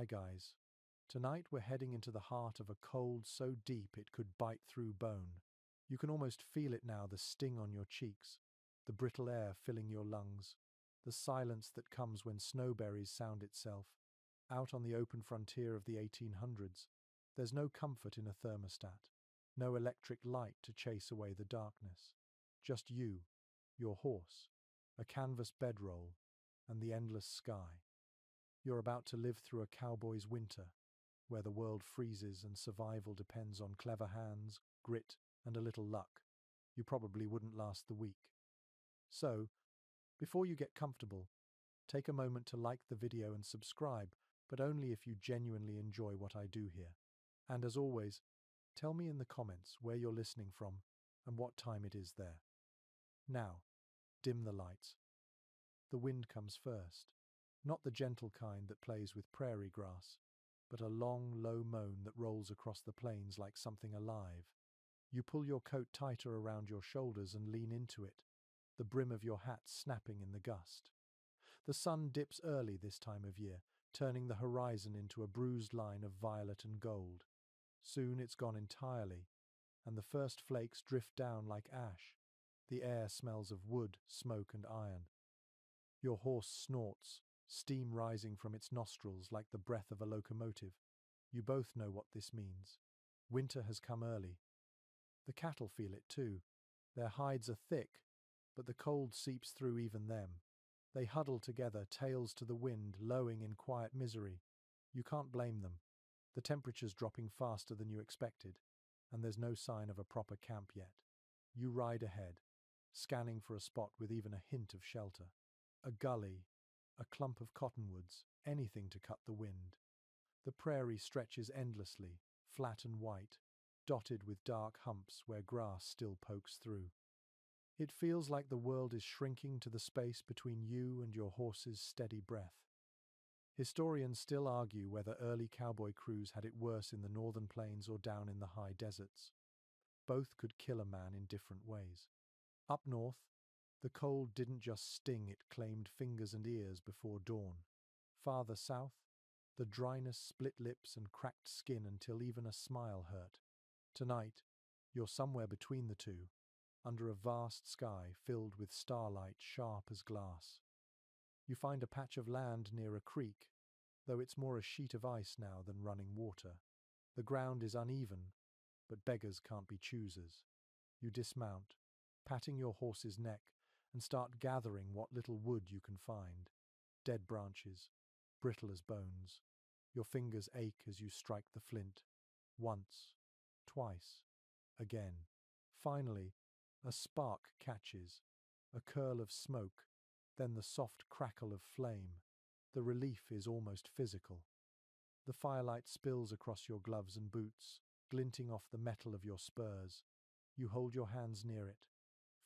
Hi guys. Tonight we're heading into the heart of a cold so deep it could bite through bone. You can almost feel it now, the sting on your cheeks, the brittle air filling your lungs, the silence that comes when snowberries sound itself. Out on the open frontier of the 1800s, there's no comfort in a thermostat, no electric light to chase away the darkness. Just you, your horse, a canvas bedroll, and the endless sky. You're about to live through a cowboy's winter, where the world freezes and survival depends on clever hands, grit, and a little luck. You probably wouldn't last the week. So, before you get comfortable, take a moment to like the video and subscribe, but only if you genuinely enjoy what I do here. And as always, tell me in the comments where you're listening from and what time it is there. Now, dim the lights. The wind comes first. Not the gentle kind that plays with prairie grass, but a long, low moan that rolls across the plains like something alive. You pull your coat tighter around your shoulders and lean into it, the brim of your hat snapping in the gust. The sun dips early this time of year, turning the horizon into a bruised line of violet and gold. Soon it's gone entirely, and the first flakes drift down like ash. The air smells of wood, smoke, and iron. Your horse snorts, steam rising from its nostrils like the breath of a locomotive. You both know what this means. Winter has come early. The cattle feel it too. Their hides are thick, but the cold seeps through even them. They huddle together, tails to the wind, lowing in quiet misery. You can't blame them. The temperature's dropping faster than you expected, and there's no sign of a proper camp yet. You ride ahead, scanning for a spot with even a hint of shelter. A gully, a clump of cottonwoods, anything to cut the wind. The prairie stretches endlessly, flat and white, dotted with dark humps where grass still pokes through. It feels like the world is shrinking to the space between you and your horse's steady breath. Historians still argue whether early cowboy crews had it worse in the northern plains or down in the high deserts. Both could kill a man in different ways. Up north, the cold didn't just sting, it claimed fingers and ears before dawn. Farther south, the dryness split lips and cracked skin until even a smile hurt. Tonight, you're somewhere between the two, under a vast sky filled with starlight sharp as glass. You find a patch of land near a creek, though it's more a sheet of ice now than running water. The ground is uneven, but beggars can't be choosers. You dismount, patting your horse's neck, and start gathering what little wood you can find. Dead branches, brittle as bones. Your fingers ache as you strike the flint. Once, twice, again. Finally, a spark catches, a curl of smoke, then the soft crackle of flame. The relief is almost physical. The firelight spills across your gloves and boots, glinting off the metal of your spurs. You hold your hands near it,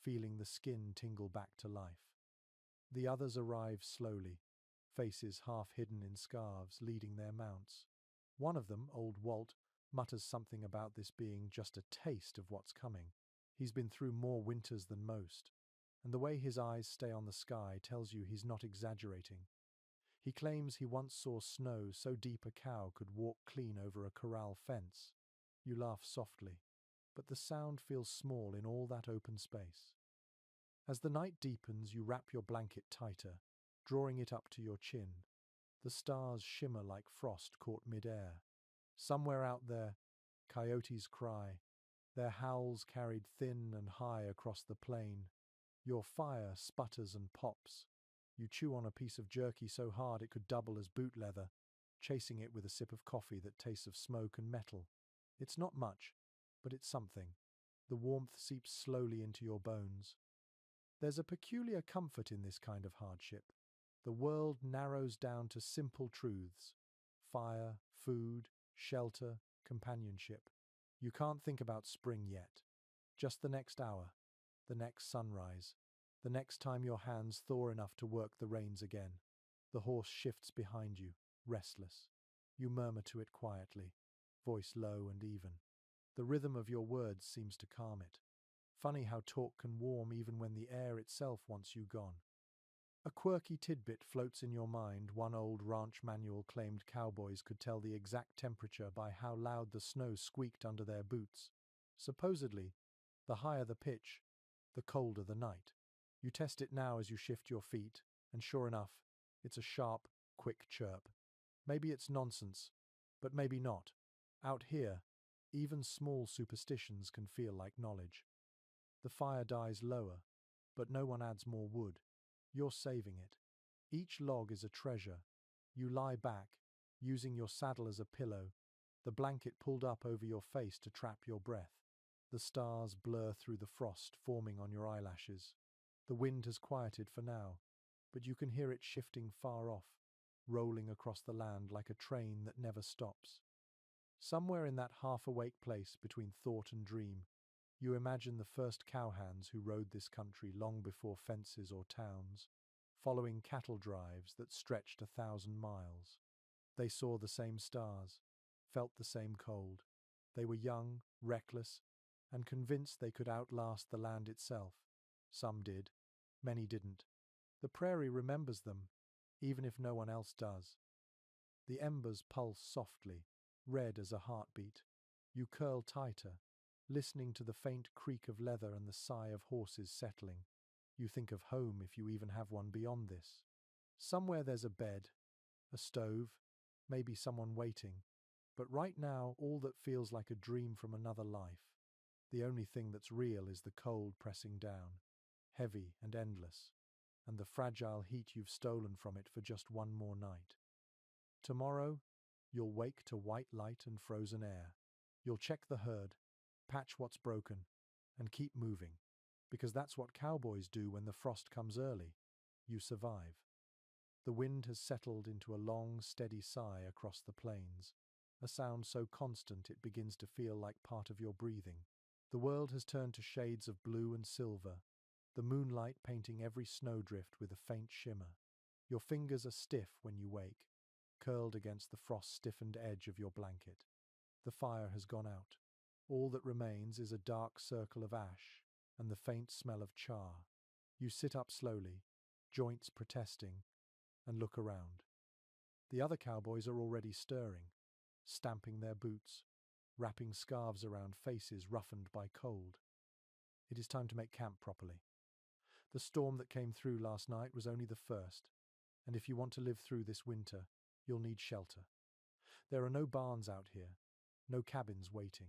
feeling the skin tingle back to life. The others arrive slowly, faces half hidden in scarves, leading their mounts. One of them, old Walt, mutters something about this being just a taste of what's coming. He's been through more winters than most, and the way his eyes stay on the sky tells you he's not exaggerating. He claims he once saw snow so deep a cow could walk clean over a corral fence. You laugh softly, but the sound feels small in all that open space. As the night deepens, you wrap your blanket tighter, drawing it up to your chin. The stars shimmer like frost caught mid-air. Somewhere out there, coyotes cry, their howls carried thin and high across the plain. Your fire sputters and pops. You chew on a piece of jerky so hard it could double as boot leather, chasing it with a sip of coffee that tastes of smoke and metal. It's not much, but it's something. The warmth seeps slowly into your bones. There's a peculiar comfort in this kind of hardship. The world narrows down to simple truths: fire, food, shelter, companionship. You can't think about spring yet. Just the next hour, the next sunrise, the next time your hands thaw enough to work the reins again. The horse shifts behind you, restless. You murmur to it quietly, voice low and even. The rhythm of your words seems to calm it. Funny how talk can warm even when the air itself wants you gone. A quirky tidbit floats in your mind. One old ranch manual claimed cowboys could tell the exact temperature by how loud the snow squeaked under their boots. Supposedly, the higher the pitch, the colder the night. You test it now as you shift your feet, and sure enough, it's a sharp, quick chirp. Maybe it's nonsense, but maybe not. Out here, even small superstitions can feel like knowledge. The fire dies lower, but no one adds more wood. You're saving it. Each log is a treasure. You lie back, using your saddle as a pillow, the blanket pulled up over your face to trap your breath. The stars blur through the frost forming on your eyelashes. The wind has quieted for now, but you can hear it shifting far off, rolling across the land like a train that never stops. Somewhere in that half-awake place between thought and dream, you imagine the first cowhands who rode this country long before fences or towns, following cattle drives that stretched 1,000 miles. They saw the same stars, felt the same cold. They were young, reckless, and convinced they could outlast the land itself. Some did, many didn't. The prairie remembers them, even if no one else does. The embers pulse softly, red as a heartbeat. You curl tighter, listening to the faint creak of leather and the sigh of horses settling. You think of home if you even have one beyond this. Somewhere there's a bed, a stove, maybe someone waiting. But right now, all that feels like a dream from another life. The only thing that's real is the cold pressing down, heavy and endless, and the fragile heat you've stolen from it for just one more night. Tomorrow, you'll wake to white light and frozen air. You'll check the herd, patch what's broken, and keep moving. Because that's what cowboys do when the frost comes early. You survive. The wind has settled into a long, steady sigh across the plains, a sound so constant it begins to feel like part of your breathing. The world has turned to shades of blue and silver, the moonlight painting every snowdrift with a faint shimmer. Your fingers are stiff when you wake, curled against the frost-stiffened edge of your blanket. The fire has gone out. All that remains is a dark circle of ash and the faint smell of char. You sit up slowly, joints protesting, and look around. The other cowboys are already stirring, stamping their boots, wrapping scarves around faces roughened by cold. It is time to make camp properly. The storm that came through last night was only the first, and if you want to live through this winter, you'll need shelter. There are no barns out here, no cabins waiting.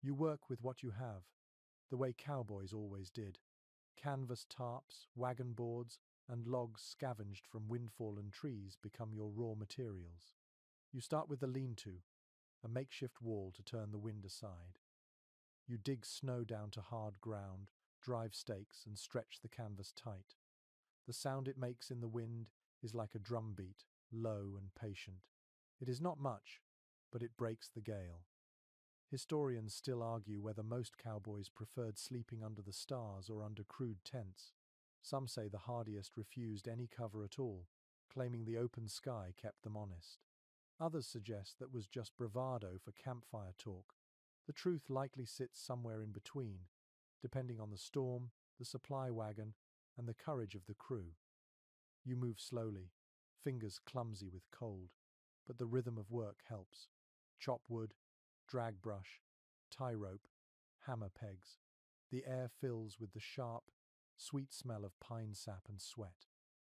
You work with what you have, the way cowboys always did. Canvas tarps, wagon boards, and logs scavenged from wind-fallen trees become your raw materials. You start with the lean-to, a makeshift wall to turn the wind aside. You dig snow down to hard ground, drive stakes, and stretch the canvas tight. The sound it makes in the wind is like a drum beat, low and patient. It is not much, but it breaks the gale. Historians still argue whether most cowboys preferred sleeping under the stars or under crude tents. Some say the hardiest refused any cover at all, claiming the open sky kept them honest. Others suggest that was just bravado for campfire talk. The truth likely sits somewhere in between, depending on the storm, the supply wagon, and the courage of the crew. You move slowly, fingers clumsy with cold, but the rhythm of work helps. Chop wood, drag brush, tie rope, hammer pegs. The air fills with the sharp, sweet smell of pine sap and sweat.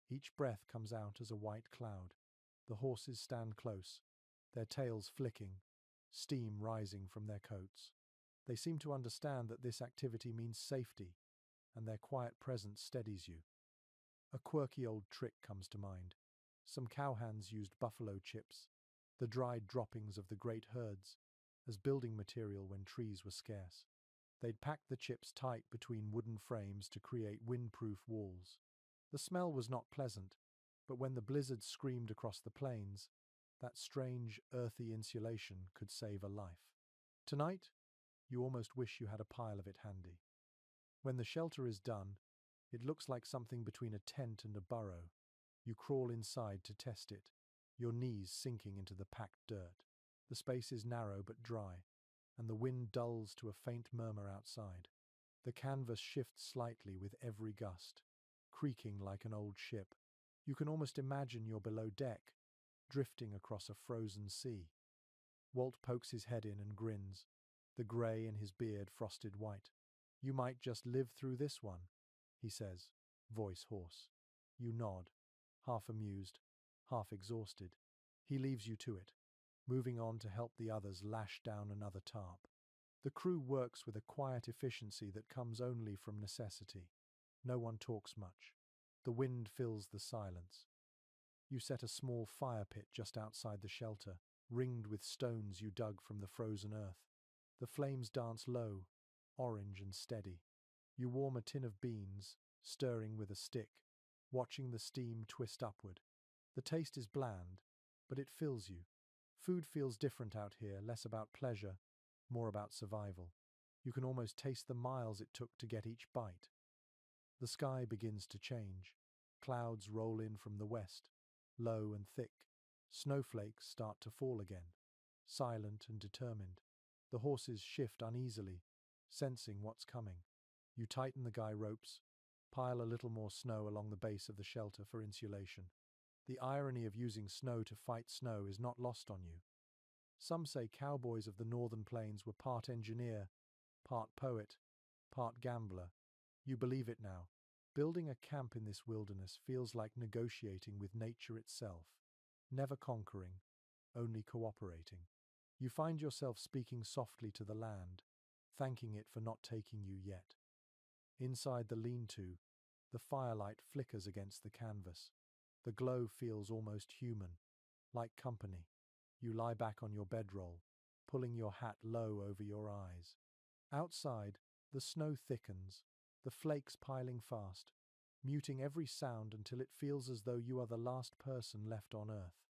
Each breath comes out as a white cloud. The horses stand close, their tails flicking, steam rising from their coats. They seem to understand that this activity means safety, and their quiet presence steadies you. A quirky old trick comes to mind. Some cowhands used buffalo chips, the dried droppings of the great herds, as building material when trees were scarce. They'd pack the chips tight between wooden frames to create windproof walls. The smell was not pleasant, but when the blizzard screamed across the plains, that strange, earthy insulation could save a life. Tonight, you almost wish you had a pile of it handy. When the shelter is done, it looks like something between a tent and a burrow. You crawl inside to test it, your knees sinking into the packed dirt. The space is narrow but dry, and the wind dulls to a faint murmur outside. The canvas shifts slightly with every gust, creaking like an old ship. You can almost imagine you're below deck, drifting across a frozen sea. Walt pokes his head in and grins, the grey in his beard frosted white. "You might just live through this one," he says, voice hoarse. You nod, half amused, half exhausted. He leaves you to it, moving on to help the others lash down another tarp. The crew works with a quiet efficiency that comes only from necessity. No one talks much. The wind fills the silence. You set a small fire pit just outside the shelter, ringed with stones you dug from the frozen earth. The flames dance low, orange and steady. You warm a tin of beans, stirring with a stick, watching the steam twist upward. The taste is bland, but it fills you. Food feels different out here, less about pleasure, more about survival. You can almost taste the miles it took to get each bite. The sky begins to change. Clouds roll in from the west, low and thick. Snowflakes start to fall again, silent and determined. The horses shift uneasily, sensing what's coming. You tighten the guy ropes, pile a little more snow along the base of the shelter for insulation. The irony of using snow to fight snow is not lost on you. Some say cowboys of the northern plains were part engineer, part poet, part gambler. You believe it now. Building a camp in this wilderness feels like negotiating with nature itself, never conquering, only cooperating. You find yourself speaking softly to the land, thanking it for not taking you yet. Inside the lean-to, the firelight flickers against the canvas. The glow feels almost human, like company. You lie back on your bedroll, pulling your hat low over your eyes. Outside, the snow thickens, the flakes piling fast, muting every sound until it feels as though you are the last person left on Earth.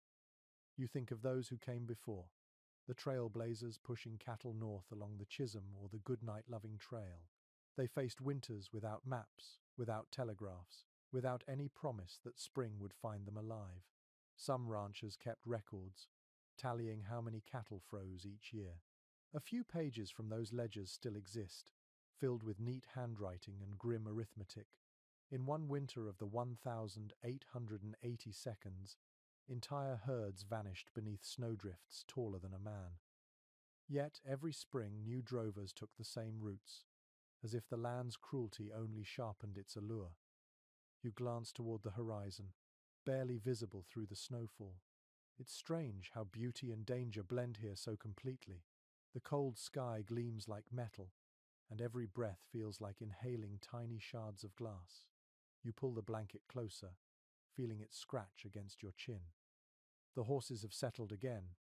You think of those who came before, the trailblazers pushing cattle north along the Chisholm or the Goodnight-loving trail. They faced winters without maps, without telegraphs, without any promise that spring would find them alive. Some ranchers kept records, tallying how many cattle froze each year. A few pages from those ledgers still exist, filled with neat handwriting and grim arithmetic. In one winter of the 1,880 seconds, entire herds vanished beneath snowdrifts taller than a man. Yet every spring new drovers took the same routes, as if the land's cruelty only sharpened its allure. You glance toward the horizon, barely visible through the snowfall. It's strange how beauty and danger blend here so completely. The cold sky gleams like metal, and every breath feels like inhaling tiny shards of glass. You pull the blanket closer, feeling it scratch against your chin. The horses have settled again.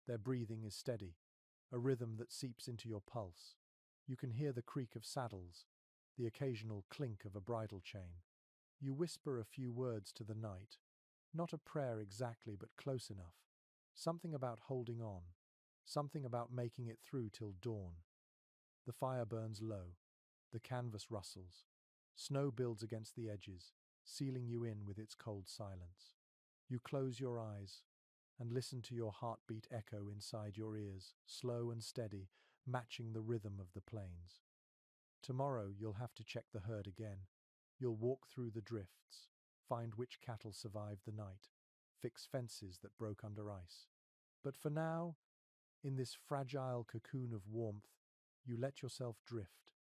Their breathing is steady, a rhythm that seeps into your pulse. You can hear the creak of saddles, the occasional clink of a bridle chain. You whisper a few words to the night, not a prayer exactly, but close enough. Something about holding on, something about making it through till dawn. The fire burns low, the canvas rustles. Snow builds against the edges, sealing you in with its cold silence. You close your eyes and listen to your heartbeat echo inside your ears, slow and steady, matching the rhythm of the plains. Tomorrow you'll have to check the herd again. You'll walk through the drifts, find which cattle survived the night, fix fences that broke under ice. But for now, in this fragile cocoon of warmth, you let yourself drift.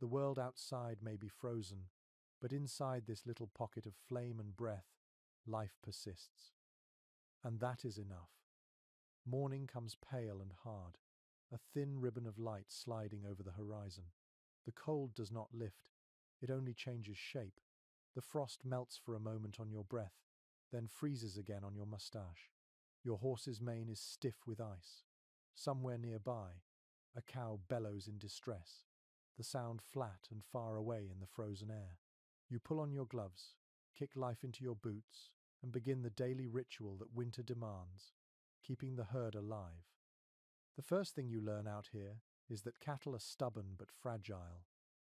The world outside may be frozen, but inside this little pocket of flame and breath, life persists. And that is enough. Morning comes pale and hard, a thin ribbon of light sliding over the horizon. The cold does not lift, it only changes shape. The frost melts for a moment on your breath, then freezes again on your mustache. Your horse's mane is stiff with ice. Somewhere nearby, a cow bellows in distress, the sound flat and far away in the frozen air. You pull on your gloves, kick life into your boots, and begin the daily ritual that winter demands, keeping the herd alive. The first thing you learn out here is that cattle are stubborn but fragile.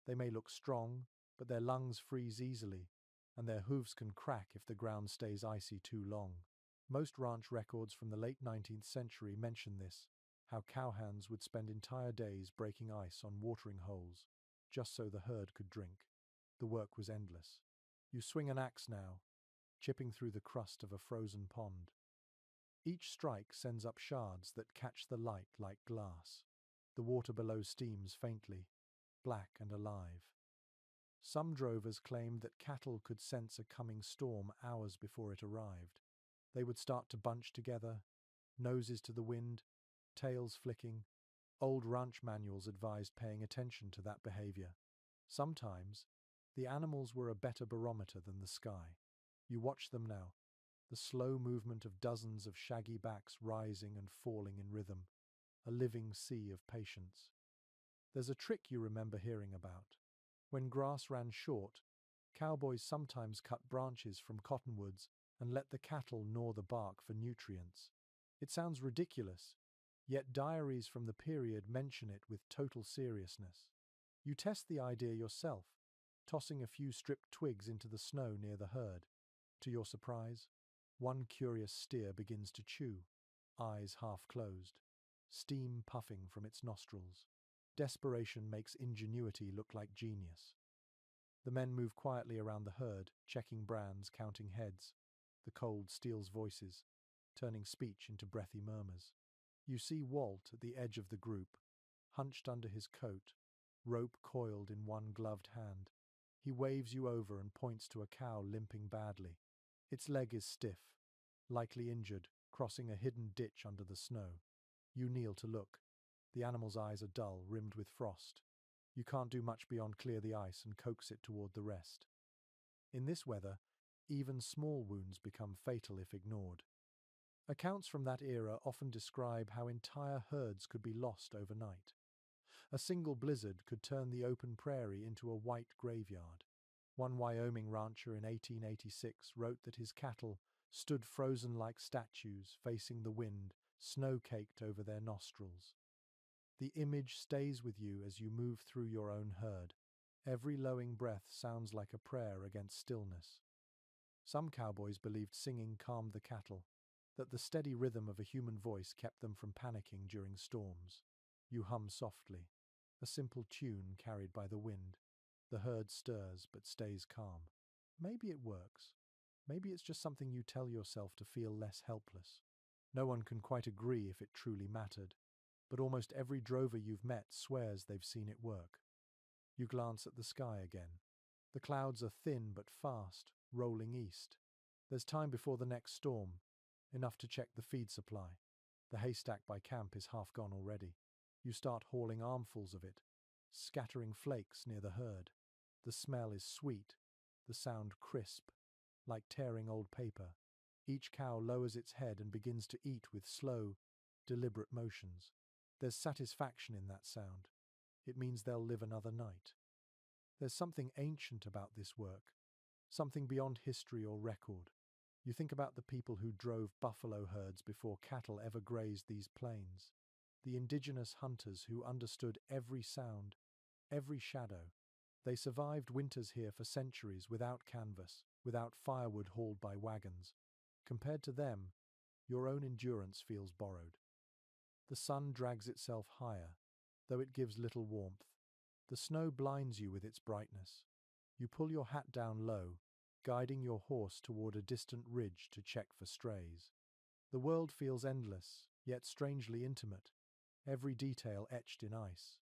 They may look strong, but their lungs freeze easily, and their hooves can crack if the ground stays icy too long. Most ranch records from the late 19th century mention this, how cowhands would spend entire days breaking ice on watering holes, just so the herd could drink. The work was endless. You swing an axe now, chipping through the crust of a frozen pond. Each strike sends up shards that catch the light like glass. The water below steams faintly, black and alive. Some drovers claimed that cattle could sense a coming storm hours before it arrived. They would start to bunch together, noses to the wind, tails flicking. Old ranch manuals advised paying attention to that behavior. Sometimes, the animals were a better barometer than the sky. You watch them now, the slow movement of dozens of shaggy backs rising and falling in rhythm, a living sea of patience. There's a trick you remember hearing about. When grass ran short, cowboys sometimes cut branches from cottonwoods and let the cattle gnaw the bark for nutrients. It sounds ridiculous, yet diaries from the period mention it with total seriousness. You test the idea yourself, tossing a few stripped twigs into the snow near the herd. To your surprise, one curious steer begins to chew, eyes half closed, steam puffing from its nostrils. Desperation makes ingenuity look like genius. The men move quietly around the herd, checking brands, counting heads. The cold steals voices, turning speech into breathy murmurs. You see Walt at the edge of the group, hunched under his coat, rope coiled in one gloved hand. He waves you over and points to a cow limping badly. Its leg is stiff, likely injured, crossing a hidden ditch under the snow. You kneel to look. The animal's eyes are dull, rimmed with frost. You can't do much beyond clear the ice and coax it toward the rest. In this weather, even small wounds become fatal if ignored. Accounts from that era often describe how entire herds could be lost overnight. A single blizzard could turn the open prairie into a white graveyard. One Wyoming rancher in 1886 wrote that his cattle stood frozen like statues, facing the wind, snow-caked over their nostrils. The image stays with you as you move through your own herd. Every lowing breath sounds like a prayer against stillness. Some cowboys believed singing calmed the cattle, that the steady rhythm of a human voice kept them from panicking during storms. You hum softly, a simple tune carried by the wind. The herd stirs but stays calm. Maybe it works. Maybe it's just something you tell yourself to feel less helpless. No one can quite agree if it truly mattered, but almost every drover you've met swears they've seen it work. You glance at the sky again. The clouds are thin but fast, rolling east. There's time before the next storm, enough to check the feed supply. The haystack by camp is half gone already. You start hauling armfuls of it, scattering flakes near the herd. The smell is sweet, the sound crisp, like tearing old paper. Each cow lowers its head and begins to eat with slow, deliberate motions. There's satisfaction in that sound. It means they'll live another night. There's something ancient about this work, something beyond history or record. You think about the people who drove buffalo herds before cattle ever grazed these plains, the indigenous hunters who understood every sound, every shadow. They survived winters here for centuries without canvas, without firewood hauled by wagons. Compared to them, your own endurance feels borrowed. The sun drags itself higher, though it gives little warmth. The snow blinds you with its brightness. You pull your hat down low, guiding your horse toward a distant ridge to check for strays. The world feels endless, yet strangely intimate, every detail etched in ice.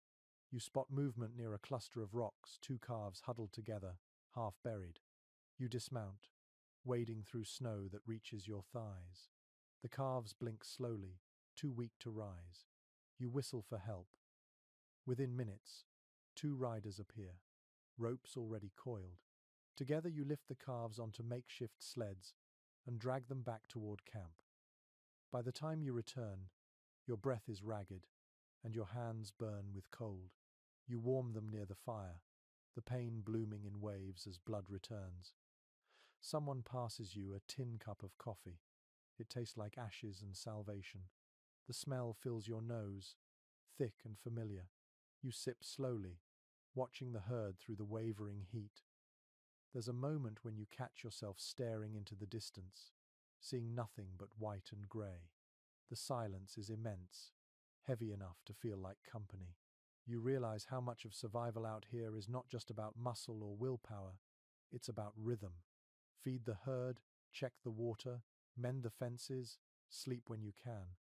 You spot movement near a cluster of rocks, two calves huddled together, half buried. You dismount, wading through snow that reaches your thighs. The calves blink slowly, too weak to rise. You whistle for help. Within minutes, two riders appear, ropes already coiled. Together you lift the calves onto makeshift sleds and drag them back toward camp. By the time you return, your breath is ragged and your hands burn with cold. You warm them near the fire, the pain blooming in waves as blood returns. Someone passes you a tin cup of coffee. It tastes like ashes and salvation. The smell fills your nose, thick and familiar. You sip slowly, watching the herd through the wavering heat. There's a moment when you catch yourself staring into the distance, seeing nothing but white and grey. The silence is immense, heavy enough to feel like company. You realize how much of survival out here is not just about muscle or willpower, it's about rhythm. Feed the herd, Check the water, mend the fences, sleep when you can.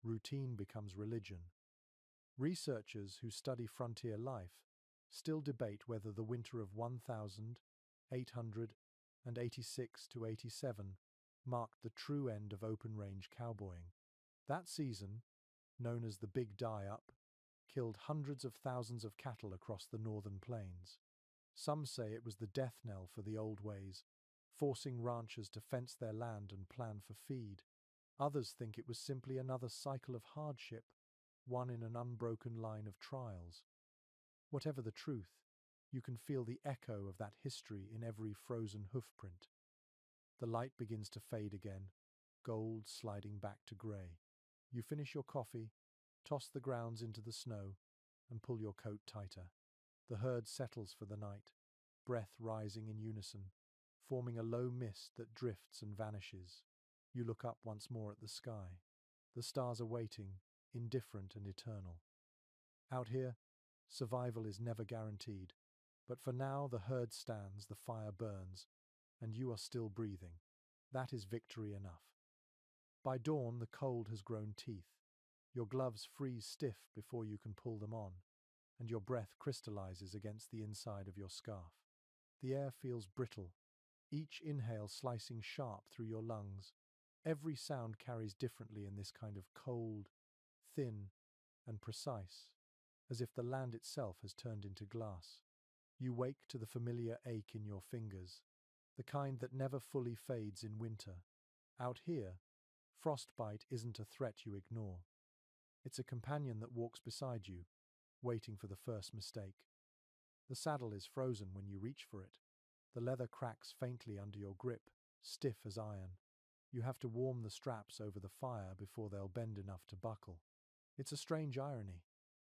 Routine becomes religion. Researchers who study frontier life still debate whether the winter of 1886 to 87 marked the true end of open-range cowboying. That season, known as the Big Die-Up, killed hundreds of thousands of cattle across the northern plains. Some say it was the death knell for the old ways, forcing ranchers to fence their land and plan for feed. Others think it was simply another cycle of hardship, one in an unbroken line of trials. Whatever the truth, you can feel the echo of that history in every frozen hoofprint. The light begins to fade again, gold sliding back to grey. You finish your coffee, toss the grounds into the snow, and pull your coat tighter. The herd settles for the night, breath rising in unison, forming a low mist that drifts and vanishes. You look up once more at the sky. The stars are waiting, indifferent and eternal. Out here, survival is never guaranteed, but for now the herd stands, the fire burns, and you are still breathing. That is victory enough. By dawn, the cold has grown teeth. Your gloves freeze stiff before you can pull them on, and your breath crystallizes against the inside of your scarf. The air feels brittle, each inhale slicing sharp through your lungs. Every sound carries differently in this kind of cold, thin, and precise, as if the land itself has turned into glass. You wake to the familiar ache in your fingers, the kind that never fully fades in winter. Out here, frostbite isn't a threat you ignore. It's a companion that walks beside you, waiting for the first mistake. The saddle is frozen when you reach for it. The leather cracks faintly under your grip, stiff as iron. You have to warm the straps over the fire before they'll bend enough to buckle. It's a strange irony.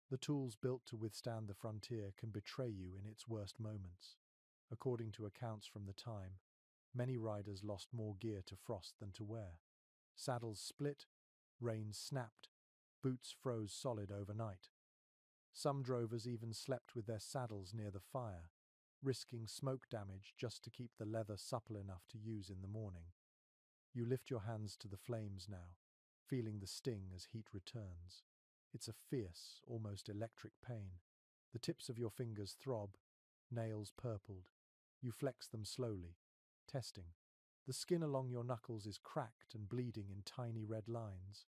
The tools built to withstand the frontier can betray you in its worst moments. According to accounts from the time, many riders lost more gear to frost than to wear. Saddles split, reins snapped, boots froze solid overnight. Some drovers even slept with their saddles near the fire, risking smoke damage just to keep the leather supple enough to use in the morning. You lift your hands to the flames now, feeling the sting as heat returns. It's a fierce, almost electric pain. The tips of your fingers throb, nails purpled. You flex them slowly, testing. The skin along your knuckles is cracked and bleeding in tiny red lines.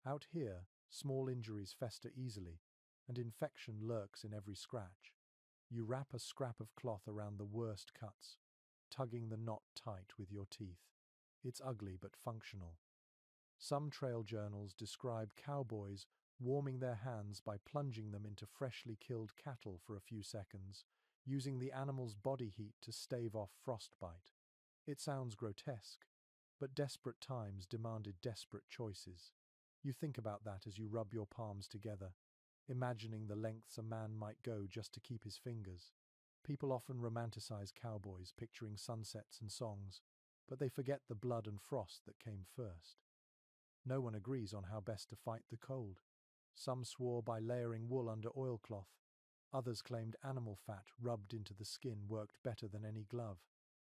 Out here, small injuries fester easily, and infection lurks in every scratch. You wrap a scrap of cloth around the worst cuts, tugging the knot tight with your teeth. It's ugly but functional. Some trail journals describe cowboys warming their hands by plunging them into freshly killed cattle for a few seconds, using the animal's body heat to stave off frostbite. It sounds grotesque, but desperate times demanded desperate choices. You think about that as you rub your palms together, imagining the lengths a man might go just to keep his fingers. People often romanticize cowboys, picturing sunsets and songs, but they forget the blood and frost that came first. No one agrees on how best to fight the cold. Some swore by layering wool under oilcloth. Others claimed animal fat rubbed into the skin worked better than any glove.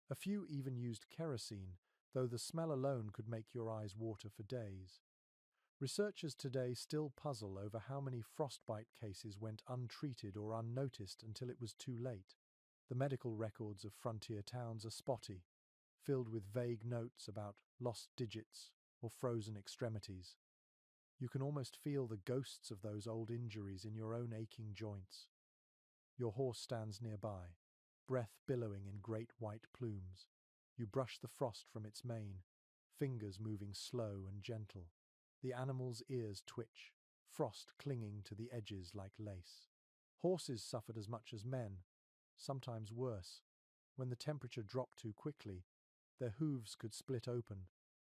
A few even used kerosene, though the smell alone could make your eyes water for days. Researchers today still puzzle over how many frostbite cases went untreated or unnoticed until it was too late. The medical records of frontier towns are spotty, filled with vague notes about lost digits or frozen extremities. You can almost feel the ghosts of those old injuries in your own aching joints. Your horse stands nearby, breath billowing in great white plumes. You brush the frost from its mane, fingers moving slow and gentle. The animal's ears twitch, frost clinging to the edges like lace. Horses suffered as much as men, sometimes worse. When the temperature dropped too quickly, their hooves could split open,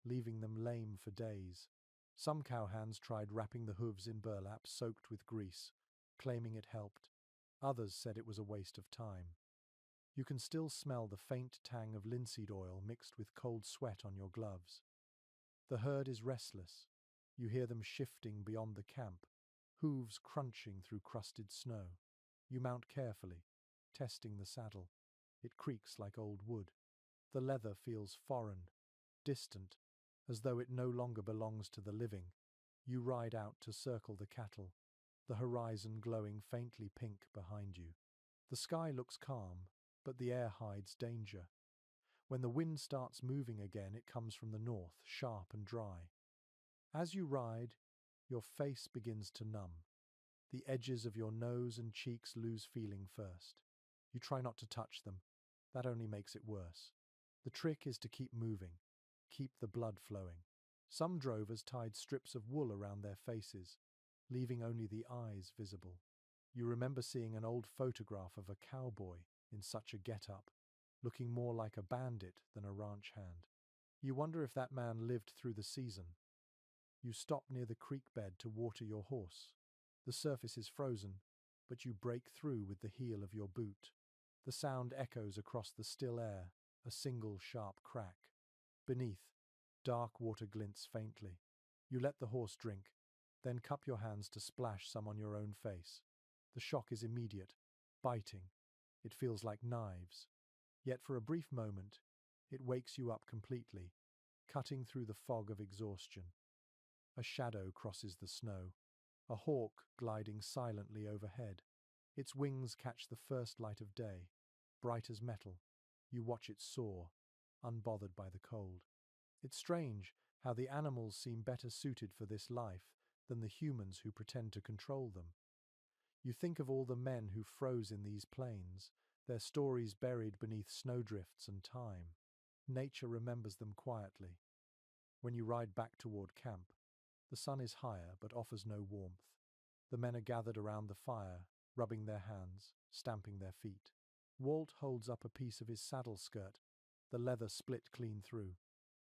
leaving them lame for days. Some cowhands tried wrapping the hooves in burlap soaked with grease, claiming it helped. Others said it was a waste of time. You can still smell the faint tang of linseed oil mixed with cold sweat on your gloves. The herd is restless. You hear them shifting beyond the camp, hooves crunching through crusted snow. You mount carefully, testing the saddle. It creaks like old wood. The leather feels foreign, distant, as though it no longer belongs to the living. You ride out to circle the cattle, the horizon glowing faintly pink behind you. The sky looks calm, but the air hides danger. When the wind starts moving again, it comes from the north, sharp and dry. As you ride, your face begins to numb. The edges of your nose and cheeks lose feeling first. You try not to touch them. That only makes it worse. The trick is to keep moving, keep the blood flowing. Some drovers tied strips of wool around their faces, leaving only the eyes visible. You remember seeing an old photograph of a cowboy in such a get-up, looking more like a bandit than a ranch hand. You wonder if that man lived through the season. You stop near the creek bed to water your horse. The surface is frozen, but you break through with the heel of your boot. The sound echoes across the still air, a single sharp crack. Beneath, dark water glints faintly. You let the horse drink, then cup your hands to splash some on your own face. The shock is immediate, biting. It feels like knives. Yet for a brief moment, it wakes you up completely, cutting through the fog of exhaustion. A shadow crosses the snow, a hawk gliding silently overhead. Its wings catch the first light of day, bright as metal. You watch it soar, unbothered by the cold. It's strange how the animals seem better suited for this life than the humans who pretend to control them. You think of all the men who froze in these plains, their stories buried beneath snowdrifts and time. Nature remembers them quietly. When you ride back toward camp, the sun is higher but offers no warmth. The men are gathered around the fire, rubbing their hands, stamping their feet. Walt holds up a piece of his saddle skirt, the leather split clean through.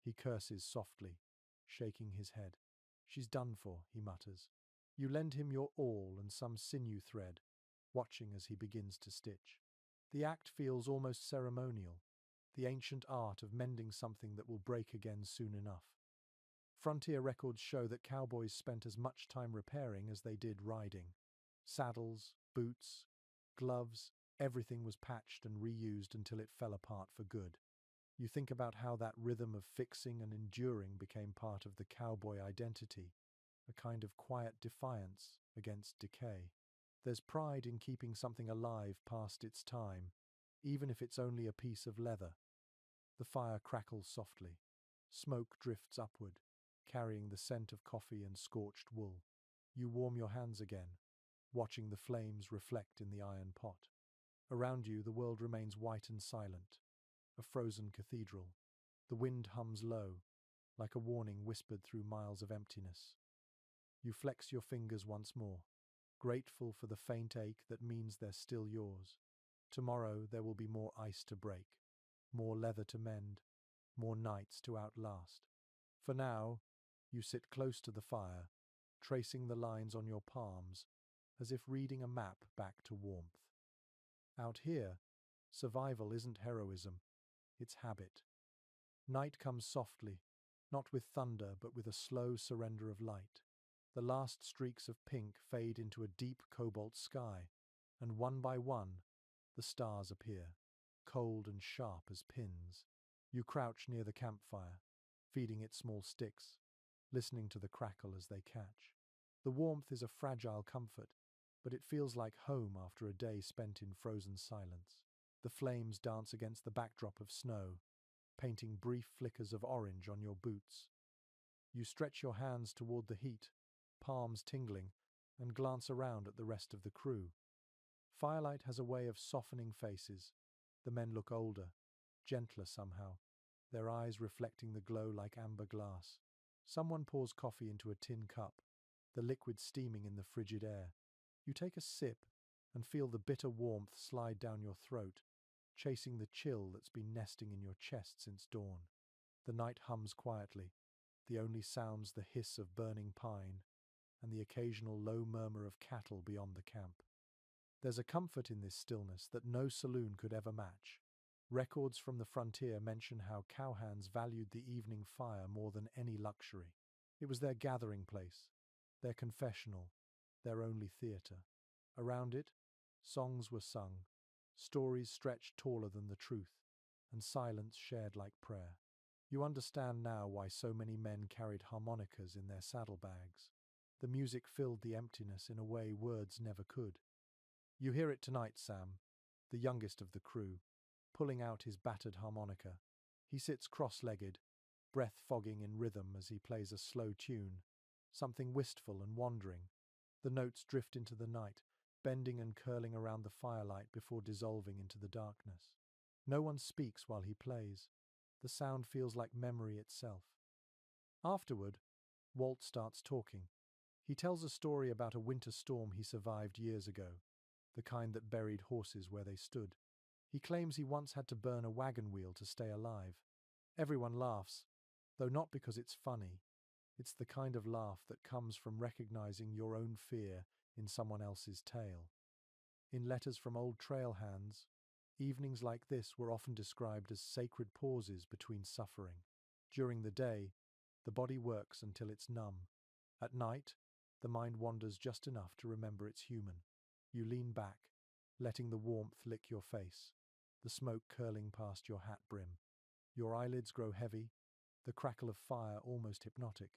He curses softly, shaking his head. "She's done for," he mutters. You lend him your awl and some sinew thread, watching as he begins to stitch. The act feels almost ceremonial, the ancient art of mending something that will break again soon enough. Frontier records show that cowboys spent as much time repairing as they did riding. Saddles, boots, gloves, everything was patched and reused until it fell apart for good. You think about how that rhythm of fixing and enduring became part of the cowboy identity, a kind of quiet defiance against decay. There's pride in keeping something alive past its time, even if it's only a piece of leather. The fire crackles softly. Smoke drifts upward, carrying the scent of coffee and scorched wool. You warm your hands again, watching the flames reflect in the iron pot. Around you, the world remains white and silent, a frozen cathedral. The wind hums low, like a warning whispered through miles of emptiness. You flex your fingers once more, grateful for the faint ache that means they're still yours. Tomorrow there will be more ice to break, more leather to mend, more nights to outlast. For now, you sit close to the fire, tracing the lines on your palms, as if reading a map back to warmth. Out here, survival isn't heroism, it's habit. Night comes softly, not with thunder but with a slow surrender of light. The last streaks of pink fade into a deep cobalt sky, and one by one, the stars appear, cold and sharp as pins. You crouch near the campfire, feeding it small sticks, listening to the crackle as they catch. The warmth is a fragile comfort, but it feels like home after a day spent in frozen silence. The flames dance against the backdrop of snow, painting brief flickers of orange on your boots. You stretch your hands toward the heat, palms tingling, and glance around at the rest of the crew. Firelight has a way of softening faces. The men look older, gentler somehow, their eyes reflecting the glow like amber glass. Someone pours coffee into a tin cup, the liquid steaming in the frigid air. You take a sip and feel the bitter warmth slide down your throat, chasing the chill that's been nesting in your chest since dawn. The night hums quietly, the only sounds the hiss of burning pine and the occasional low murmur of cattle beyond the camp. There's a comfort in this stillness that no saloon could ever match. Records from the frontier mention how cowhands valued the evening fire more than any luxury. It was their gathering place, their confessional, their only theatre. Around it, songs were sung, stories stretched taller than the truth, and silence shared like prayer. You understand now why so many men carried harmonicas in their saddlebags. The music filled the emptiness in a way words never could. You hear it tonight, Sam, the youngest of the crew, pulling out his battered harmonica. He sits cross-legged, breath fogging in rhythm as he plays a slow tune, something wistful and wandering. The notes drift into the night, bending and curling around the firelight before dissolving into the darkness. No one speaks while he plays. The sound feels like memory itself. Afterward, Walt starts talking. He tells a story about a winter storm he survived years ago, the kind that buried horses where they stood. He claims he once had to burn a wagon wheel to stay alive. Everyone laughs, though not because it's funny. It's the kind of laugh that comes from recognizing your own fear in someone else's tale. In letters from old trail hands, evenings like this were often described as sacred pauses between suffering. During the day, the body works until it's numb. At night, the mind wanders just enough to remember it's human. You lean back, letting the warmth lick your face, the smoke curling past your hat brim. Your eyelids grow heavy, the crackle of fire almost hypnotic.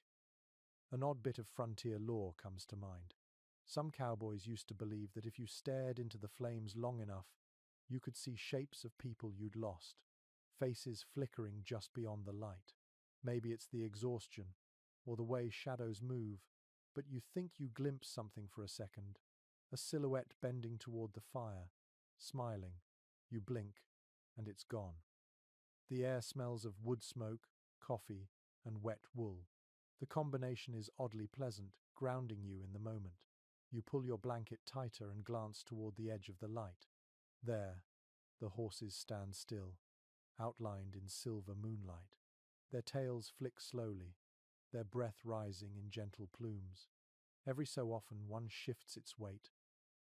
An odd bit of frontier lore comes to mind. Some cowboys used to believe that if you stared into the flames long enough, you could see shapes of people you'd lost, faces flickering just beyond the light. Maybe it's the exhaustion, or the way shadows move, but you think you glimpse something for a second, a silhouette bending toward the fire, smiling. You blink, and it's gone. The air smells of wood smoke, coffee, and wet wool. The combination is oddly pleasant, grounding you in the moment. You pull your blanket tighter and glance toward the edge of the light. There, the horses stand still, outlined in silver moonlight. Their tails flick slowly, their breath rising in gentle plumes. Every so often one shifts its weight,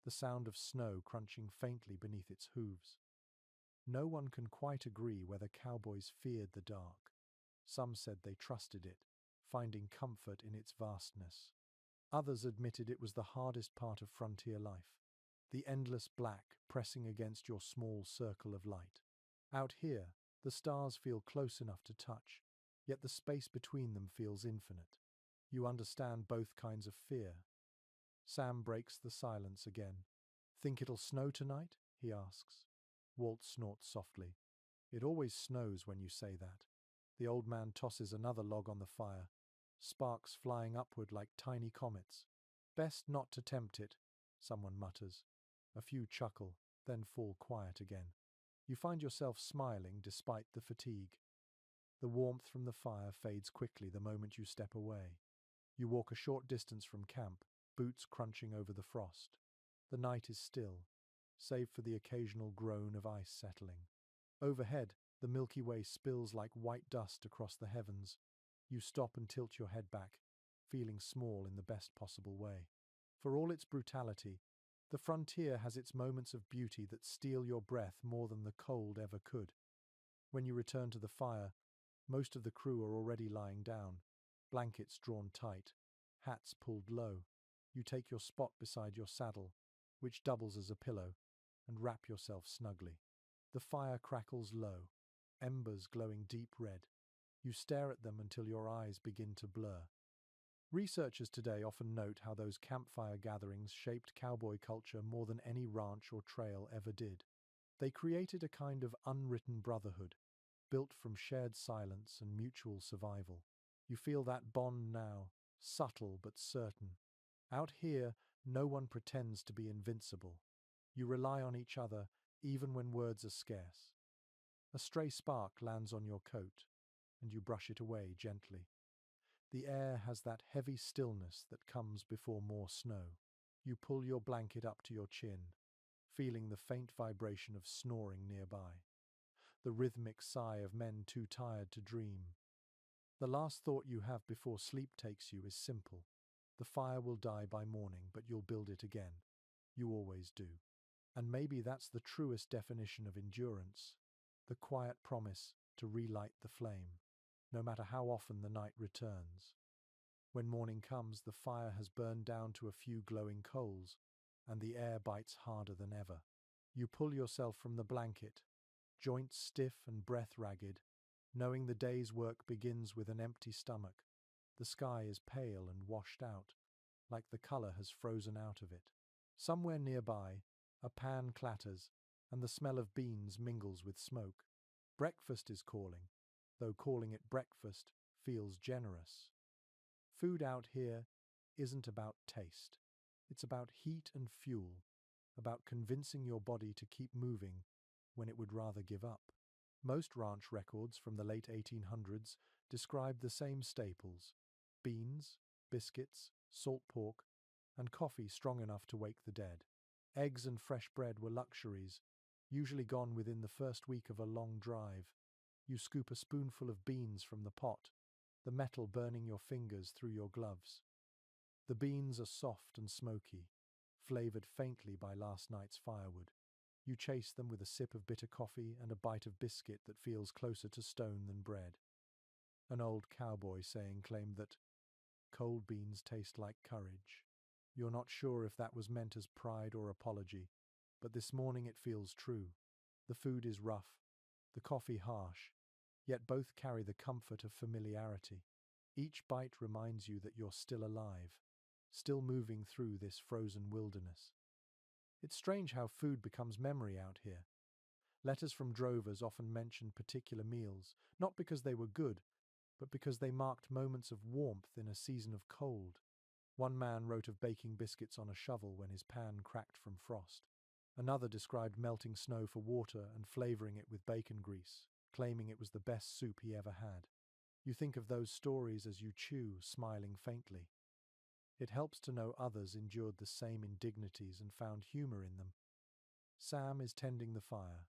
the sound of snow crunching faintly beneath its hooves. No one can quite agree whether cowboys feared the dark. Some said they trusted it, finding comfort in its vastness. Others admitted it was the hardest part of frontier life, the endless black pressing against your small circle of light. Out here, the stars feel close enough to touch, yet the space between them feels infinite. You understand both kinds of fear. Sam breaks the silence again. "Think it'll snow tonight?" he asks. Walt snorts softly. "It always snows when you say that." The old man tosses another log on the fire, sparks flying upward like tiny comets. "Best not to tempt it," someone mutters. A few chuckle, then fall quiet again. You find yourself smiling despite the fatigue. The warmth from the fire fades quickly the moment you step away. You walk a short distance from camp, boots crunching over the frost. The night is still, save for the occasional groan of ice settling. Overhead, the Milky Way spills like white dust across the heavens. You stop and tilt your head back, feeling small in the best possible way. For all its brutality, the frontier has its moments of beauty that steal your breath more than the cold ever could. When you return to the fire, most of the crew are already lying down, blankets drawn tight, hats pulled low. You take your spot beside your saddle, which doubles as a pillow, and wrap yourself snugly. The fire crackles low, embers glowing deep red. You stare at them until your eyes begin to blur. Researchers today often note how those campfire gatherings shaped cowboy culture more than any ranch or trail ever did. They created a kind of unwritten brotherhood, built from shared silence and mutual survival. You feel that bond now, subtle but certain. Out here, no one pretends to be invincible. You rely on each other even when words are scarce. A stray spark lands on your coat, and you brush it away gently. The air has that heavy stillness that comes before more snow. You pull your blanket up to your chin, feeling the faint vibration of snoring nearby, the rhythmic sigh of men too tired to dream. The last thought you have before sleep takes you is simple. The fire will die by morning, but you'll build it again. You always do. And maybe that's the truest definition of endurance, the quiet promise to relight the flame, no matter how often the night returns. When morning comes, the fire has burned down to a few glowing coals, and the air bites harder than ever. You pull yourself from the blanket, joints stiff and breath ragged, knowing the day's work begins with an empty stomach. The sky is pale and washed out, like the color has frozen out of it. Somewhere nearby, a pan clatters, and the smell of beans mingles with smoke. Breakfast is calling, though calling it breakfast feels generous. Food out here isn't about taste. It's about heat and fuel, about convincing your body to keep moving when it would rather give up. Most ranch records from the late 1800s describe the same staples: beans, biscuits, salt pork, and coffee strong enough to wake the dead. Eggs and fresh bread were luxuries, usually gone within the first week of a long drive. You scoop a spoonful of beans from the pot, the metal burning your fingers through your gloves. The beans are soft and smoky, flavored faintly by last night's firewood. You chase them with a sip of bitter coffee and a bite of biscuit that feels closer to stone than bread. An old cowboy saying claimed that cold beans taste like courage. You're not sure if that was meant as pride or apology, but this morning it feels true. The food is rough, the coffee harsh, yet both carry the comfort of familiarity. Each bite reminds you that you're still alive, still moving through this frozen wilderness. It's strange how food becomes memory out here. Letters from drovers often mentioned particular meals, not because they were good, but because they marked moments of warmth in a season of cold. One man wrote of baking biscuits on a shovel when his pan cracked from frost. Another described melting snow for water and flavoring it with bacon grease, claiming it was the best soup he ever had. You think of those stories as you chew, smiling faintly. It helps to know others endured the same indignities and found humor in them. Sam is tending the fire,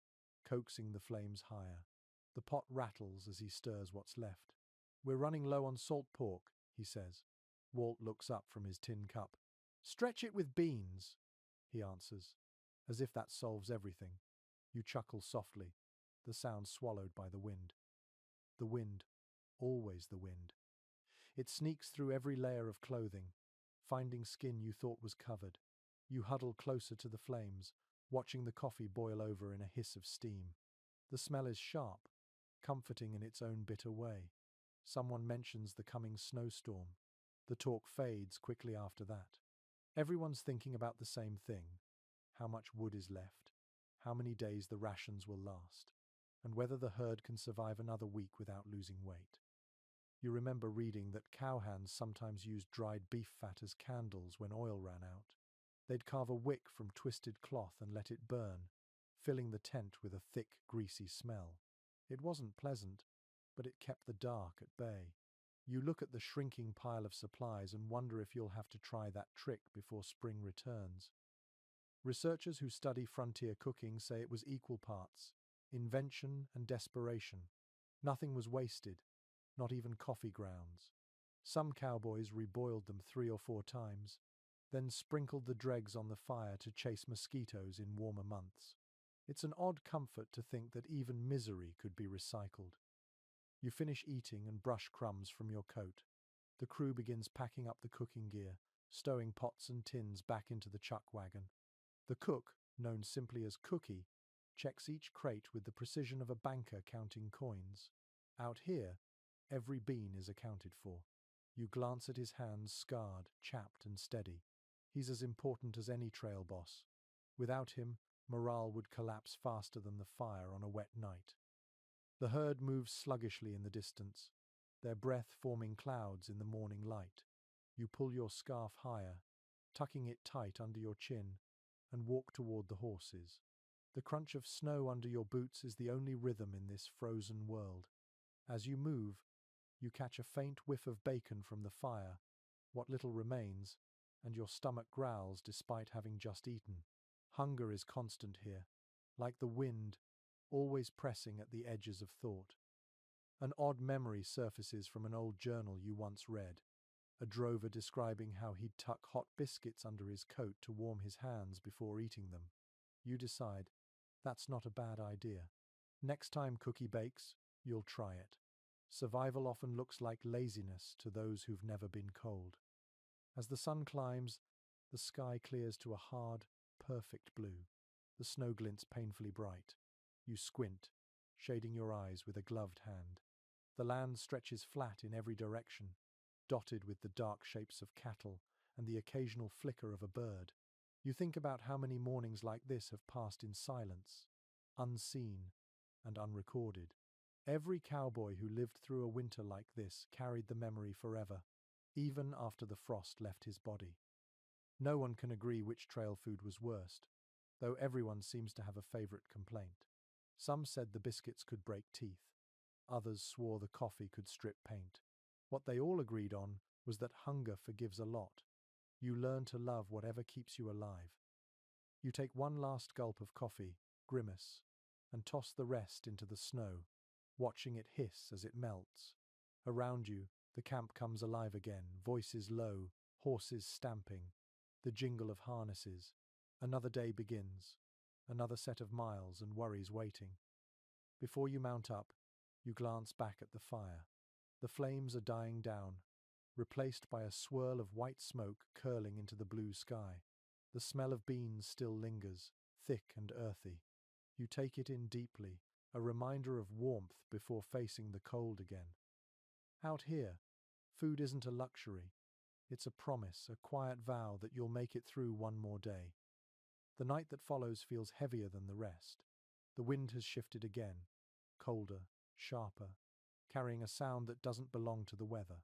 coaxing the flames higher. The pot rattles as he stirs what's left. "We're running low on salt pork," he says. Walt looks up from his tin cup. "Stretch it with beans," he answers, as if that solves everything. You chuckle softly, the sound swallowed by the wind. The wind, always the wind. It sneaks through every layer of clothing, finding skin you thought was covered. You huddle closer to the flames, watching the coffee boil over in a hiss of steam. The smell is sharp, comforting in its own bitter way. Someone mentions the coming snowstorm. The talk fades quickly after that. Everyone's thinking about the same thing: how much wood is left, how many days the rations will last, and whether the herd can survive another week without losing weight. You remember reading that cowhands sometimes used dried beef fat as candles when oil ran out. They'd carve a wick from twisted cloth and let it burn, filling the tent with a thick, greasy smell. It wasn't pleasant, but it kept the dark at bay. You look at the shrinking pile of supplies and wonder if you'll have to try that trick before spring returns. Researchers who study frontier cooking say it was equal parts invention and desperation. Nothing was wasted, not even coffee grounds. Some cowboys reboiled them 3 or 4 times, then sprinkled the dregs on the fire to chase mosquitoes in warmer months. It's an odd comfort to think that even misery could be recycled. You finish eating and brush crumbs from your coat. The crew begins packing up the cooking gear, stowing pots and tins back into the chuck wagon. The cook, known simply as Cookie, checks each crate with the precision of a banker counting coins. Out here, every bean is accounted for. You glance at his hands, scarred, chapped, and steady. He's as important as any trail boss. Without him, morale would collapse faster than the fire on a wet night. The herd moves sluggishly in the distance, their breath forming clouds in the morning light. You pull your scarf higher, tucking it tight under your chin, and walk toward the horses. The crunch of snow under your boots is the only rhythm in this frozen world. As you move, you catch a faint whiff of bacon from the fire, what little remains, and your stomach growls despite having just eaten. Hunger is constant here, like the wind, always pressing at the edges of thought. An odd memory surfaces from an old journal you once read, a drover describing how he'd tuck hot biscuits under his coat to warm his hands before eating them. You decide, that's not a bad idea. Next time Cookie bakes, you'll try it. Survival often looks like laziness to those who've never been cold. As the sun climbs, the sky clears to a hard, perfect blue. The snow glints painfully bright. You squint, shading your eyes with a gloved hand. The land stretches flat in every direction, dotted with the dark shapes of cattle and the occasional flicker of a bird. You think about how many mornings like this have passed in silence, unseen and unrecorded. Every cowboy who lived through a winter like this carried the memory forever, even after the frost left his body. No one can agree which trail food was worst, though everyone seems to have a favorite complaint. Some said the biscuits could break teeth. Others swore the coffee could strip paint. What they all agreed on was that hunger forgives a lot. You learn to love whatever keeps you alive. You take one last gulp of coffee, grimace, and toss the rest into the snow, watching it hiss as it melts. Around you, the camp comes alive again, voices low, horses stamping, the jingle of harnesses. Another day begins, another set of miles and worries waiting. Before you mount up, you glance back at the fire. The flames are dying down, replaced by a swirl of white smoke curling into the blue sky. The smell of beans still lingers, thick and earthy. You take it in deeply, a reminder of warmth before facing the cold again. Out here, food isn't a luxury. It's a promise, a quiet vow that you'll make it through one more day. The night that follows feels heavier than the rest. The wind has shifted again, colder, sharper, carrying a sound that doesn't belong to the weather.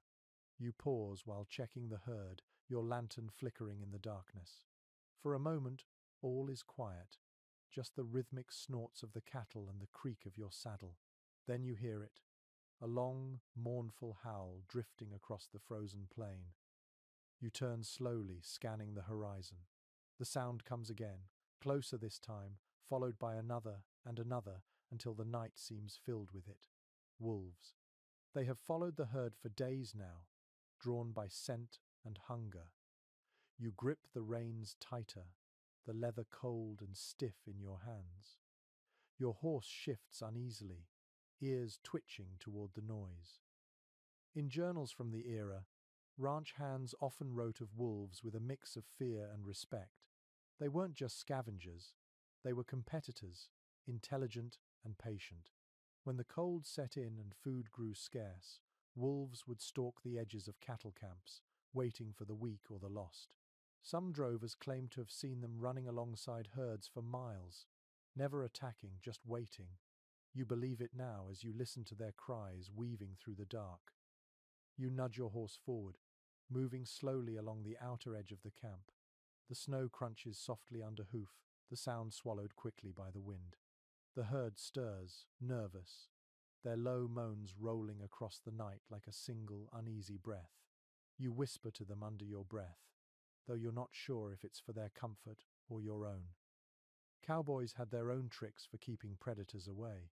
You pause while checking the herd, your lantern flickering in the darkness. For a moment, all is quiet, just the rhythmic snorts of the cattle and the creak of your saddle. Then you hear it, a long, mournful howl drifting across the frozen plain. You turn slowly, scanning the horizon. The sound comes again, closer this time, followed by another and another until the night seems filled with it. Wolves. They have followed the herd for days now, drawn by scent and hunger. You grip the reins tighter, the leather cold and stiff in your hands. Your horse shifts uneasily, ears twitching toward the noise. In journals from the era, ranch hands often wrote of wolves with a mix of fear and respect. They weren't just scavengers, they were competitors, intelligent and patient. When the cold set in and food grew scarce, wolves would stalk the edges of cattle camps, waiting for the weak or the lost. Some drovers claimed to have seen them running alongside herds for miles, never attacking, just waiting. You believe it now as you listen to their cries weaving through the dark. You nudge your horse forward, moving slowly along the outer edge of the camp. The snow crunches softly under hoof, the sound swallowed quickly by the wind. The herd stirs, nervous, their low moans rolling across the night like a single uneasy breath. You whisper to them under your breath, though you're not sure if it's for their comfort or your own. Cowboys had their own tricks for keeping predators away.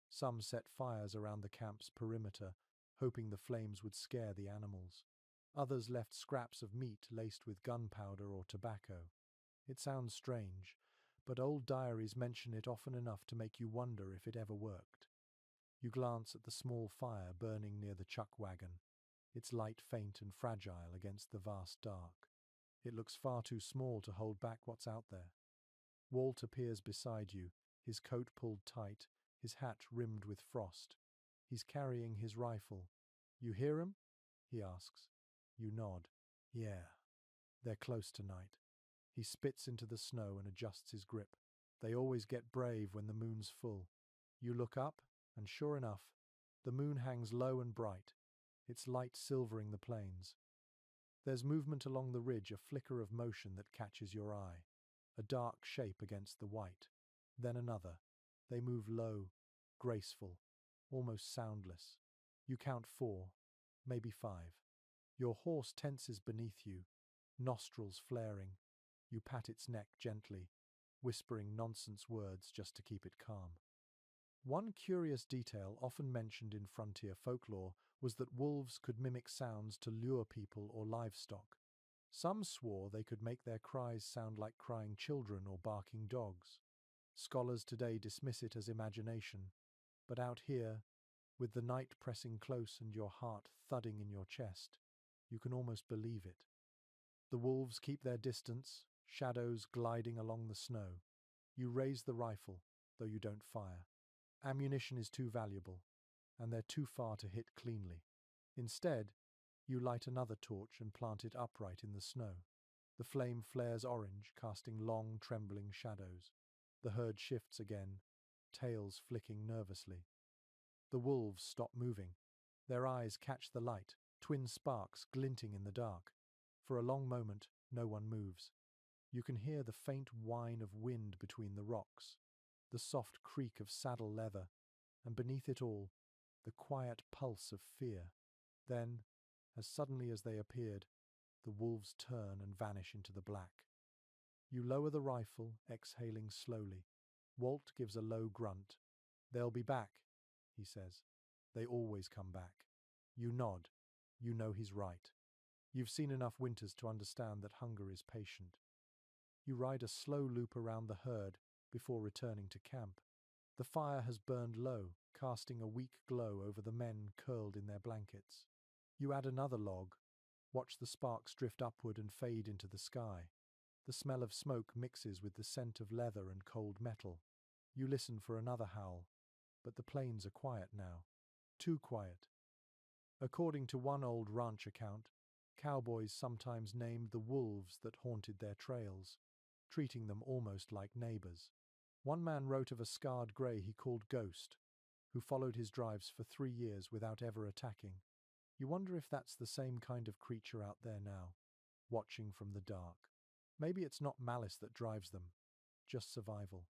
Some set fires around the camp's perimeter, hoping the flames would scare the animals. Others left scraps of meat laced with gunpowder or tobacco. It sounds strange, but old diaries mention it often enough to make you wonder if it ever worked. You glance at the small fire burning near the chuck wagon, its light faint and fragile against the vast dark. It looks far too small to hold back what's out there. Walt appears beside you, his coat pulled tight, his hat rimmed with frost. He's carrying his rifle. "You hear 'em?" he asks. You nod. "Yeah, they're close tonight." He spits into the snow and adjusts his grip. They always get brave when the moon's full. You look up, and sure enough, the moon hangs low and bright, its light silvering the plains. There's movement along the ridge, a flicker of motion that catches your eye. A dark shape against the white. Then another. They move low, graceful, almost soundless. You count 4, maybe 5. Your horse tenses beneath you, nostrils flaring. You pat its neck gently, whispering nonsense words just to keep it calm. One curious detail often mentioned in frontier folklore was that wolves could mimic sounds to lure people or livestock. Some swore they could make their cries sound like crying children or barking dogs. Scholars today dismiss it as imagination, but out here, with the night pressing close and your heart thudding in your chest, you can almost believe it. The wolves keep their distance, shadows gliding along the snow. You raise the rifle, though you don't fire. Ammunition is too valuable. and they're too far to hit cleanly. Instead, you light another torch and plant it upright in the snow. The flame flares orange, casting long, trembling shadows. The herd shifts again, tails flicking nervously. The wolves stop moving. Their eyes catch the light, twin sparks glinting in the dark. For a long moment, no one moves. You can hear the faint whine of wind between the rocks, the soft creak of saddle leather, and beneath it all, the quiet pulse of fear. Then, as suddenly as they appeared, the wolves turn and vanish into the black. You lower the rifle, exhaling slowly. Walt gives a low grunt. "They'll be back," he says. "They always come back." You nod. You know he's right. You've seen enough winters to understand that hunger is patient. You ride a slow loop around the herd before returning to camp. The fire has burned low, casting a weak glow over the men curled in their blankets. You add another log, watch the sparks drift upward and fade into the sky. The smell of smoke mixes with the scent of leather and cold metal. You listen for another howl, but the plains are quiet now. Too quiet. According to one old ranch account, cowboys sometimes named the wolves that haunted their trails, treating them almost like neighbors. One man wrote of a scarred gray he called Ghost, who followed his drives for 3 years without ever attacking. You wonder if that's the same kind of creature out there now, watching from the dark. Maybe it's not malice that drives them, just survival.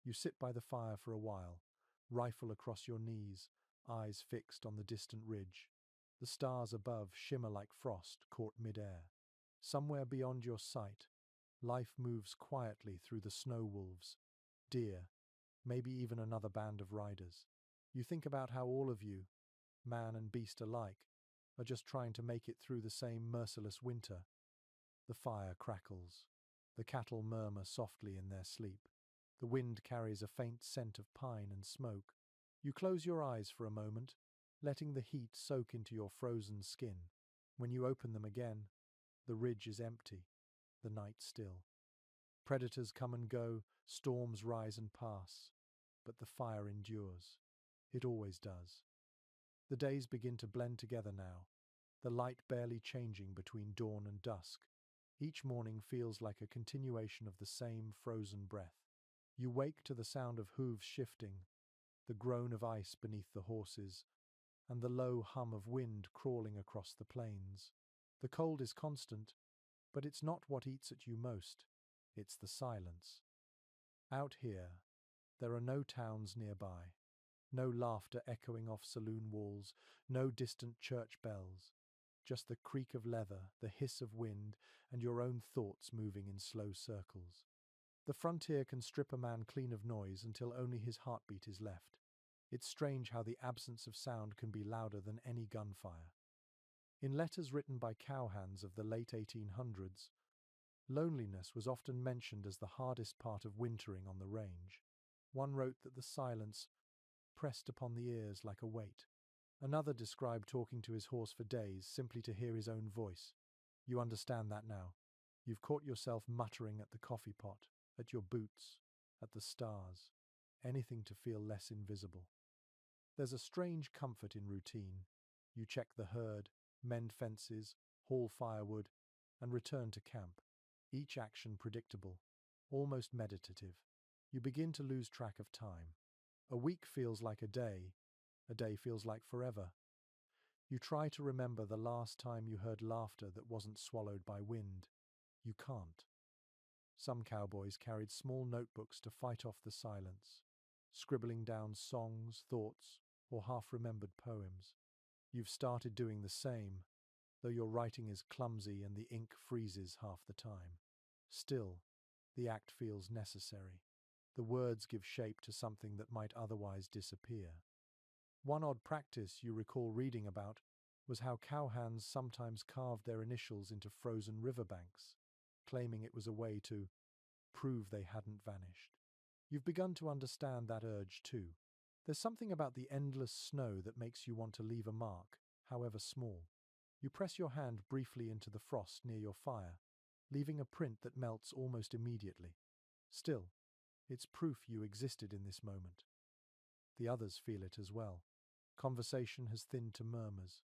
You sit by the fire for a while, rifle across your knees, eyes fixed on the distant ridge. The stars above shimmer like frost caught mid-air. Somewhere beyond your sight, life moves quietly through the snow wolves, deer, maybe even another band of riders. You think about how all of you, man and beast alike, are just trying to make it through the same merciless winter. The fire crackles. The cattle murmur softly in their sleep. The wind carries a faint scent of pine and smoke. You close your eyes for a moment, letting the heat soak into your frozen skin. When you open them again, the ridge is empty, the night still. Predators come and go, storms rise and pass, but the fire endures. It always does. The days begin to blend together now, the light barely changing between dawn and dusk. Each morning feels like a continuation of the same frozen breath. You wake to the sound of hooves shifting, the groan of ice beneath the horses, and the low hum of wind crawling across the plains. The cold is constant, but it's not what eats at you most. It's the silence. Out here, there are no towns nearby, no laughter echoing off saloon walls, no distant church bells. Just the creak of leather, the hiss of wind, and your own thoughts moving in slow circles. The frontier can strip a man clean of noise until only his heartbeat is left. It's strange how the absence of sound can be louder than any gunfire. In letters written by cowhands of the late 1800s, loneliness was often mentioned as the hardest part of wintering on the range. One wrote that the silence pressed upon the ears like a weight. Another described talking to his horse for days simply to hear his own voice. You understand that now. You've caught yourself muttering at the coffee pot, at your boots, at the stars, anything to feel less invisible. There's a strange comfort in routine. You check the herd, mend fences, haul firewood, and return to camp. Each action predictable, almost meditative. You begin to lose track of time. A week feels like a day feels like forever. You try to remember the last time you heard laughter that wasn't swallowed by wind. You can't. Some cowboys carried small notebooks to fight off the silence, scribbling down songs, thoughts, or half-remembered poems. You've started doing the same, though your writing is clumsy and the ink freezes half the time. Still, the act feels necessary. The words give shape to something that might otherwise disappear. One odd practice you recall reading about was how cowhands sometimes carved their initials into frozen riverbanks, claiming it was a way to prove they hadn't vanished. You've begun to understand that urge too. There's something about the endless snow that makes you want to leave a mark, however small. You press your hand briefly into the frost near your fire, leaving a print that melts almost immediately. Still, it's proof you existed in this moment. The others feel it as well. Conversation has thinned to murmurs.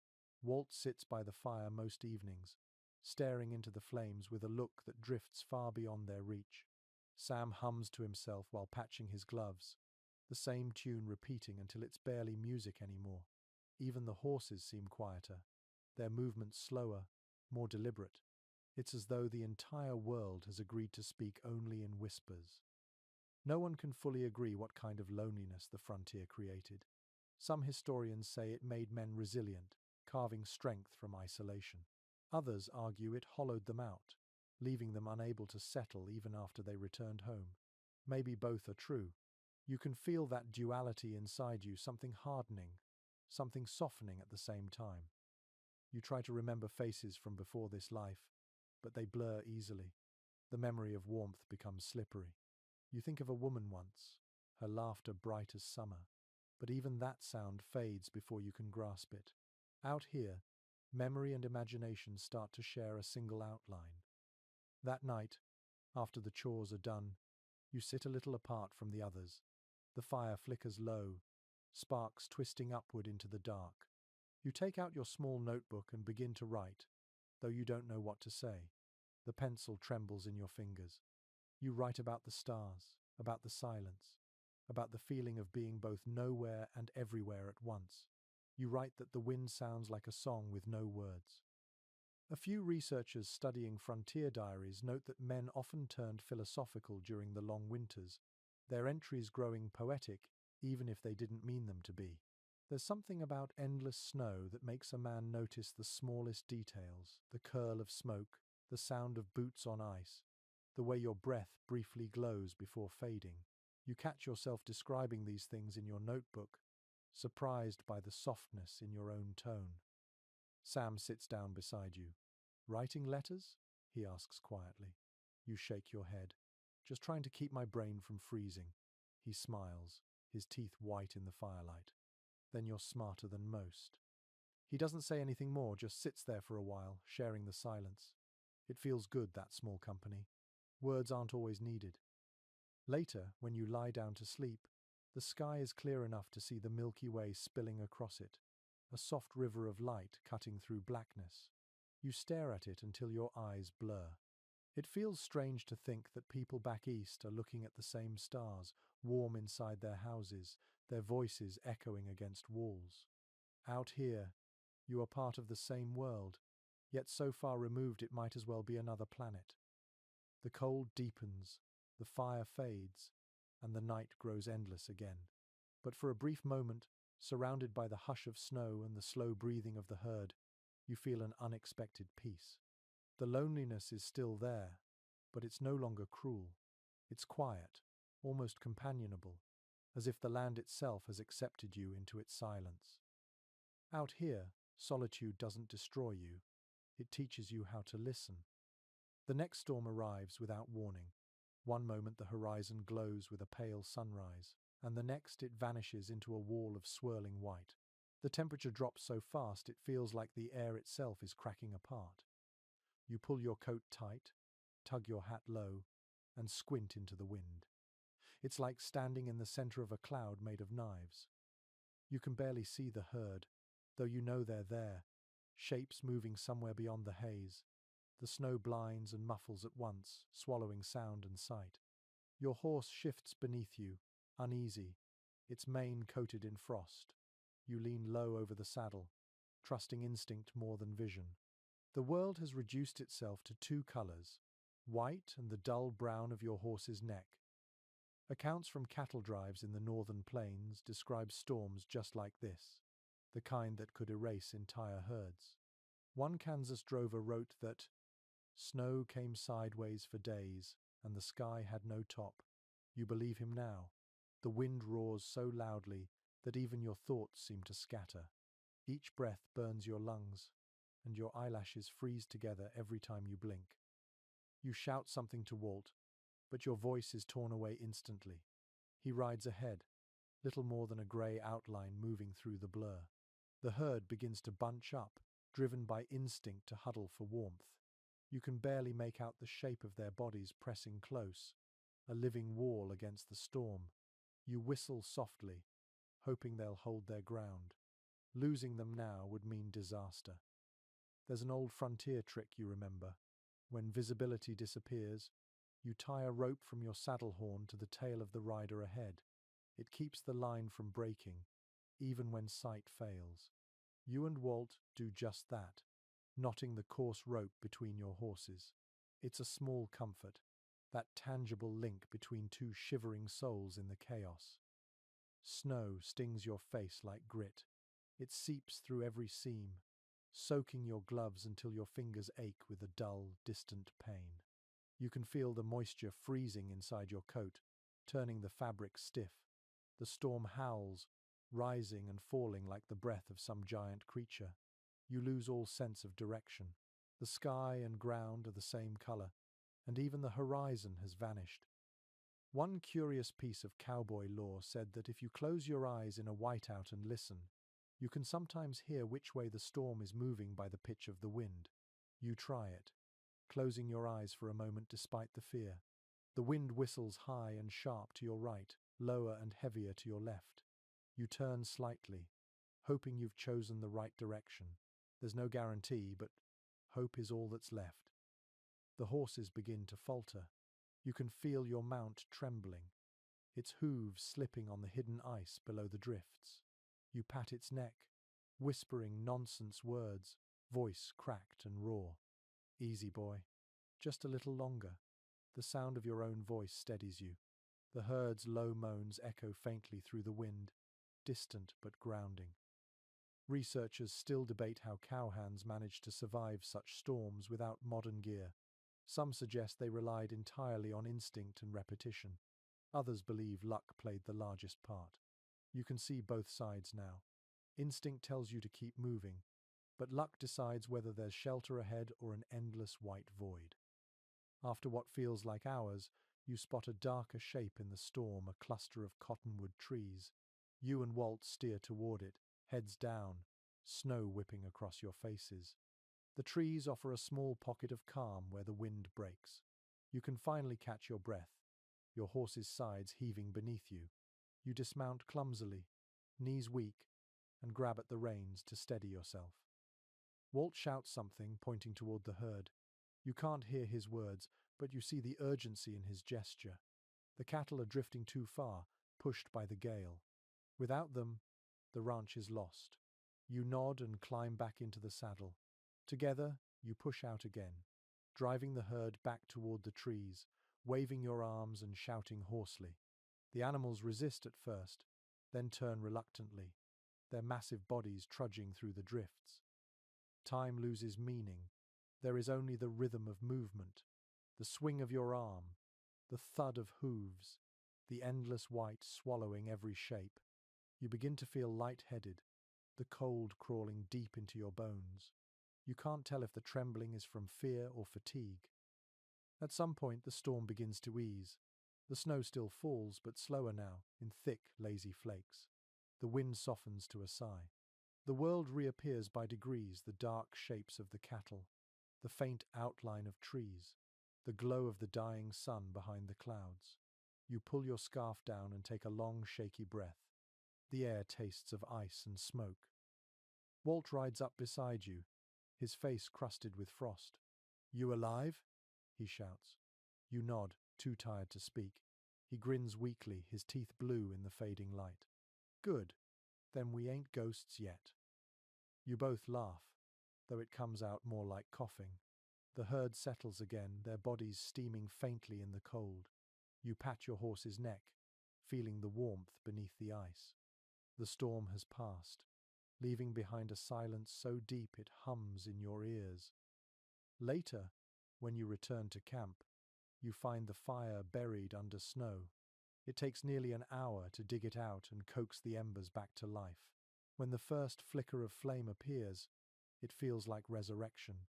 Walt sits by the fire most evenings, staring into the flames with a look that drifts far beyond their reach. Sam hums to himself while patching his gloves, the same tune repeating until it's barely music anymore. Even the horses seem quieter, their movements slower, more deliberate. It's as though the entire world has agreed to speak only in whispers. No one can fully agree what kind of loneliness the frontier created. Some historians say it made men resilient, carving strength from isolation. Others argue it hollowed them out, leaving them unable to settle even after they returned home. Maybe both are true. You can feel that duality inside you, something hardening, something softening at the same time. You try to remember faces from before this life, but they blur easily. The memory of warmth becomes slippery. You think of a woman once, her laughter bright as summer, but even that sound fades before you can grasp it. Out here, memory and imagination start to share a single outline. That night, after the chores are done, you sit a little apart from the others. The fire flickers low, sparks twisting upward into the dark. You take out your small notebook and begin to write, though you don't know what to say. The pencil trembles in your fingers. You write about the stars, about the silence, about the feeling of being both nowhere and everywhere at once. You write that the wind sounds like a song with no words. A few researchers studying frontier diaries note that men often turned philosophical during the long winters, their entries growing poetic even if they didn't mean them to be. There's something about endless snow that makes a man notice the smallest details, the curl of smoke, the sound of boots on ice, the way your breath briefly glows before fading. You catch yourself describing these things in your notebook, surprised by the softness in your own tone. Sam sits down beside you. "Writing letters?" he asks quietly. You shake your head. "Just trying to keep my brain from freezing." He smiles, his teeth white in the firelight. "Then you're smarter than most." He doesn't say anything more, just sits there for a while, sharing the silence. It feels good, that small company. Words aren't always needed. Later, when you lie down to sleep, the sky is clear enough to see the Milky Way spilling across it, a soft river of light cutting through blackness. You stare at it until your eyes blur. It feels strange to think that people back east are looking at the same stars, warm inside their houses, their voices echoing against walls. Out here, you are part of the same world, yet so far removed it might as well be another planet. The cold deepens, the fire fades, and the night grows endless again. But for a brief moment, surrounded by the hush of snow and the slow breathing of the herd, you feel an unexpected peace. The loneliness is still there, but it's no longer cruel. It's quiet, almost companionable, as if the land itself has accepted you into its silence. Out here, solitude doesn't destroy you. It teaches you how to listen. The next storm arrives without warning. One moment the horizon glows with a pale sunrise, and the next it vanishes into a wall of swirling white. The temperature drops so fast it feels like the air itself is cracking apart. You pull your coat tight, tug your hat low, and squint into the wind. It's like standing in the center of a cloud made of knives. You can barely see the herd, though you know they're there, shapes moving somewhere beyond the haze. The snow blinds and muffles at once, swallowing sound and sight. Your horse shifts beneath you, uneasy, its mane coated in frost. You lean low over the saddle, trusting instinct more than vision. The world has reduced itself to two colors, white and the dull brown of your horse's neck. Accounts from cattle drives in the northern plains describe storms just like this, the kind that could erase entire herds. One Kansas drover wrote that snow came sideways for days, and the sky had no top. You believe him now. The wind roars so loudly that even your thoughts seem to scatter. Each breath burns your lungs, and your eyelashes freeze together every time you blink. You shout something to Walt, but your voice is torn away instantly. He rides ahead, little more than a grey outline moving through the blur. The herd begins to bunch up, driven by instinct to huddle for warmth. You can barely make out the shape of their bodies pressing close, a living wall against the storm. You whistle softly, hoping they'll hold their ground. Losing them now would mean disaster. There's an old frontier trick you remember. When visibility disappears, you tie a rope from your saddle horn to the tail of the rider ahead. It keeps the line from breaking, even when sight fails. You and Walt do just that, knotting the coarse rope between your horses. It's a small comfort, that tangible link between two shivering souls in the chaos. Snow stings your face like grit. It seeps through every seam, soaking your gloves until your fingers ache with a dull, distant pain. You can feel the moisture freezing inside your coat, turning the fabric stiff. The storm howls, rising and falling like the breath of some giant creature. You lose all sense of direction. The sky and ground are the same color, and even the horizon has vanished. One curious piece of cowboy lore said that if you close your eyes in a whiteout and listen, you can sometimes hear which way the storm is moving by the pitch of the wind. You try it, closing your eyes for a moment despite the fear. The wind whistles high and sharp to your right, lower and heavier to your left. You turn slightly, hoping you've chosen the right direction. There's no guarantee, but hope is all that's left. The horses begin to falter. You can feel your mount trembling, its hooves slipping on the hidden ice below the drifts. You pat its neck, whispering nonsense words, voice cracked and raw. Easy, boy. Just a little longer. The sound of your own voice steadies you. The herd's low moans echo faintly through the wind, distant but grounding. Researchers still debate how cowhands managed to survive such storms without modern gear. Some suggest they relied entirely on instinct and repetition. Others believe luck played the largest part. You can see both sides now. Instinct tells you to keep moving, but luck decides whether there's shelter ahead or an endless white void. After what feels like hours, you spot a darker shape in the storm, a cluster of cottonwood trees. You and Walt steer toward it, heads down, snow whipping across your faces. The trees offer a small pocket of calm where the wind breaks. You can finally catch your breath, your horse's sides heaving beneath you. You dismount clumsily, knees weak, and grab at the reins to steady yourself. Walt shouts something, pointing toward the herd. You can't hear his words, but you see the urgency in his gesture. The cattle are drifting too far, pushed by the gale. Without them, the ranch is lost. You nod and climb back into the saddle. Together, you push out again, driving the herd back toward the trees, waving your arms and shouting hoarsely. The animals resist at first, then turn reluctantly, their massive bodies trudging through the drifts. Time loses meaning. There is only the rhythm of movement, the swing of your arm, the thud of hooves, the endless white swallowing every shape. You begin to feel lightheaded, the cold crawling deep into your bones. You can't tell if the trembling is from fear or fatigue. At some point, the storm begins to ease. The snow still falls, but slower now, in thick, lazy flakes. The wind softens to a sigh. The world reappears by degrees, the dark shapes of the cattle, the faint outline of trees, the glow of the dying sun behind the clouds. You pull your scarf down and take a long, shaky breath. The air tastes of ice and smoke. Walt rides up beside you, his face crusted with frost. "You alive?" he shouts. You nod, too tired to speak. He grins weakly, his teeth blue in the fading light. "Good. Then we ain't ghosts yet." You both laugh, though it comes out more like coughing. The herd settles again, their bodies steaming faintly in the cold. You pat your horse's neck, feeling the warmth beneath the ice. The storm has passed, leaving behind a silence so deep it hums in your ears. Later, when you return to camp, you find the fire buried under snow. It takes nearly an hour to dig it out and coax the embers back to life. When the first flicker of flame appears, it feels like resurrection.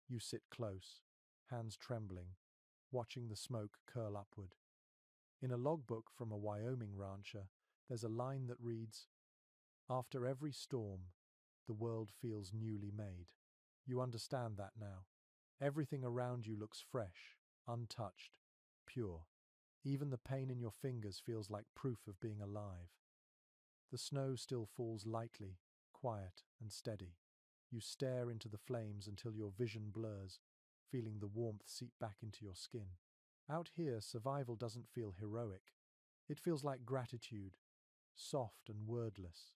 You sit close, hands trembling, watching the smoke curl upward. In a logbook from a Wyoming rancher, there's a line that reads, "After every storm, the world feels newly made." You understand that now. Everything around you looks fresh, untouched, pure. Even the pain in your fingers feels like proof of being alive. The snow still falls lightly, quiet and steady. You stare into the flames until your vision blurs, feeling the warmth seep back into your skin. Out here, survival doesn't feel heroic. It feels like gratitude, soft and wordless.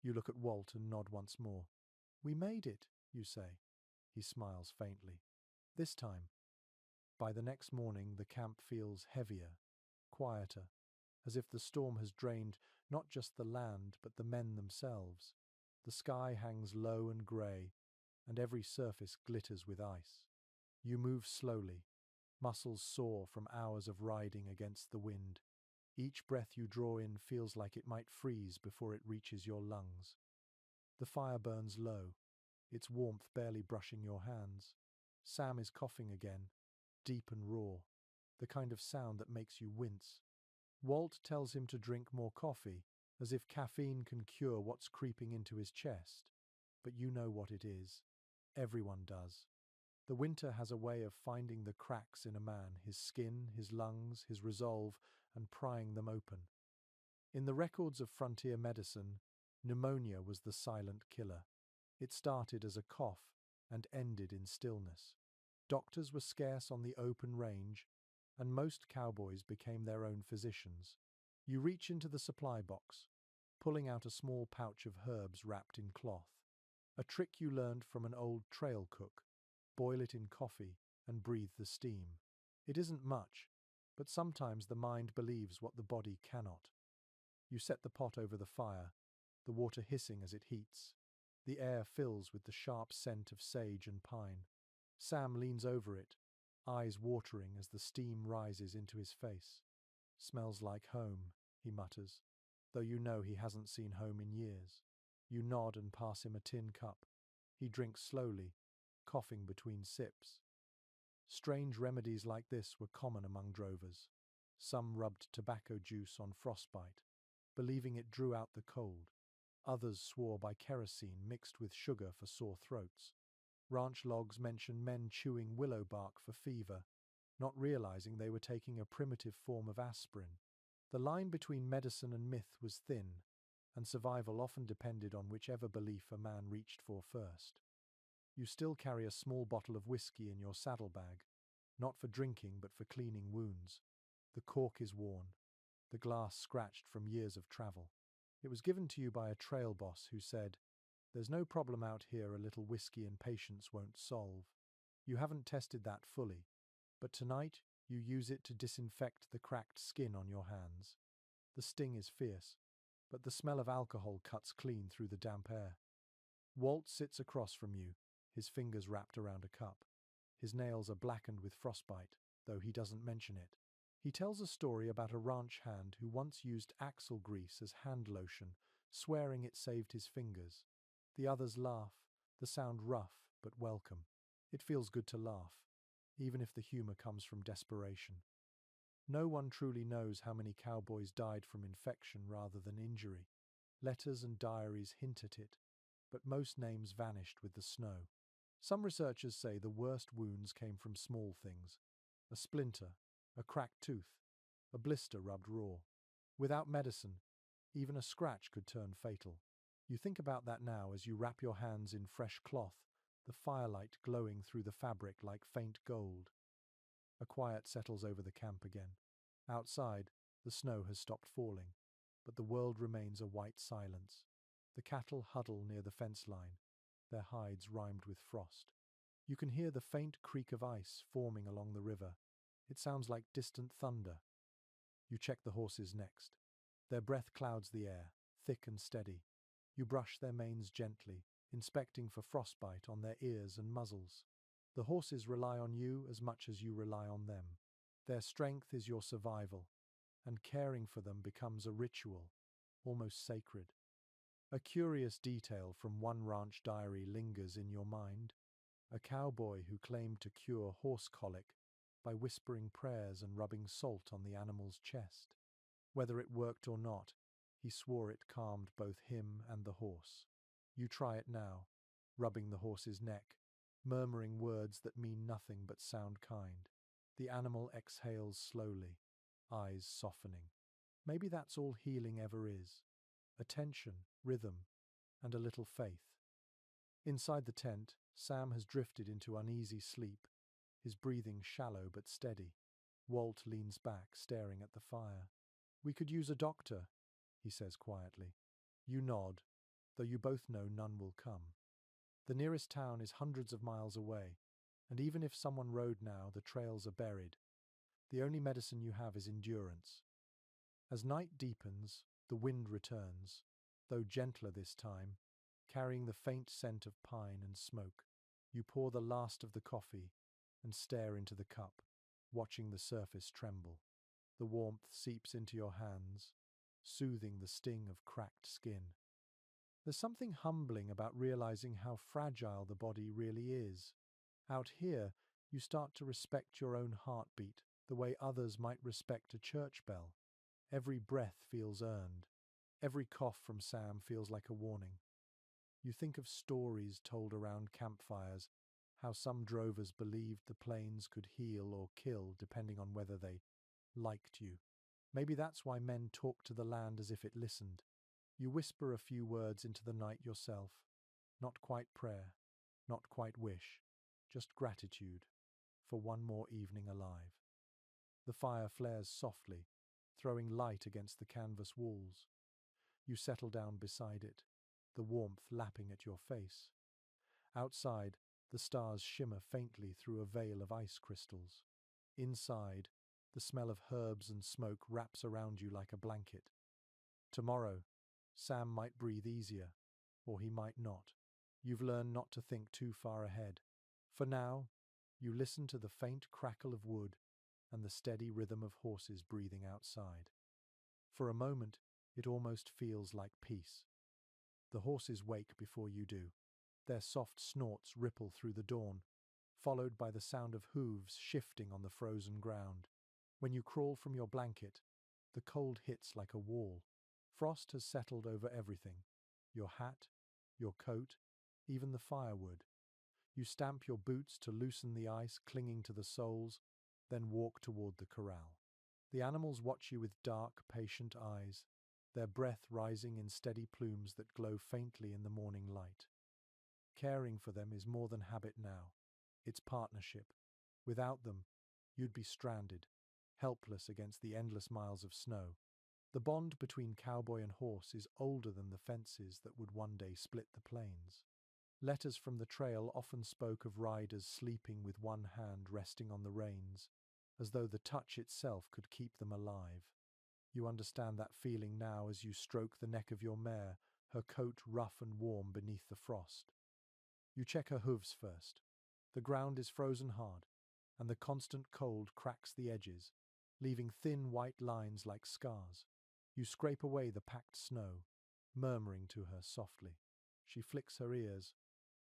You look at Walt and nod once more. "We made it," you say. He smiles faintly. This time. By the next morning, the camp feels heavier, quieter, as if the storm has drained not just the land, but the men themselves. The sky hangs low and grey, and every surface glitters with ice. You move slowly, muscles sore from hours of riding against the wind. Each breath you draw in feels like it might freeze before it reaches your lungs. The fire burns low, its warmth barely brushing your hands. Sam is coughing again, deep and raw, the kind of sound that makes you wince. Walt tells him to drink more coffee, as if caffeine can cure what's creeping into his chest. But you know what it is. Everyone does. The winter has a way of finding the cracks in a man, his skin, his lungs, his resolve, and prying them open. In the records of frontier medicine, pneumonia was the silent killer. It started as a cough and ended in stillness. Doctors were scarce on the open range, and most cowboys became their own physicians. You reach into the supply box, pulling out a small pouch of herbs wrapped in cloth. A trick you learned from an old trail cook. Boil it in coffee and breathe the steam. It isn't much, but sometimes the mind believes what the body cannot. You set the pot over the fire, the water hissing as it heats. The air fills with the sharp scent of sage and pine. Sam leans over it, eyes watering as the steam rises into his face. "Smells like home," he mutters, though you know he hasn't seen home in years. You nod and pass him a tin cup. He drinks slowly, coughing between sips. Strange remedies like this were common among drovers. Some rubbed tobacco juice on frostbite, believing it drew out the cold. Others swore by kerosene mixed with sugar for sore throats. Ranch logs mention men chewing willow bark for fever, not realizing they were taking a primitive form of aspirin. The line between medicine and myth was thin, and survival often depended on whichever belief a man reached for first. You still carry a small bottle of whiskey in your saddlebag, not for drinking but for cleaning wounds. The cork is worn, the glass scratched from years of travel. It was given to you by a trail boss who said, "There's no problem out here a little whiskey and patience won't solve." You haven't tested that fully, but tonight you use it to disinfect the cracked skin on your hands. The sting is fierce, but the smell of alcohol cuts clean through the damp air. Walt sits across from you, his fingers wrapped around a cup. His nails are blackened with frostbite, though he doesn't mention it. He tells a story about a ranch hand who once used axle grease as hand lotion, swearing it saved his fingers. The others laugh, the sound rough but welcome. It feels good to laugh, even if the humor comes from desperation. No one truly knows how many cowboys died from infection rather than injury. Letters and diaries hint at it, but most names vanished with the snow. Some researchers say the worst wounds came from small things: a splinter, a cracked tooth, a blister rubbed raw. Without medicine, even a scratch could turn fatal. You think about that now as you wrap your hands in fresh cloth, the firelight glowing through the fabric like faint gold. A quiet settles over the camp again. Outside, the snow has stopped falling, but the world remains a white silence. The cattle huddle near the fence line, their hides rimed with frost. You can hear the faint creak of ice forming along the river. It sounds like distant thunder. You check the horses next. Their breath clouds the air, thick and steady. You brush their manes gently, inspecting for frostbite on their ears and muzzles. The horses rely on you as much as you rely on them. Their strength is your survival, and caring for them becomes a ritual, almost sacred. A curious detail from one ranch diary lingers in your mind: a cowboy who claimed to cure horse colic by whispering prayers and rubbing salt on the animal's chest. Whether it worked or not, he swore it calmed both him and the horse. You try it now, rubbing the horse's neck, murmuring words that mean nothing but sound kind. The animal exhales slowly, eyes softening. Maybe that's all healing ever is: attention, rhythm, and a little faith. Inside the tent, Sam has drifted into uneasy sleep, his breathing shallow but steady. Walt leans back, staring at the fire. "We could use a doctor," he says quietly. You nod, though you both know none will come. The nearest town is hundreds of miles away, and even if someone rode now, the trails are buried. The only medicine you have is endurance. As night deepens, the wind returns, though gentler this time, carrying the faint scent of pine and smoke. You pour the last of the coffee and stare into the cup, watching the surface tremble. The warmth seeps into your hands, soothing the sting of cracked skin. There's something humbling about realizing how fragile the body really is. Out here, you start to respect your own heartbeat the way others might respect a church bell. Every breath feels earned. Every cough from Sam feels like a warning. You think of stories told around campfires, how some drovers believed the plains could heal or kill depending on whether they liked you. Maybe that's why men talk to the land as if it listened. You whisper a few words into the night yourself. Not quite prayer, not quite wish, just gratitude for one more evening alive. The fire flares softly, throwing light against the canvas walls. You settle down beside it, the warmth lapping at your face. Outside, the stars shimmer faintly through a veil of ice crystals. Inside, the smell of herbs and smoke wraps around you like a blanket. Tomorrow, Sam might breathe easier, or he might not. You've learned not to think too far ahead. For now, you listen to the faint crackle of wood and the steady rhythm of horses breathing outside. For a moment, it almost feels like peace. The horses wake before you do. Their soft snorts ripple through the dawn, followed by the sound of hooves shifting on the frozen ground. When you crawl from your blanket, the cold hits like a wall. Frost has settled over everything. Your hat, your coat, even the firewood. You stamp your boots to loosen the ice clinging to the soles, then walk toward the corral. The animals watch you with dark, patient eyes, their breath rising in steady plumes that glow faintly in the morning light. Caring for them is more than habit now. It's partnership. Without them, you'd be stranded, helpless against the endless miles of snow. The bond between cowboy and horse is older than the fences that would one day split the plains. Letters from the trail often spoke of riders sleeping with one hand resting on the reins, as though the touch itself could keep them alive. You understand that feeling now as you stroke the neck of your mare, her coat rough and warm beneath the frost. You check her hooves first. The ground is frozen hard, and the constant cold cracks the edges, leaving thin white lines like scars. You scrape away the packed snow, murmuring to her softly. She flicks her ears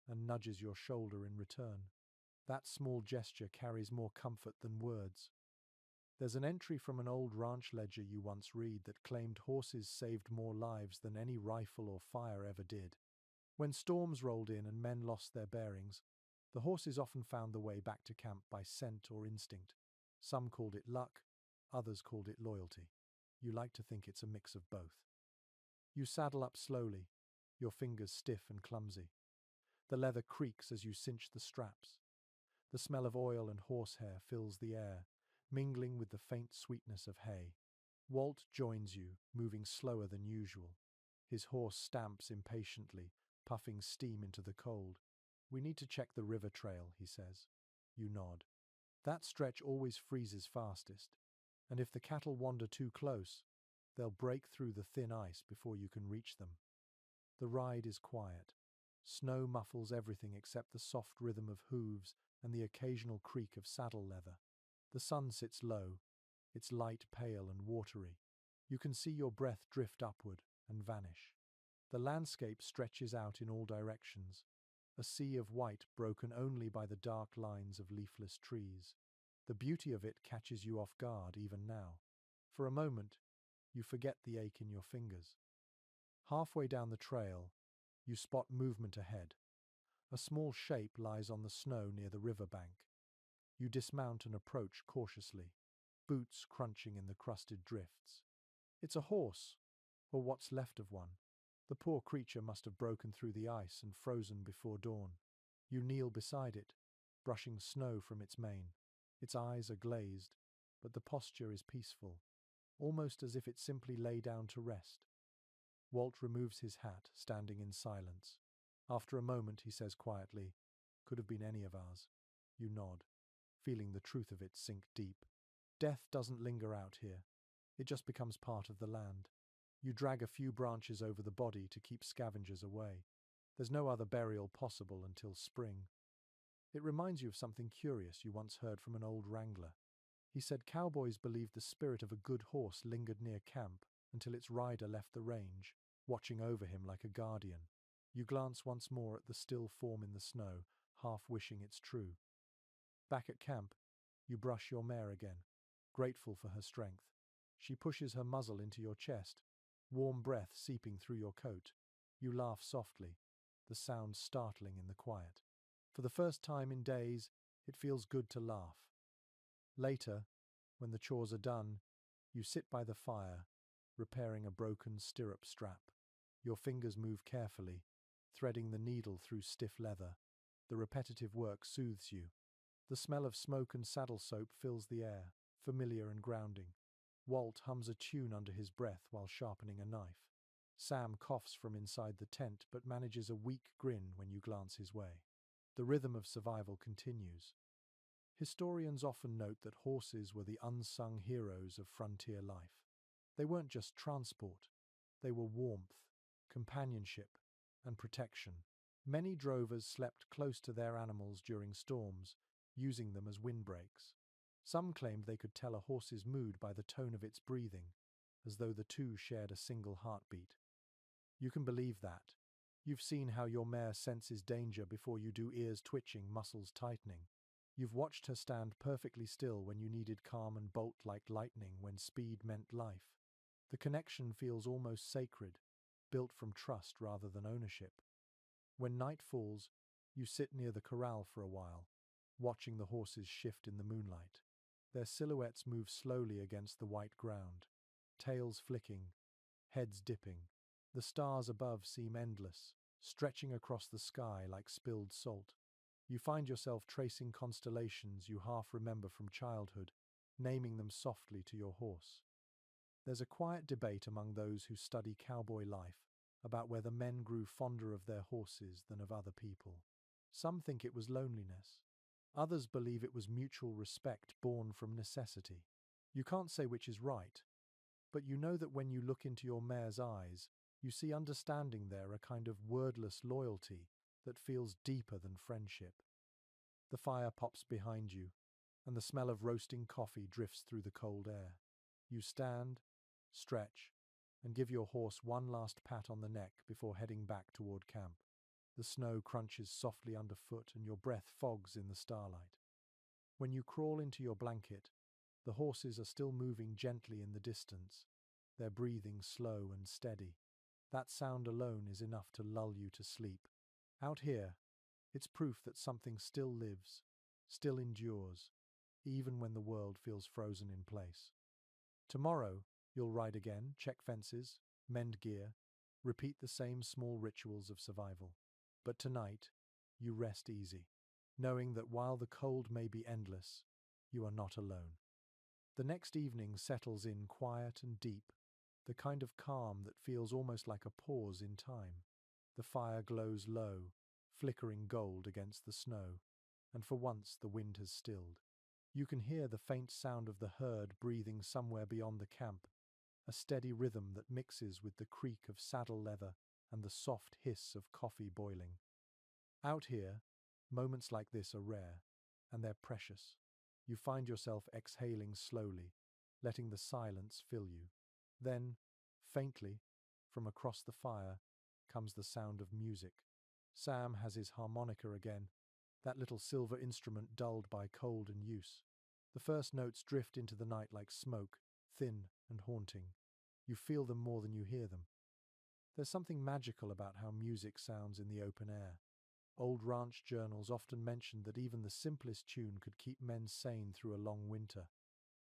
and nudges your shoulder in return. That small gesture carries more comfort than words. There's an entry from an old ranch ledger you once read that claimed horses saved more lives than any rifle or fire ever did. When storms rolled in and men lost their bearings, the horses often found the way back to camp by scent or instinct. Some called it luck, others called it loyalty. You like to think it's a mix of both. You saddle up slowly, your fingers stiff and clumsy. The leather creaks as you cinch the straps. The smell of oil and horsehair fills the air, mingling with the faint sweetness of hay. Walt joins you, moving slower than usual. His horse stamps impatiently, puffing steam into the cold. "We need to check the river trail," he says. You nod. That stretch always freezes fastest, and if the cattle wander too close, they'll break through the thin ice before you can reach them. The ride is quiet. Snow muffles everything except the soft rhythm of hooves and the occasional creak of saddle leather. The sun sits low, its light pale and watery. You can see your breath drift upward and vanish. The landscape stretches out in all directions, a sea of white broken only by the dark lines of leafless trees. The beauty of it catches you off guard even now. For a moment, you forget the ache in your fingers. Halfway down the trail, you spot movement ahead. A small shape lies on the snow near the river bank. You dismount and approach cautiously, boots crunching in the crusted drifts. It's a horse, or what's left of one. The poor creature must have broken through the ice and frozen before dawn. You kneel beside it, brushing snow from its mane. Its eyes are glazed, but the posture is peaceful, almost as if it simply lay down to rest. Walt removes his hat, standing in silence. After a moment, he says quietly, "Could have been any of ours." You nod, feeling the truth of it sink deep. Death doesn't linger out here. It just becomes part of the land. You drag a few branches over the body to keep scavengers away. There's no other burial possible until spring. It reminds you of something curious you once heard from an old wrangler. He said cowboys believed the spirit of a good horse lingered near camp until its rider left the range, watching over him like a guardian. You glance once more at the still form in the snow, half wishing it's true. Back at camp, you brush your mare again, grateful for her strength. She pushes her muzzle into your chest, warm breath seeping through your coat. You laugh softly, the sound startling in the quiet. For the first time in days, it feels good to laugh. Later, when the chores are done, you sit by the fire, repairing a broken stirrup strap. Your fingers move carefully, threading the needle through stiff leather. The repetitive work soothes you. The smell of smoke and saddle soap fills the air, familiar and grounding. Walt hums a tune under his breath while sharpening a knife. Sam coughs from inside the tent but manages a weak grin when you glance his way. The rhythm of survival continues. Historians often note that horses were the unsung heroes of frontier life. They weren't just transport, they were warmth, companionship, and protection. Many drovers slept close to their animals during storms, using them as windbreaks. Some claimed they could tell a horse's mood by the tone of its breathing, as though the two shared a single heartbeat. You can believe that. You've seen how your mare senses danger before you do, ears twitching, muscles tightening. You've watched her stand perfectly still when you needed calm and bolt like lightning when speed meant life. The connection feels almost sacred, built from trust rather than ownership. When night falls, you sit near the corral for a while, watching the horses shift in the moonlight. Their silhouettes move slowly against the white ground, tails flicking, heads dipping. The stars above seem endless, stretching across the sky like spilled salt. You find yourself tracing constellations you half remember from childhood, naming them softly to your horse. There's a quiet debate among those who study cowboy life about whether men grew fonder of their horses than of other people. Some think it was loneliness. Others believe it was mutual respect born from necessity. You can't say which is right, but you know that when you look into your mare's eyes, you see understanding there, a kind of wordless loyalty that feels deeper than friendship. The fire pops behind you, and the smell of roasting coffee drifts through the cold air. You stand, stretch, and give your horse one last pat on the neck before heading back toward camp. The snow crunches softly underfoot and your breath fogs in the starlight. When you crawl into your blanket, the horses are still moving gently in the distance, their breathing slow and steady. That sound alone is enough to lull you to sleep. Out here, it's proof that something still lives, still endures, even when the world feels frozen in place. Tomorrow, you'll ride again, check fences, mend gear, repeat the same small rituals of survival. But tonight, you rest easy, knowing that while the cold may be endless, you are not alone. The next evening settles in quiet and deep, the kind of calm that feels almost like a pause in time. The fire glows low, flickering gold against the snow, and for once the wind has stilled. You can hear the faint sound of the herd breathing somewhere beyond the camp, a steady rhythm that mixes with the creak of saddle leather and the soft hiss of coffee boiling. Out here, moments like this are rare, and they're precious. You find yourself exhaling slowly, letting the silence fill you. Then, faintly, from across the fire, comes the sound of music. Sam has his harmonica again, that little silver instrument dulled by cold and use. The first notes drift into the night like smoke, thin and haunting. You feel them more than you hear them. There's something magical about how music sounds in the open air. Old ranch journals often mentioned that even the simplest tune could keep men sane through a long winter.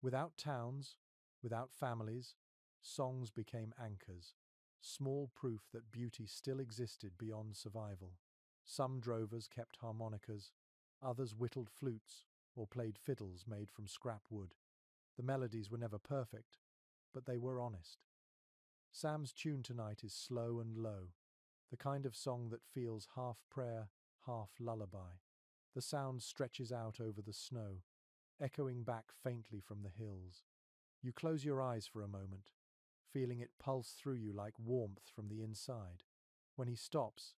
Without towns, without families, songs became anchors, small proof that beauty still existed beyond survival. Some drovers kept harmonicas, others whittled flutes or played fiddles made from scrap wood. The melodies were never perfect, but they were honest. Sam's tune tonight is slow and low, the kind of song that feels half prayer, half lullaby. The sound stretches out over the snow, echoing back faintly from the hills. You close your eyes for a moment, feeling it pulse through you like warmth from the inside. When he stops,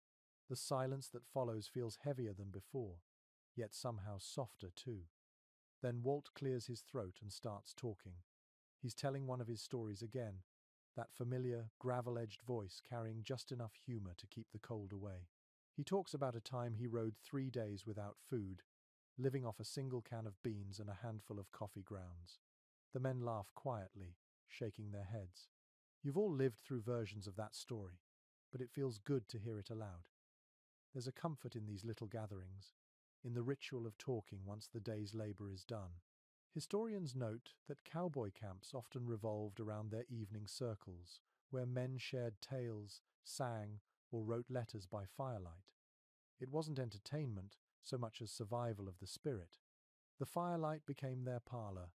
the silence that follows feels heavier than before, yet somehow softer too. Then Walt clears his throat and starts talking. He's telling one of his stories again, that familiar, gravel-edged voice carrying just enough humor to keep the cold away. He talks about a time he rode 3 days without food, living off a single can of beans and a handful of coffee grounds. The men laugh quietly, shaking their heads. You've all lived through versions of that story, but it feels good to hear it aloud. There's a comfort in these little gatherings, in the ritual of talking once the day's labor is done. Historians note that cowboy camps often revolved around their evening circles, where men shared tales, sang, or wrote letters by firelight. It wasn't entertainment so much as survival of the spirit. The firelight became their parlor,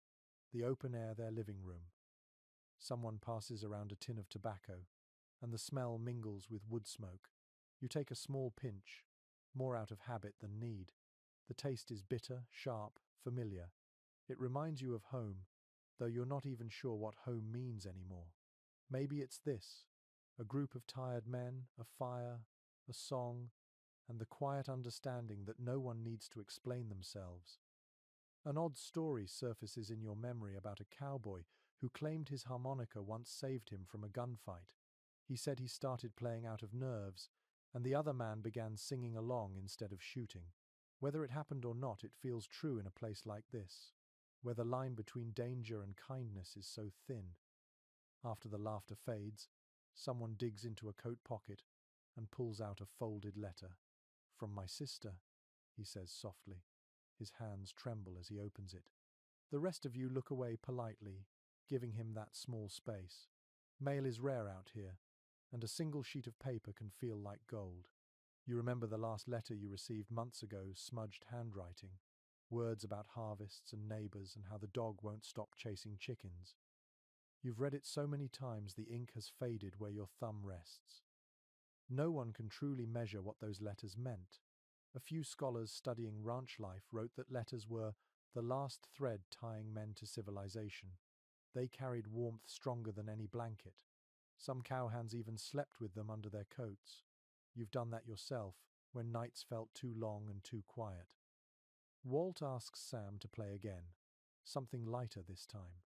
the open air their living room. Someone passes around a tin of tobacco, and the smell mingles with wood smoke. You take a small pinch, more out of habit than need. The taste is bitter, sharp, familiar. It reminds you of home, though you're not even sure what home means anymore. Maybe it's this: a group of tired men, a fire, a song, and the quiet understanding that no one needs to explain themselves. An odd story surfaces in your memory about a cowboy who claimed his harmonica once saved him from a gunfight. He said he started playing out of nerves, and the other man began singing along instead of shooting. Whether it happened or not, it feels true in a place like this, where the line between danger and kindness is so thin. After the laughter fades, someone digs into a coat pocket and pulls out a folded letter. "From my sister," he says softly. His hands tremble as he opens it. The rest of you look away politely, giving him that small space. Mail is rare out here, and a single sheet of paper can feel like gold. You remember the last letter you received months ago, smudged handwriting, words about harvests and neighbors and how the dog won't stop chasing chickens. You've read it so many times the ink has faded where your thumb rests. No one can truly measure what those letters meant. A few scholars studying ranch life wrote that letters were the last thread tying men to civilization. They carried warmth stronger than any blanket. Some cowhands even slept with them under their coats. You've done that yourself, when nights felt too long and too quiet. Walt asks Sam to play again, something lighter this time.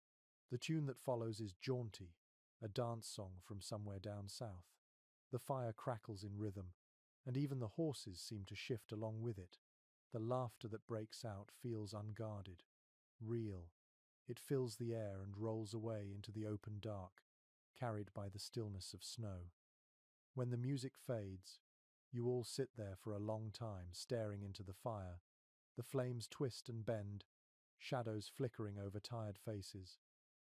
The tune that follows is jaunty, a dance song from somewhere down south. The fire crackles in rhythm, and even the horses seem to shift along with it. The laughter that breaks out feels unguarded, real. It fills the air and rolls away into the open dark, carried by the stillness of snow. When the music fades, you all sit there for a long time, staring into the fire. The flames twist and bend, shadows flickering over tired faces.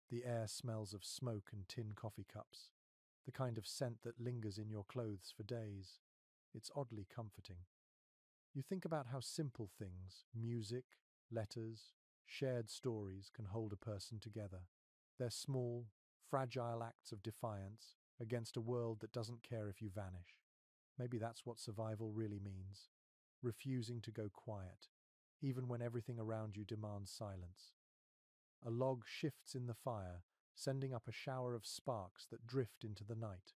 The air smells of smoke and tin coffee cups, the kind of scent that lingers in your clothes for days. It's oddly comforting. You think about how simple things, music, letters, shared stories can hold a person together. They're small, fragile acts of defiance against a world that doesn't care if you vanish. Maybe that's what survival really means. Refusing to go quiet, even when everything around you demands silence. A log shifts in the fire, sending up a shower of sparks that drift into the night.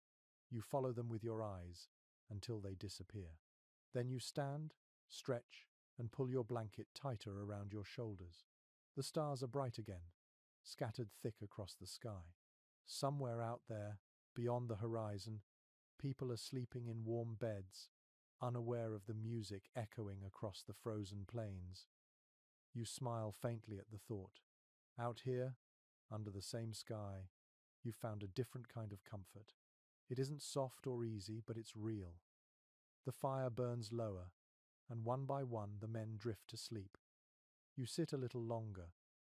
You follow them with your eyes until they disappear. Then you stand, stretch, and pull your blanket tighter around your shoulders. The stars are bright again, scattered thick across the sky. Somewhere out there, beyond the horizon, people are sleeping in warm beds, unaware of the music echoing across the frozen plains. You smile faintly at the thought. Out here, under the same sky, you've found a different kind of comfort. It isn't soft or easy, but it's real. The fire burns lower, and one by one the men drift to sleep. You sit a little longer,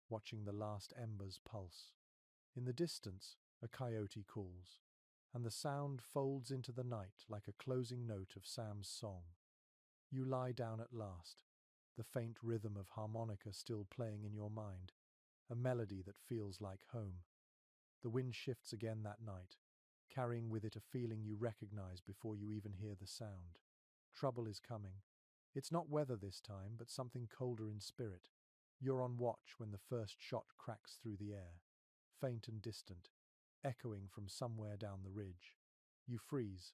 watching the last embers pulse. In the distance, a coyote calls. and the sound folds into the night like a closing note of Sam's song. You lie down at last, the faint rhythm of harmonica still playing in your mind, a melody that feels like home. The wind shifts again that night, carrying with it a feeling you recognize before you even hear the sound. Trouble is coming. It's not weather this time, but something colder in spirit. You're on watch when the first shot cracks through the air, faint and distant, echoing from somewhere down the ridge. You freeze,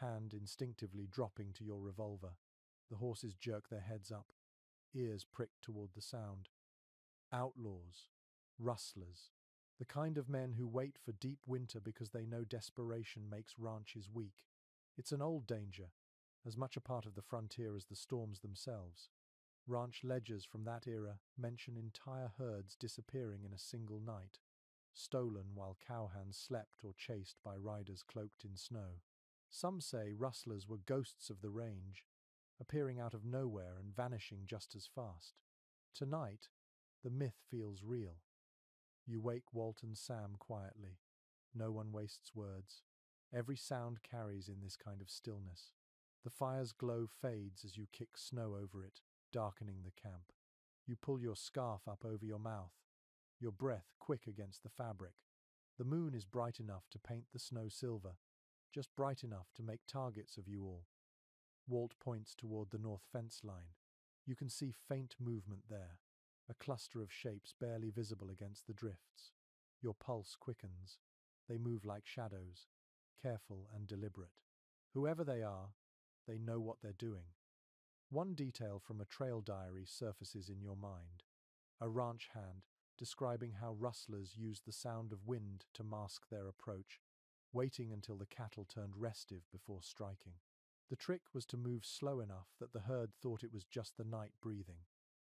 hand instinctively dropping to your revolver. The horses jerk their heads up, ears pricked toward the sound. Outlaws, rustlers, the kind of men who wait for deep winter because they know desperation makes ranches weak. It's an old danger, as much a part of the frontier as the storms themselves. Ranch ledgers from that era mention entire herds disappearing in a single night, stolen while cowhands slept or chased by riders cloaked in snow. Some say rustlers were ghosts of the range, appearing out of nowhere and vanishing just as fast. Tonight, the myth feels real. You wake Walt and Sam quietly. No one wastes words. Every sound carries in this kind of stillness. The fire's glow fades as you kick snow over it, darkening the camp. You pull your scarf up over your mouth, your breath quick against the fabric. The moon is bright enough to paint the snow silver, just bright enough to make targets of you all. Walt points toward the north fence line. You can see faint movement there, a cluster of shapes barely visible against the drifts. Your pulse quickens. They move like shadows, careful and deliberate. Whoever they know what they're doing. One detail from a trail diary surfaces in your mind. A ranch hand describing how rustlers used the sound of wind to mask their approach, waiting until the cattle turned restive before striking. The trick was to move slow enough that the herd thought it was just the night breathing.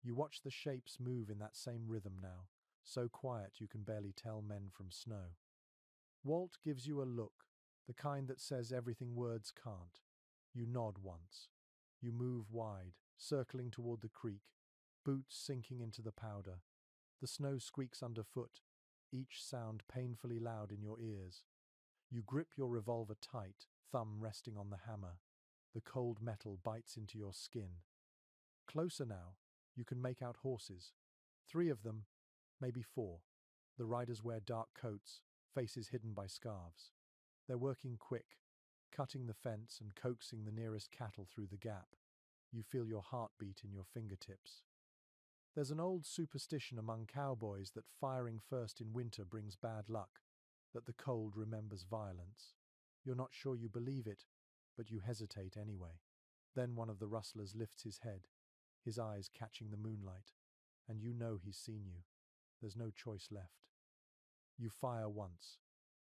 You watch the shapes move in that same rhythm now, so quiet you can barely tell men from snow. Walt gives you a look, the kind that says everything words can't. You nod once. You move wide, circling toward the creek, boots sinking into the powder. The snow squeaks underfoot, each sound painfully loud in your ears. You grip your revolver tight, thumb resting on the hammer. The cold metal bites into your skin. Closer now, you can make out horses. 3 of them, maybe 4. The riders wear dark coats, faces hidden by scarves. They're working quick, cutting the fence and coaxing the nearest cattle through the gap. You feel your heartbeat in your fingertips. There's an old superstition among cowboys that firing first in winter brings bad luck, that the cold remembers violence. You're not sure you believe it, but you hesitate anyway. Then one of the rustlers lifts his head, his eyes catching the moonlight, and you know he's seen you. There's no choice left. You fire once.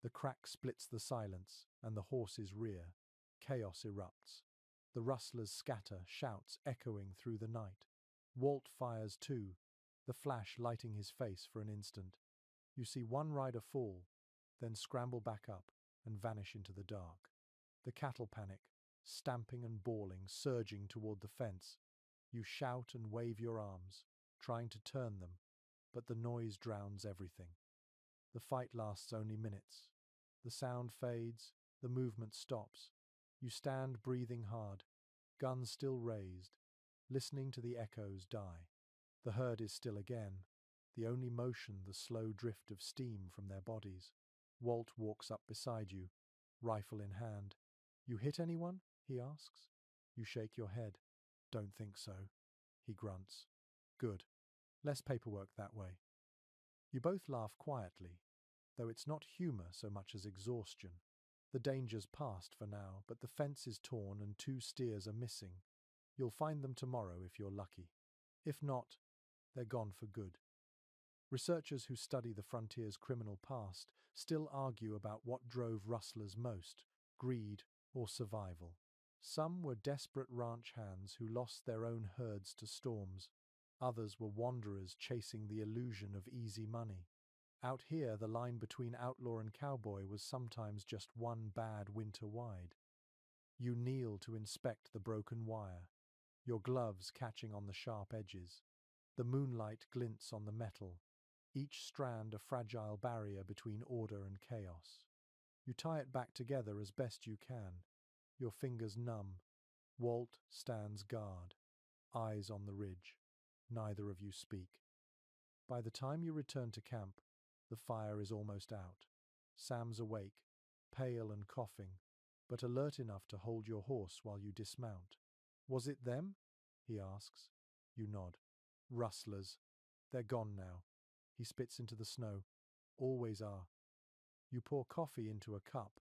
The crack splits the silence, and the horses rear. Chaos erupts. The rustlers scatter, shouts echoing through the night. Walt fires too, the flash lighting his face for an instant. You see one rider fall, then scramble back up and vanish into the dark. The cattle panic, stamping and bawling, surging toward the fence. You shout and wave your arms, trying to turn them, but the noise drowns everything. The fight lasts only minutes. The sound fades, the movement stops. You stand breathing hard, guns still raised, listening to the echoes die. The herd is still again, the only motion the slow drift of steam from their bodies. Walt walks up beside you, rifle in hand. "You hit anyone?" he asks. You shake your head. "Don't think so." He grunts. "Good. Less paperwork that way." You both laugh quietly, though it's not humor so much as exhaustion. The danger's past for now, but the fence is torn and 2 steers are missing. You'll find them tomorrow if you're lucky. If not, they're gone for good. Researchers who study the frontier's criminal past still argue about what drove rustlers most, greed or survival. Some were desperate ranch hands who lost their own herds to storms. Others were wanderers chasing the illusion of easy money. Out here, the line between outlaw and cowboy was sometimes just one bad winter wide. You kneel to inspect the broken wire, your gloves catching on the sharp edges. The moonlight glints on the metal, each strand a fragile barrier between order and chaos. You tie it back together as best you can, your fingers numb. Walt stands guard, eyes on the ridge. Neither of you speak. By the time you return to camp, the fire is almost out. Sam's awake, pale and coughing, but alert enough to hold your horse while you dismount. Was it them? He asks. You nod. Rustlers. They're gone now. He spits into the snow. Always are. You pour coffee into a cup,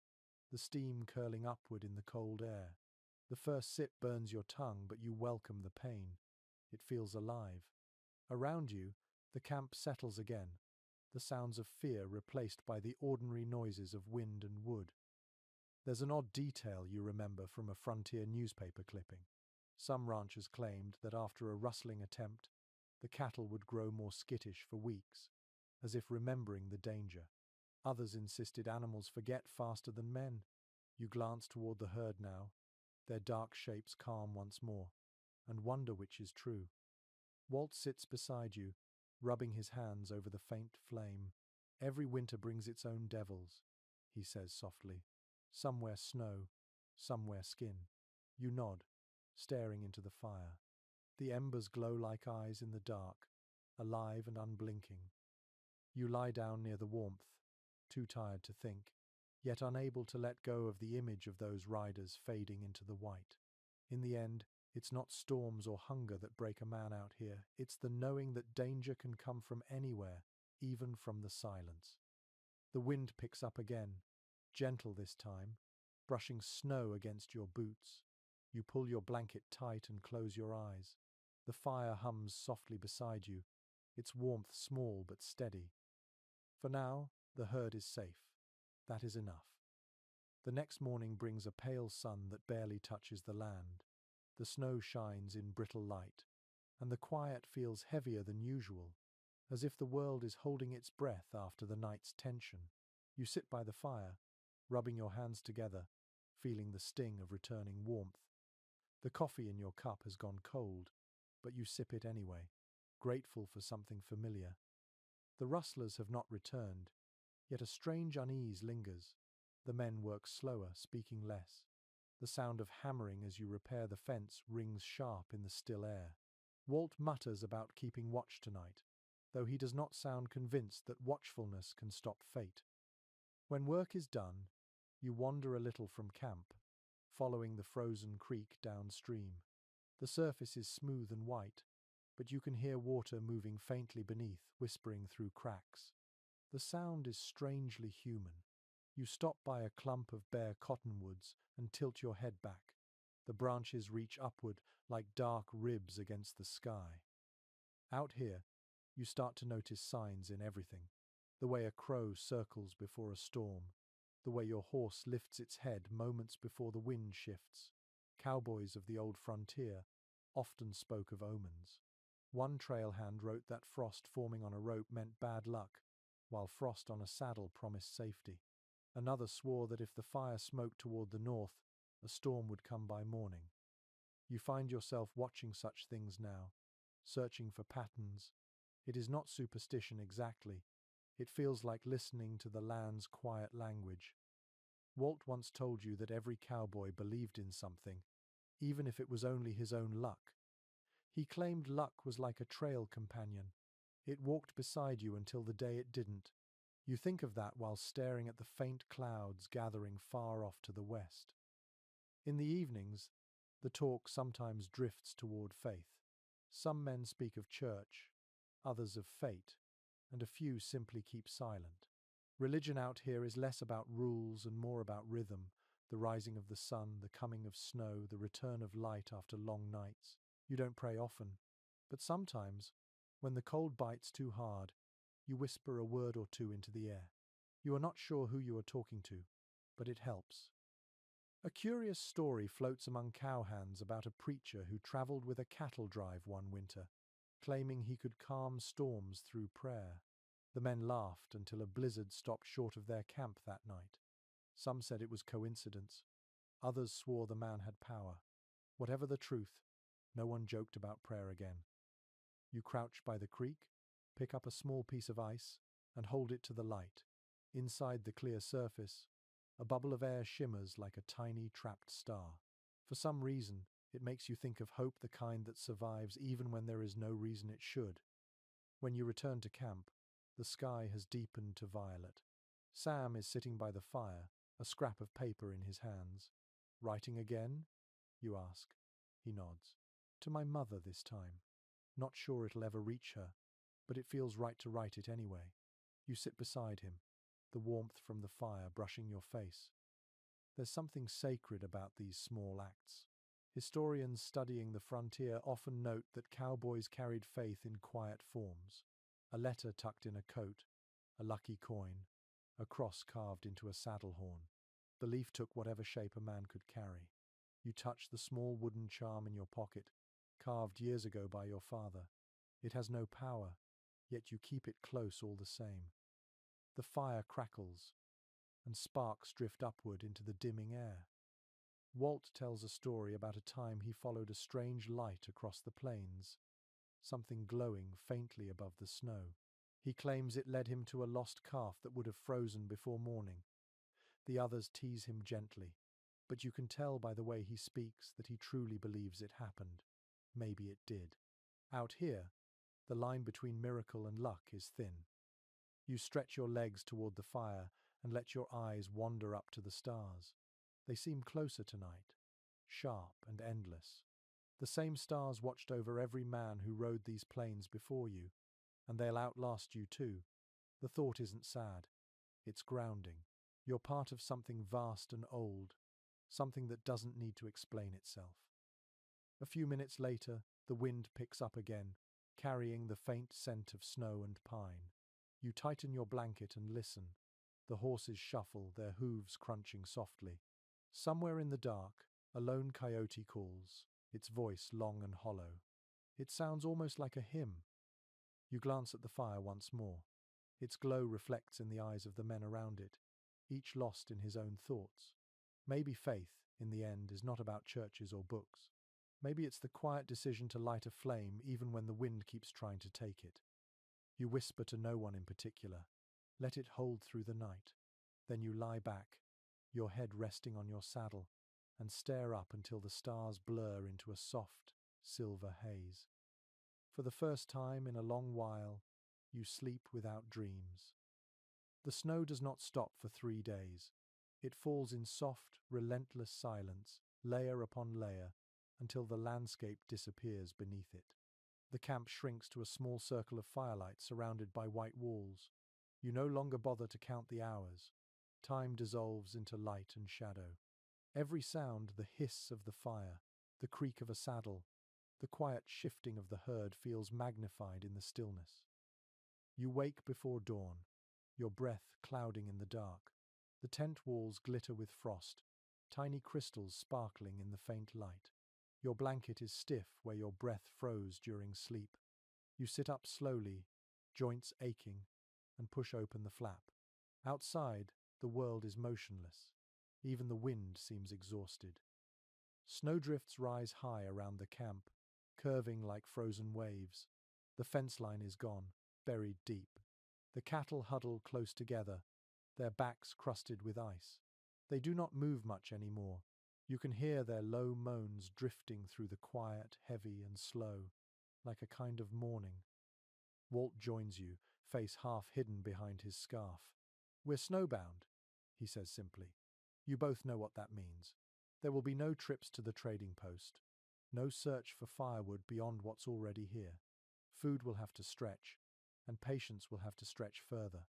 the steam curling upward in the cold air. The first sip burns your tongue, but you welcome the pain. It feels alive. Around you, the camp settles again, the sounds of fear replaced by the ordinary noises of wind and wood. There's an odd detail you remember from a frontier newspaper clipping. Some ranchers claimed that after a rustling attempt, the cattle would grow more skittish for weeks, as if remembering the danger. Others insisted animals forget faster than men. You glance toward the herd now, their dark shapes calm once more, and wonder which is true. Walt sits beside you, rubbing his hands over the faint flame. Every winter brings its own devils, he says softly. Somewhere snow, somewhere skin. You nod, staring into the fire. The embers glow like eyes in the dark, alive and unblinking. You lie down near the warmth, too tired to think, yet unable to let go of the image of those riders fading into the white. In the end, it's not storms or hunger that break a man out here, it's the knowing that danger can come from anywhere, even from the silence. The wind picks up again, gentle this time, brushing snow against your boots. You pull your blanket tight and close your eyes. The fire hums softly beside you, its warmth small but steady. For now, the herd is safe. That is enough. The next morning brings a pale sun that barely touches the land. The snow shines in brittle light, and the quiet feels heavier than usual, as if the world is holding its breath after the night's tension. You sit by the fire, rubbing your hands together, feeling the sting of returning warmth. The coffee in your cup has gone cold, but you sip it anyway, grateful for something familiar. The rustlers have not returned, yet a strange unease lingers. The men work slower, speaking less. The sound of hammering as you repair the fence rings sharp in the still air. Walt mutters about keeping watch tonight, though he does not sound convinced that watchfulness can stop fate. When work is done, you wander a little from camp, following the frozen creek downstream. The surface is smooth and white, but you can hear water moving faintly beneath, whispering through cracks. The sound is strangely human. You stop by a clump of bare cottonwoods and tilt your head back. The branches reach upward like dark ribs against the sky. Out here, you start to notice signs in everything. The way a crow circles before a storm. The way your horse lifts its head moments before the wind shifts. Cowboys of the old frontier often spoke of omens. One trailhand wrote that frost forming on a rope meant bad luck, while frost on a saddle promised safety. Another swore that if the fire smoked toward the north, a storm would come by morning. You find yourself watching such things now, searching for patterns. It is not superstition exactly. It feels like listening to the land's quiet language. Walt once told you that every cowboy believed in something, even if it was only his own luck. He claimed luck was like a trail companion. It walked beside you until the day it didn't. You think of that while staring at the faint clouds gathering far off to the west. In the evenings, the talk sometimes drifts toward faith. Some men speak of church, others of fate, and a few simply keep silent. Religion out here is less about rules and more about rhythm, the rising of the sun, the coming of snow, the return of light after long nights. You don't pray often, but sometimes, when the cold bites too hard, you whisper a word or two into the air. You are not sure who you are talking to, but it helps. A curious story floats among cowhands about a preacher who traveled with a cattle drive one winter, claiming he could calm storms through prayer. The men laughed until a blizzard stopped short of their camp that night. Some said it was coincidence. Others swore the man had power. Whatever the truth, no one joked about prayer again. You crouch by the creek, pick up a small piece of ice, and hold it to the light. Inside the clear surface, A bubble of air shimmers like a tiny trapped star. For some reason, it makes you think of hope, the kind that survives even when there is no reason it should. When you return to camp, the sky has deepened to violet. Sam is sitting by the fire, a scrap of paper in his hands. Writing again? You ask. He nods. To my mother this time. Not sure it'll ever reach her, but it feels right to write it anyway. You sit beside him, the warmth from the fire brushing your face. There's something sacred about these small acts. Historians studying the frontier often note that cowboys carried faith in quiet forms. A letter tucked in a coat, a lucky coin, a cross carved into a saddle horn. Belief took whatever shape a man could carry. You touch the small wooden charm in your pocket, carved years ago by your father. It has no power, yet you keep it close all the same. The fire crackles, and sparks drift upward into the dimming air. Walt tells a story about a time he followed a strange light across the plains, something glowing faintly above the snow. He claims it led him to a lost calf that would have frozen before morning. The others tease him gently, but you can tell by the way he speaks that he truly believes it happened. Maybe it did. Out here, the line between miracle and luck is thin. You stretch your legs toward the fire and let your eyes wander up to the stars. They seem closer tonight, sharp and endless. The same stars watched over every man who rode these plains before you, and they'll outlast you too. The thought isn't sad, it's grounding. You're part of something vast and old, something that doesn't need to explain itself. A few minutes later, the wind picks up again, carrying the faint scent of snow and pine. You tighten your blanket and listen. The horses shuffle, their hooves crunching softly. Somewhere in the dark, a lone coyote calls, its voice long and hollow. It sounds almost like a hymn. You glance at the fire once more. Its glow reflects in the eyes of the men around it, each lost in his own thoughts. Maybe faith, in the end, is not about churches or books. Maybe it's the quiet decision to light a flame even when the wind keeps trying to take it. You whisper to no one in particular. Let it hold through the night. Then you lie back, your head resting on your saddle, and stare up until the stars blur into a soft, silver haze. For the first time in a long while, you sleep without dreams. The snow does not stop for 3 days. It falls in soft, relentless silence, layer upon layer, until the landscape disappears beneath it. The camp shrinks to a small circle of firelight surrounded by white walls. You no longer bother to count the hours. Time dissolves into light and shadow. Every sound, the hiss of the fire, the creak of a saddle, the quiet shifting of the herd feels magnified in the stillness. You wake before dawn, your breath clouding in the dark. The tent walls glitter with frost, tiny crystals sparkling in the faint light. Your blanket is stiff where your breath froze during sleep. You sit up slowly, joints aching, and push open the flap. Outside, the world is motionless. Even the wind seems exhausted. Snowdrifts rise high around the camp, curving like frozen waves. The fence line is gone, buried deep. The cattle huddle close together, their backs crusted with ice. They do not move much anymore. You can hear their low moans drifting through the quiet, heavy and slow, like a kind of mourning. Walt joins you, face half hidden behind his scarf. We're snowbound, he says simply. You both know what that means. There will be no trips to the trading post, no search for firewood beyond what's already here. Food will have to stretch, and patience will have to stretch further.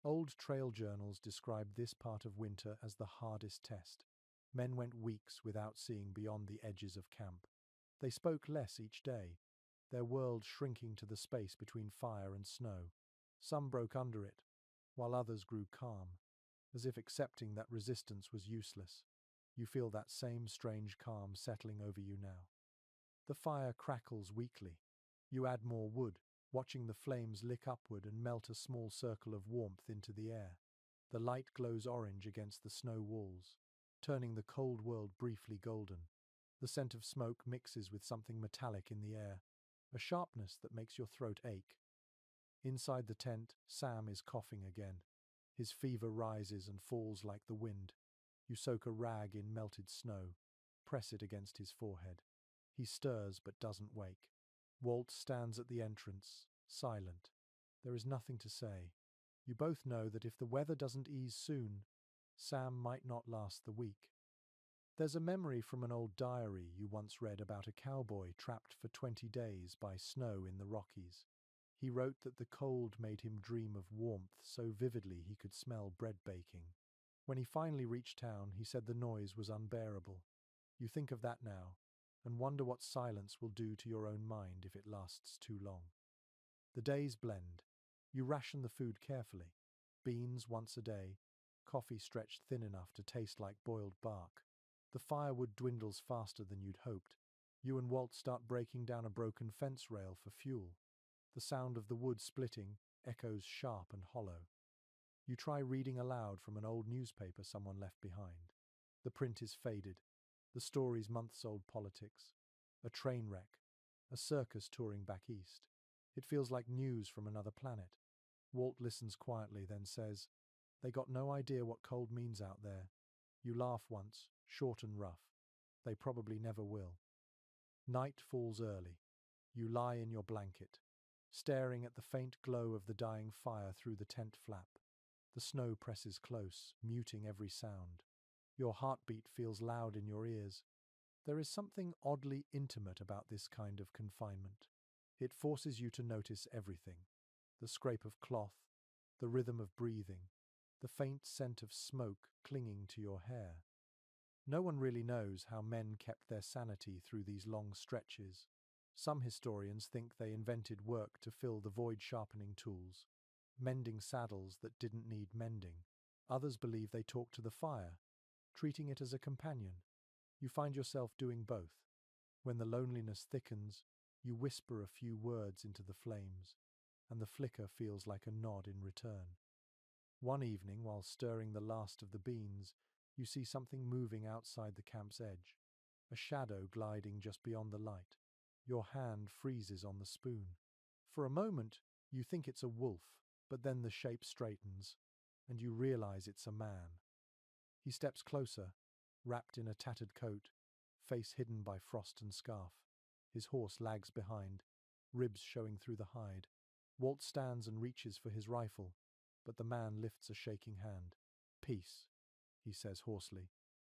Old trail journals describe this part of winter as the hardest test. Men went weeks without seeing beyond the edges of camp. They spoke less each day, their world shrinking to the space between fire and snow. Some broke under it, while others grew calm, as if accepting that resistance was useless. You feel that same strange calm settling over you now. The fire crackles weakly. You add more wood, watching the flames lick upward and melt a small circle of warmth into the air. The light glows orange against the snow walls, turning the cold world briefly golden. The scent of smoke mixes with something metallic in the air, a sharpness that makes your throat ache. Inside the tent, Sam is coughing again. His fever rises and falls like the wind. You soak a rag in melted snow, press it against his forehead. He stirs but doesn't wake. Walt stands at the entrance, silent. There is nothing to say. You both know that if the weather doesn't ease soon, Sam might not last the week. There's a memory from an old diary you once read about a cowboy trapped for 20 days by snow in the Rockies. He wrote that the cold made him dream of warmth so vividly he could smell bread baking. When he finally reached town, he said the noise was unbearable. You think of that now, and wonder what silence will do to your own mind if it lasts too long. The days blend. You ration the food carefully. Beans once a day, coffee stretched thin enough to taste like boiled bark. The firewood dwindles faster than you'd hoped. You and Walt start breaking down a broken fence rail for fuel. The sound of the wood splitting echoes sharp and hollow. You try reading aloud from an old newspaper someone left behind. The print is faded. The story's months-old politics. A train wreck. A circus touring back east. It feels like news from another planet. Walt listens quietly, then says, "They got no idea what cold means out there." You laugh once, short and rough. They probably never will. Night falls early. You lie in your blanket, staring at the faint glow of the dying fire through the tent flap. The snow presses close, muting every sound. Your heartbeat feels loud in your ears. There is something oddly intimate about this kind of confinement. It forces you to notice everything. The scrape of cloth, the rhythm of breathing, the faint scent of smoke clinging to your hair. No one really knows how men kept their sanity through these long stretches. Some historians think they invented work to fill the void, sharpening tools, mending saddles that didn't need mending. Others believe they talked to the fire, treating it as a companion. You find yourself doing both. When the loneliness thickens, you whisper a few words into the flames, and the flicker feels like a nod in return. One evening, while stirring the last of the beans, you see something moving outside the camp's edge, a shadow gliding just beyond the light. Your hand freezes on the spoon. For a moment, you think it's a wolf, but then the shape straightens, and you realize it's a man. He steps closer, wrapped in a tattered coat, face hidden by frost and scarf. His horse lags behind, ribs showing through the hide. Walt stands and reaches for his rifle, but the man lifts a shaking hand. "Peace," he says hoarsely.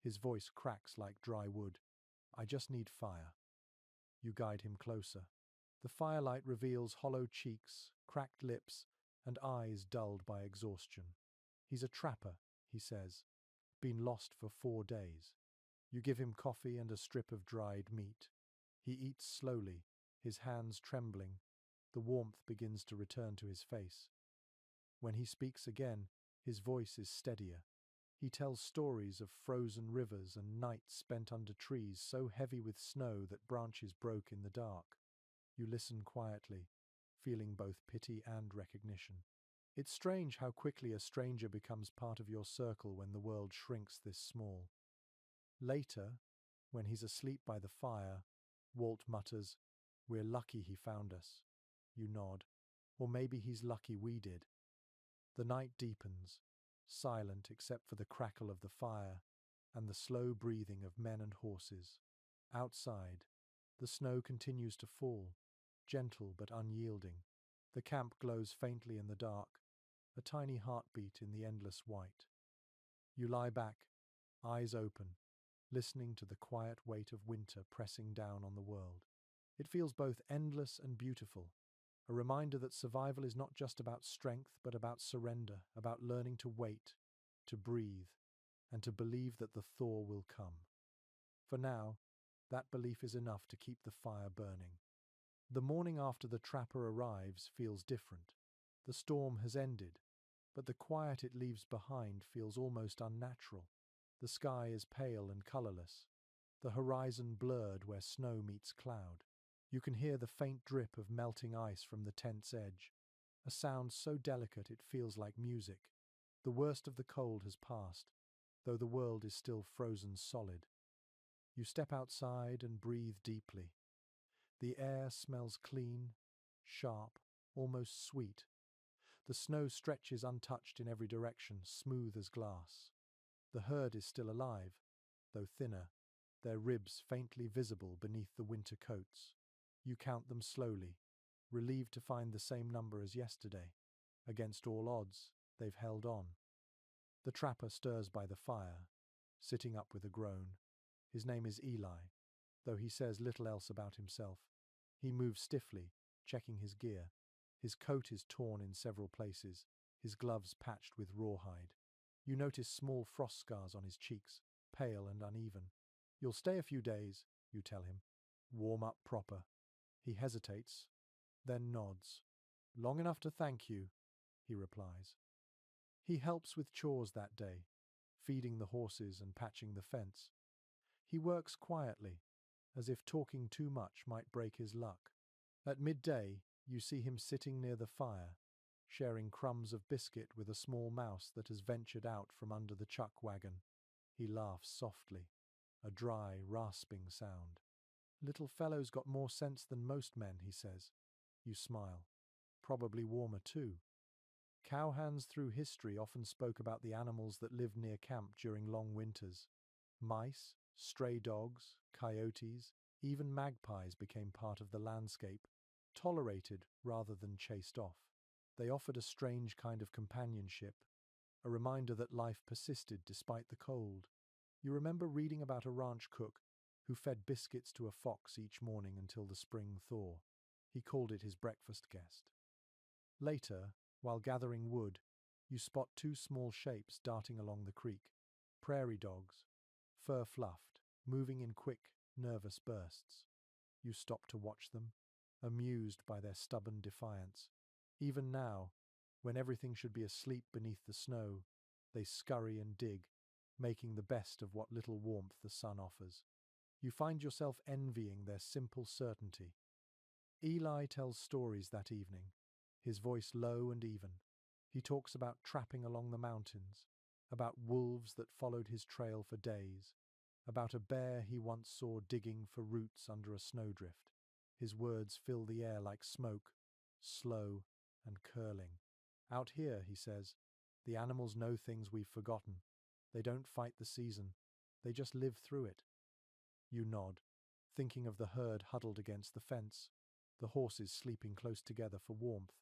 His voice cracks like dry wood. "I just need fire." You guide him closer. The firelight reveals hollow cheeks, cracked lips, and eyes dulled by exhaustion. "He's a trapper," he says. "Been lost for 4 days." You give him coffee and a strip of dried meat. He eats slowly, his hands trembling. The warmth begins to return to his face. When he speaks again, his voice is steadier. He tells stories of frozen rivers and nights spent under trees so heavy with snow that branches broke in the dark. You listen quietly, feeling both pity and recognition. It's strange how quickly a stranger becomes part of your circle when the world shrinks this small. Later, when he's asleep by the fire, Walt mutters, "We're lucky he found us." You nod. Or maybe he's lucky we did. The night deepens, silent except for the crackle of the fire and the slow breathing of men and horses. Outside, the snow continues to fall, gentle but unyielding. The camp glows faintly in the dark, a tiny heartbeat in the endless white. You lie back, eyes open, listening to the quiet weight of winter pressing down on the world. It feels both endless and beautiful, a reminder that survival is not just about strength, but about surrender, about learning to wait, to breathe, and to believe that the thaw will come. For now, that belief is enough to keep the fire burning. The morning after the trapper arrives feels different. The storm has ended, but the quiet it leaves behind feels almost unnatural. The sky is pale and colorless, the horizon blurred where snow meets cloud. You can hear the faint drip of melting ice from the tent's edge, a sound so delicate it feels like music. The worst of the cold has passed, though the world is still frozen solid. You step outside and breathe deeply. The air smells clean, sharp, almost sweet. The snow stretches untouched in every direction, smooth as glass. The herd is still alive, though thinner, their ribs faintly visible beneath the winter coats. You count them slowly, relieved to find the same number as yesterday. Against all odds, they've held on. The trapper stirs by the fire, sitting up with a groan. His name is Eli, though he says little else about himself. He moves stiffly, checking his gear. His coat is torn in several places, his gloves patched with rawhide. You notice small frost scars on his cheeks, pale and uneven. You'll stay a few days, you tell him. Warm up proper. He hesitates, then nods. Long enough to thank you, he replies. He helps with chores that day, feeding the horses and patching the fence. He works quietly, as if talking too much might break his luck. At midday, you see him sitting near the fire, sharing crumbs of biscuit with a small mouse that has ventured out from under the chuck wagon. He laughs softly, a dry, rasping sound. Little fellow's got more sense than most men, he says. You smile. Probably warmer too. Cowhands through history often spoke about the animals that lived near camp during long winters. Mice, stray dogs, coyotes, even magpies became part of the landscape, tolerated rather than chased off. They offered a strange kind of companionship, a reminder that life persisted despite the cold. You remember reading about a ranch cook who fed biscuits to a fox each morning until the spring thaw. He called it his breakfast guest. Later, while gathering wood, you spot two small shapes darting along the creek. Prairie dogs, fur fluffed, moving in quick, nervous bursts. You stop to watch them, amused by their stubborn defiance. Even now, when everything should be asleep beneath the snow, they scurry and dig, making the best of what little warmth the sun offers. You find yourself envying their simple certainty. Eli tells stories that evening, his voice low and even. He talks about trapping along the mountains, about wolves that followed his trail for days, about a bear he once saw digging for roots under a snowdrift. His words fill the air like smoke, slow and curling. Out here, he says, the animals know things we've forgotten. They don't fight the season. They just live through it. You nod, thinking of the herd huddled against the fence, the horses sleeping close together for warmth,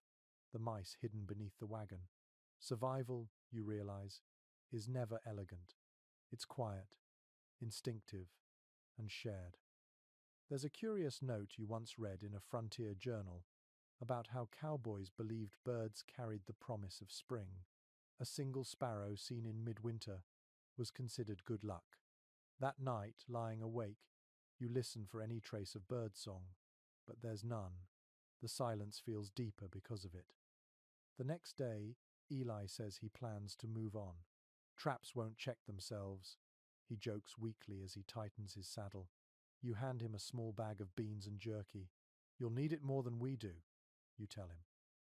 the mice hidden beneath the wagon. Survival, you realize, is never elegant. It's quiet, instinctive, and shared. There's a curious note you once read in a frontier journal about how cowboys believed birds carried the promise of spring. A single sparrow seen in midwinter was considered good luck. That night, lying awake, you listen for any trace of birdsong, but there's none. The silence feels deeper because of it. The next day, Eli says he plans to move on. Traps won't check themselves, he jokes weakly as he tightens his saddle. You hand him a small bag of beans and jerky. You'll need it more than we do, you tell him.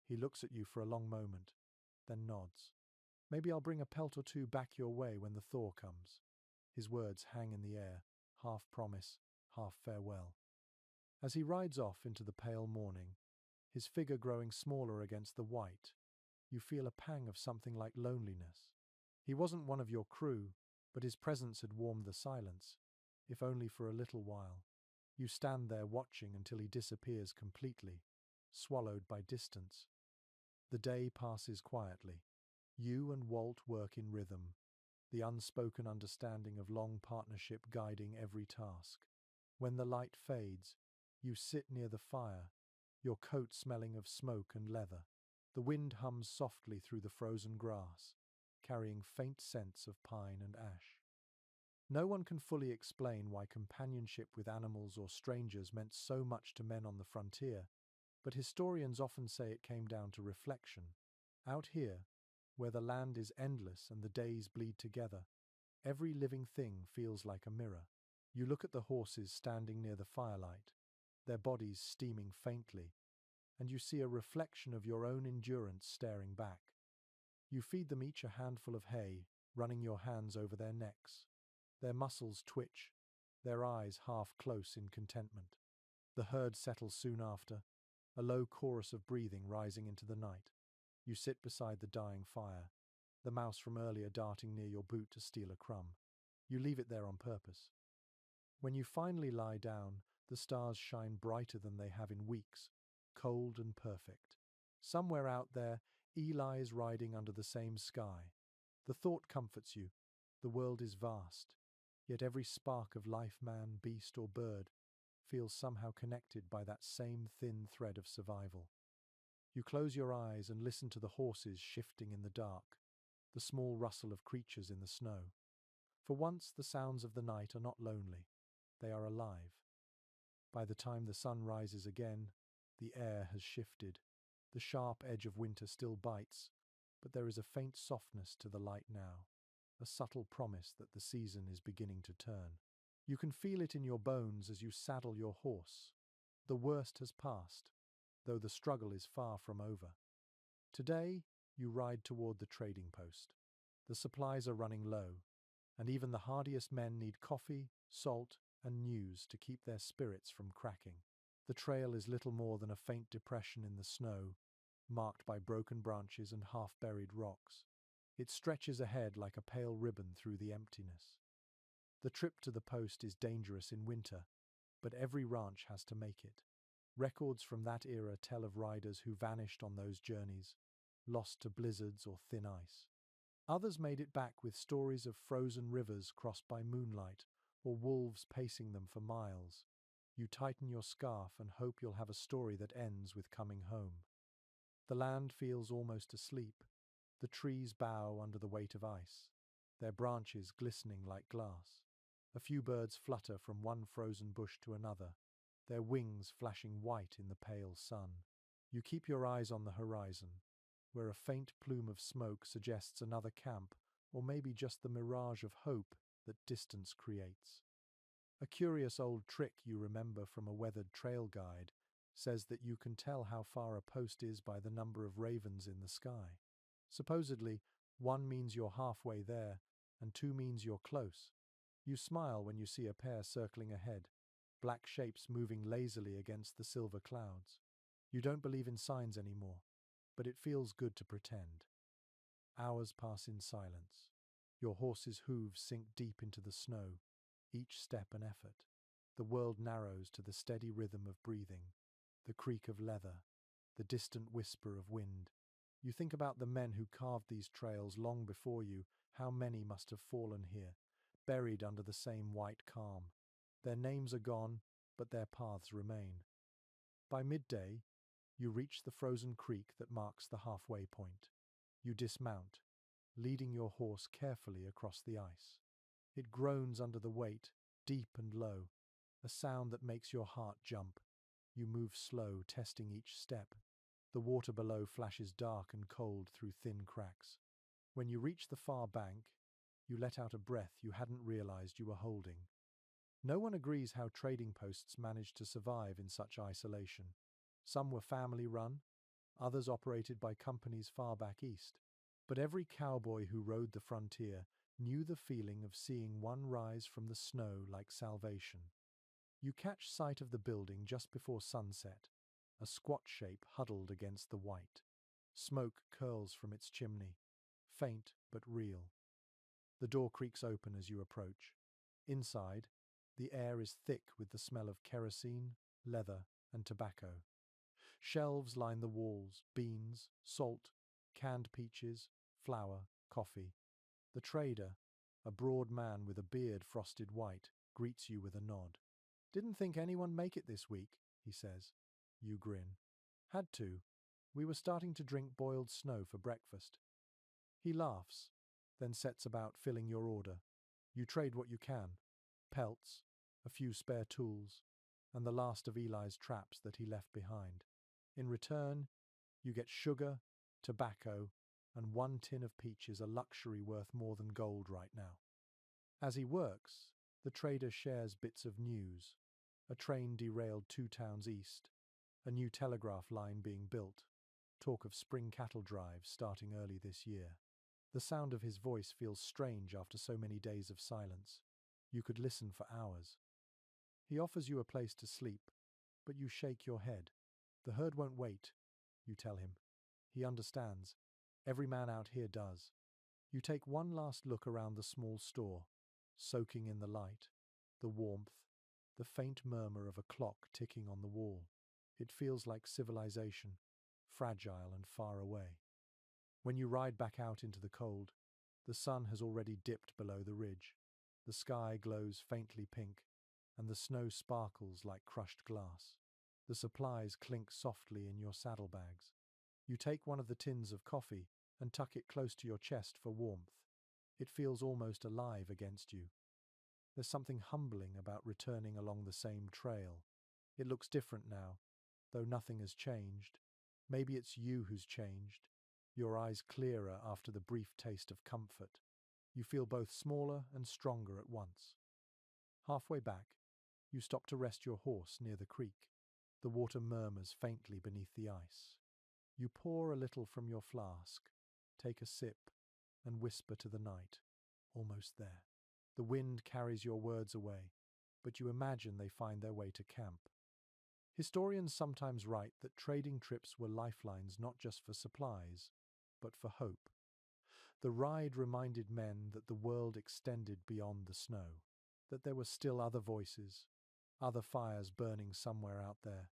He looks at you for a long moment, then nods. Maybe I'll bring a pelt or two back your way when the thaw comes. His words hang in the air, half promise, half farewell. As he rides off into the pale morning, his figure growing smaller against the white, you feel a pang of something like loneliness. He wasn't one of your crew, but his presence had warmed the silence, if only for a little while. You stand there watching until he disappears completely, swallowed by distance. The day passes quietly. You and Walt work in rhythm, the unspoken understanding of long partnership guiding every task. When the light fades, you sit near the fire, your coat smelling of smoke and leather. The wind hums softly through the frozen grass, carrying faint scents of pine and ash. No one can fully explain why companionship with animals or strangers meant so much to men on the frontier, but historians often say it came down to reflection. Out here, where the land is endless and the days bleed together, every living thing feels like a mirror. You look at the horses standing near the firelight, their bodies steaming faintly, and you see a reflection of your own endurance staring back. You feed them each a handful of hay, running your hands over their necks. Their muscles twitch, their eyes half close in contentment. The herd settles soon after, a low chorus of breathing rising into the night. You sit beside the dying fire, the mouse from earlier darting near your boot to steal a crumb. You leave it there on purpose. When you finally lie down, the stars shine brighter than they have in weeks, cold and perfect. Somewhere out there, Eli is riding under the same sky. The thought comforts you. The world is vast, yet every spark of life, man, beast, or bird, feels somehow connected by that same thin thread of survival. You close your eyes and listen to the horses shifting in the dark, the small rustle of creatures in the snow. For once, the sounds of the night are not lonely. They are alive. By the time the sun rises again, the air has shifted. The sharp edge of winter still bites, but there is a faint softness to the light now, a subtle promise that the season is beginning to turn. You can feel it in your bones as you saddle your horse. The worst has passed, though the struggle is far from over. Today, you ride toward the trading post. The supplies are running low, and even the hardiest men need coffee, salt, and news to keep their spirits from cracking. The trail is little more than a faint depression in the snow, marked by broken branches and half-buried rocks. It stretches ahead like a pale ribbon through the emptiness. The trip to the post is dangerous in winter, but every ranch has to make it. Records from that era tell of riders who vanished on those journeys, lost to blizzards or thin ice. Others made it back with stories of frozen rivers crossed by moonlight or wolves pacing them for miles. You tighten your scarf and hope you'll have a story that ends with coming home. The land feels almost asleep. The trees bow under the weight of ice, their branches glistening like glass. A few birds flutter from one frozen bush to another, their wings flashing white in the pale sun. You keep your eyes on the horizon, where a faint plume of smoke suggests another camp, or maybe just the mirage of hope that distance creates. A curious old trick you remember from a weathered trail guide says that you can tell how far a post is by the number of ravens in the sky. Supposedly, 1 means you're halfway there, and 2 means you're close. You smile when you see a pair circling ahead, black shapes moving lazily against the silver clouds. You don't believe in signs anymore, but it feels good to pretend. Hours pass in silence. Your horse's hooves sink deep into the snow, each step an effort. The world narrows to the steady rhythm of breathing, the creak of leather, the distant whisper of wind. You think about the men who carved these trails long before you, how many must have fallen here, buried under the same white calm. Their names are gone, but their paths remain. By midday, you reach the frozen creek that marks the halfway point. You dismount, leading your horse carefully across the ice. It groans under the weight, deep and low, a sound that makes your heart jump. You move slow, testing each step. The water below flashes dark and cold through thin cracks. When you reach the far bank, you let out a breath you hadn't realized you were holding. No one agrees how trading posts managed to survive in such isolation. Some were family-run, others operated by companies far back east. But every cowboy who rode the frontier knew the feeling of seeing one rise from the snow like salvation. You catch sight of the building just before sunset, a squat shape huddled against the white. Smoke curls from its chimney, faint but real. The door creaks open as you approach. Inside, the air is thick with the smell of kerosene, leather, and tobacco. Shelves line the walls, beans, salt, canned peaches, flour, coffee. The trader, a broad man with a beard frosted white, greets you with a nod. "Didn't think anyone make it this week," he says. You grin. "Had to. We were starting to drink boiled snow for breakfast." He laughs, then sets about filling your order. You trade what you can: pelts, a few spare tools, and the last of Eli's traps that he left behind. In return, you get sugar, tobacco, and 1 tin of peaches, a luxury worth more than gold right now. As he works, the trader shares bits of news. A train derailed 2 towns east, a new telegraph line being built, talk of spring cattle drives starting early this year. The sound of his voice feels strange after so many days of silence. You could listen for hours. He offers you a place to sleep, but you shake your head. "The herd won't wait," you tell him. He understands. Every man out here does. You take one last look around the small store, soaking in the light, the warmth, the faint murmur of a clock ticking on the wall. It feels like civilization, fragile and far away. When you ride back out into the cold, the sun has already dipped below the ridge. The sky glows faintly pink, and the snow sparkles like crushed glass. The supplies clink softly in your saddlebags. You take one of the tins of coffee and tuck it close to your chest for warmth. It feels almost alive against you. There's something humbling about returning along the same trail. It looks different now, though nothing has changed. Maybe it's you who's changed. Your eyes clearer after the brief taste of comfort. You feel both smaller and stronger at once. Halfway back, you stop to rest your horse near the creek. The water murmurs faintly beneath the ice. You pour a little from your flask, take a sip, and whisper to the night, almost there. The wind carries your words away, but you imagine they find their way to camp. Historians sometimes write that trading trips were lifelines not just for supplies, but for hope. The ride reminded men that the world extended beyond the snow, that there were still other voices, other fires burning somewhere out there.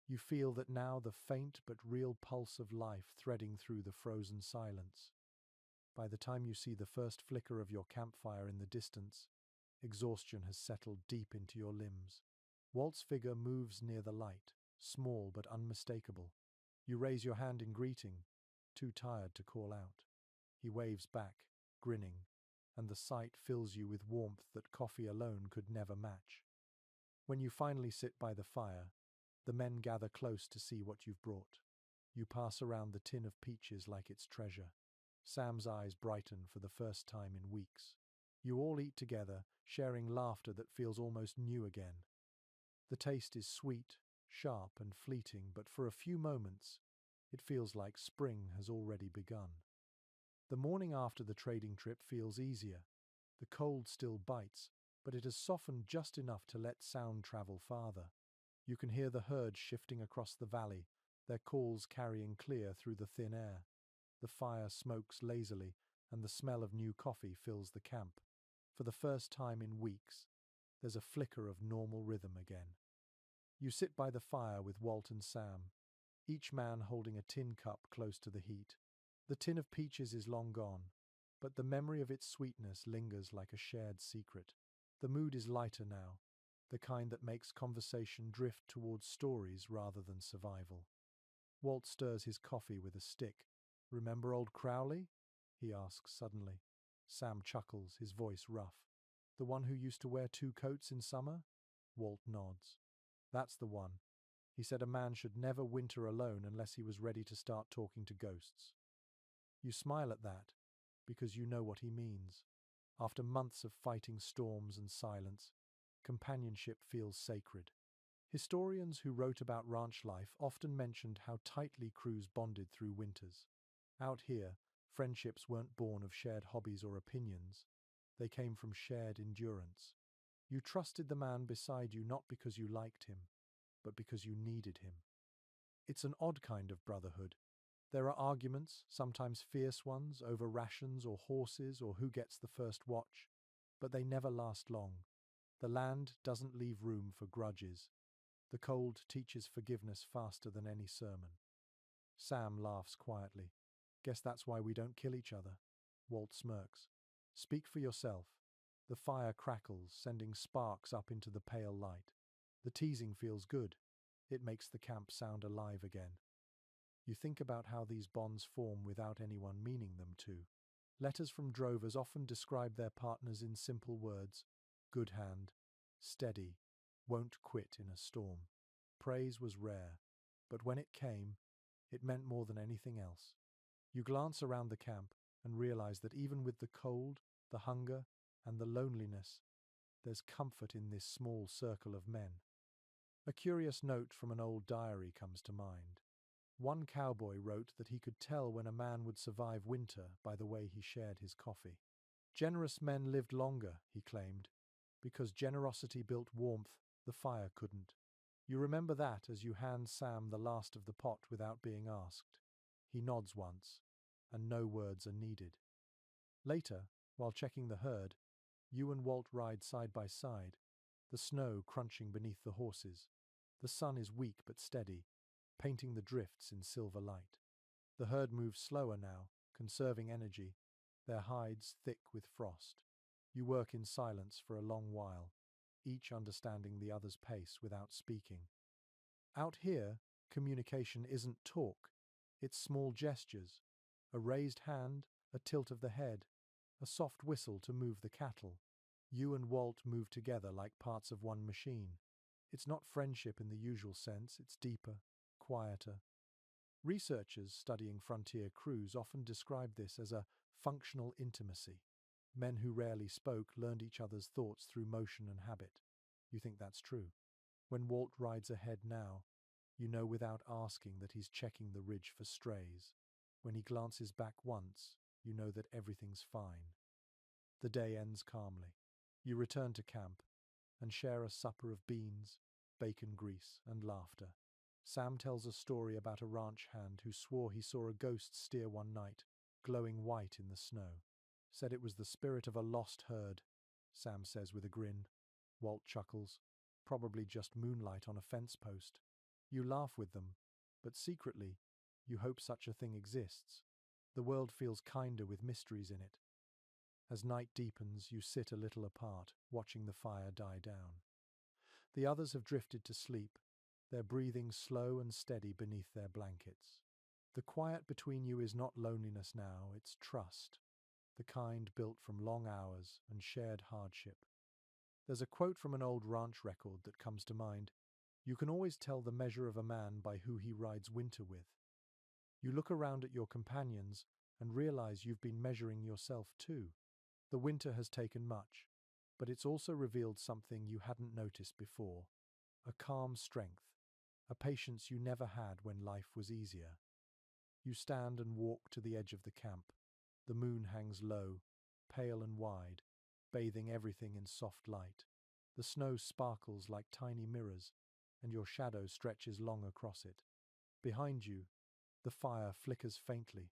You feel that now the faint but real pulse of life threading through the frozen silence. By the time you see the first flicker of your campfire in the distance, exhaustion has settled deep into your limbs. Walt's figure moves near the light, small but unmistakable. You raise your hand in greeting, too tired to call out. He waves back, grinning, and the sight fills you with warmth that coffee alone could never match. When you finally sit by the fire, the men gather close to see what you've brought. You pass around the tin of peaches like it's treasure. Sam's eyes brighten for the first time in weeks. You all eat together, sharing laughter that feels almost new again. The taste is sweet, sharp, and fleeting, but for a few moments, it feels like spring has already begun. The morning after the trading trip feels easier. The cold still bites, but it has softened just enough to let sound travel farther. You can hear the herd shifting across the valley, their calls carrying clear through the thin air. The fire smokes lazily, and the smell of new coffee fills the camp. For the first time in weeks, there's a flicker of normal rhythm again. You sit by the fire with Walt and Sam, each man holding a tin cup close to the heat. The tin of peaches is long gone, but the memory of its sweetness lingers like a shared secret. The mood is lighter now, the kind that makes conversation drift towards stories rather than survival. Walt stirs his coffee with a stick. "Remember old Crowley?" he asks suddenly. Sam chuckles, his voice rough. "The one who used to wear two coats in summer?" Walt nods. "That's the one. He said a man should never winter alone unless he was ready to start talking to ghosts." You smile at that, because you know what he means. After months of fighting storms and silence, companionship feels sacred. Historians who wrote about ranch life often mentioned how tightly crews bonded through winters. Out here, friendships weren't born of shared hobbies or opinions. They came from shared endurance. You trusted the man beside you not because you liked him, but because you needed him. It's an odd kind of brotherhood. There are arguments, sometimes fierce ones, over rations or horses or who gets the first watch, but they never last long. The land doesn't leave room for grudges. The cold teaches forgiveness faster than any sermon. Sam laughs quietly. "Guess that's why we don't kill each other." Walt smirks. "Speak for yourself." The fire crackles, sending sparks up into the pale light. The teasing feels good. It makes the camp sound alive again. You think about how these bonds form without anyone meaning them to. Letters from drovers often describe their partners in simple words: good hand, steady, won't quit in a storm. Praise was rare, but when it came, it meant more than anything else. You glance around the camp and realize that even with the cold, the hunger, and the loneliness, there's comfort in this small circle of men. A curious note from an old diary comes to mind. One cowboy wrote that he could tell when a man would survive winter by the way he shared his coffee. Generous men lived longer, he claimed, because generosity built warmth the fire couldn't. You remember that as you hand Sam the last of the pot without being asked. He nods once, and no words are needed. Later, while checking the herd, you and Walt ride side by side, the snow crunching beneath the horses. The sun is weak but steady, painting the drifts in silver light. The herd moves slower now, conserving energy, their hides thick with frost. You work in silence for a long while, each understanding the other's pace without speaking. Out here, communication isn't talk, it's small gestures, a raised hand, a tilt of the head, a soft whistle to move the cattle. You and Walt move together like parts of one machine. It's not friendship in the usual sense, it's deeper, quieter. Researchers studying frontier crews often describe this as a functional intimacy. Men who rarely spoke learned each other's thoughts through motion and habit. You think that's true? When Walt rides ahead now, you know without asking that he's checking the ridge for strays. When he glances back once, you know that everything's fine. The day ends calmly. You return to camp and share a supper of beans, bacon grease, and laughter. Sam tells a story about a ranch hand who swore he saw a ghost steer one night, glowing white in the snow. Said it was the spirit of a lost herd, Sam says with a grin. Walt chuckles. Probably just moonlight on a fence post. You laugh with them, but secretly, you hope such a thing exists. The world feels kinder with mysteries in it. As night deepens, you sit a little apart, watching the fire die down. The others have drifted to sleep, their breathing slow and steady beneath their blankets. The quiet between you is not loneliness now, it's trust, the kind built from long hours and shared hardship. There's a quote from an old ranch record that comes to mind. You can always tell the measure of a man by who he rides winter with. You look around at your companions and realize you've been measuring yourself too. The winter has taken much, but it's also revealed something you hadn't noticed before. A calm strength, a patience you never had when life was easier. You stand and walk to the edge of the camp. The moon hangs low, pale and wide, bathing everything in soft light. The snow sparkles like tiny mirrors, and your shadow stretches long across it. Behind you, the fire flickers faintly,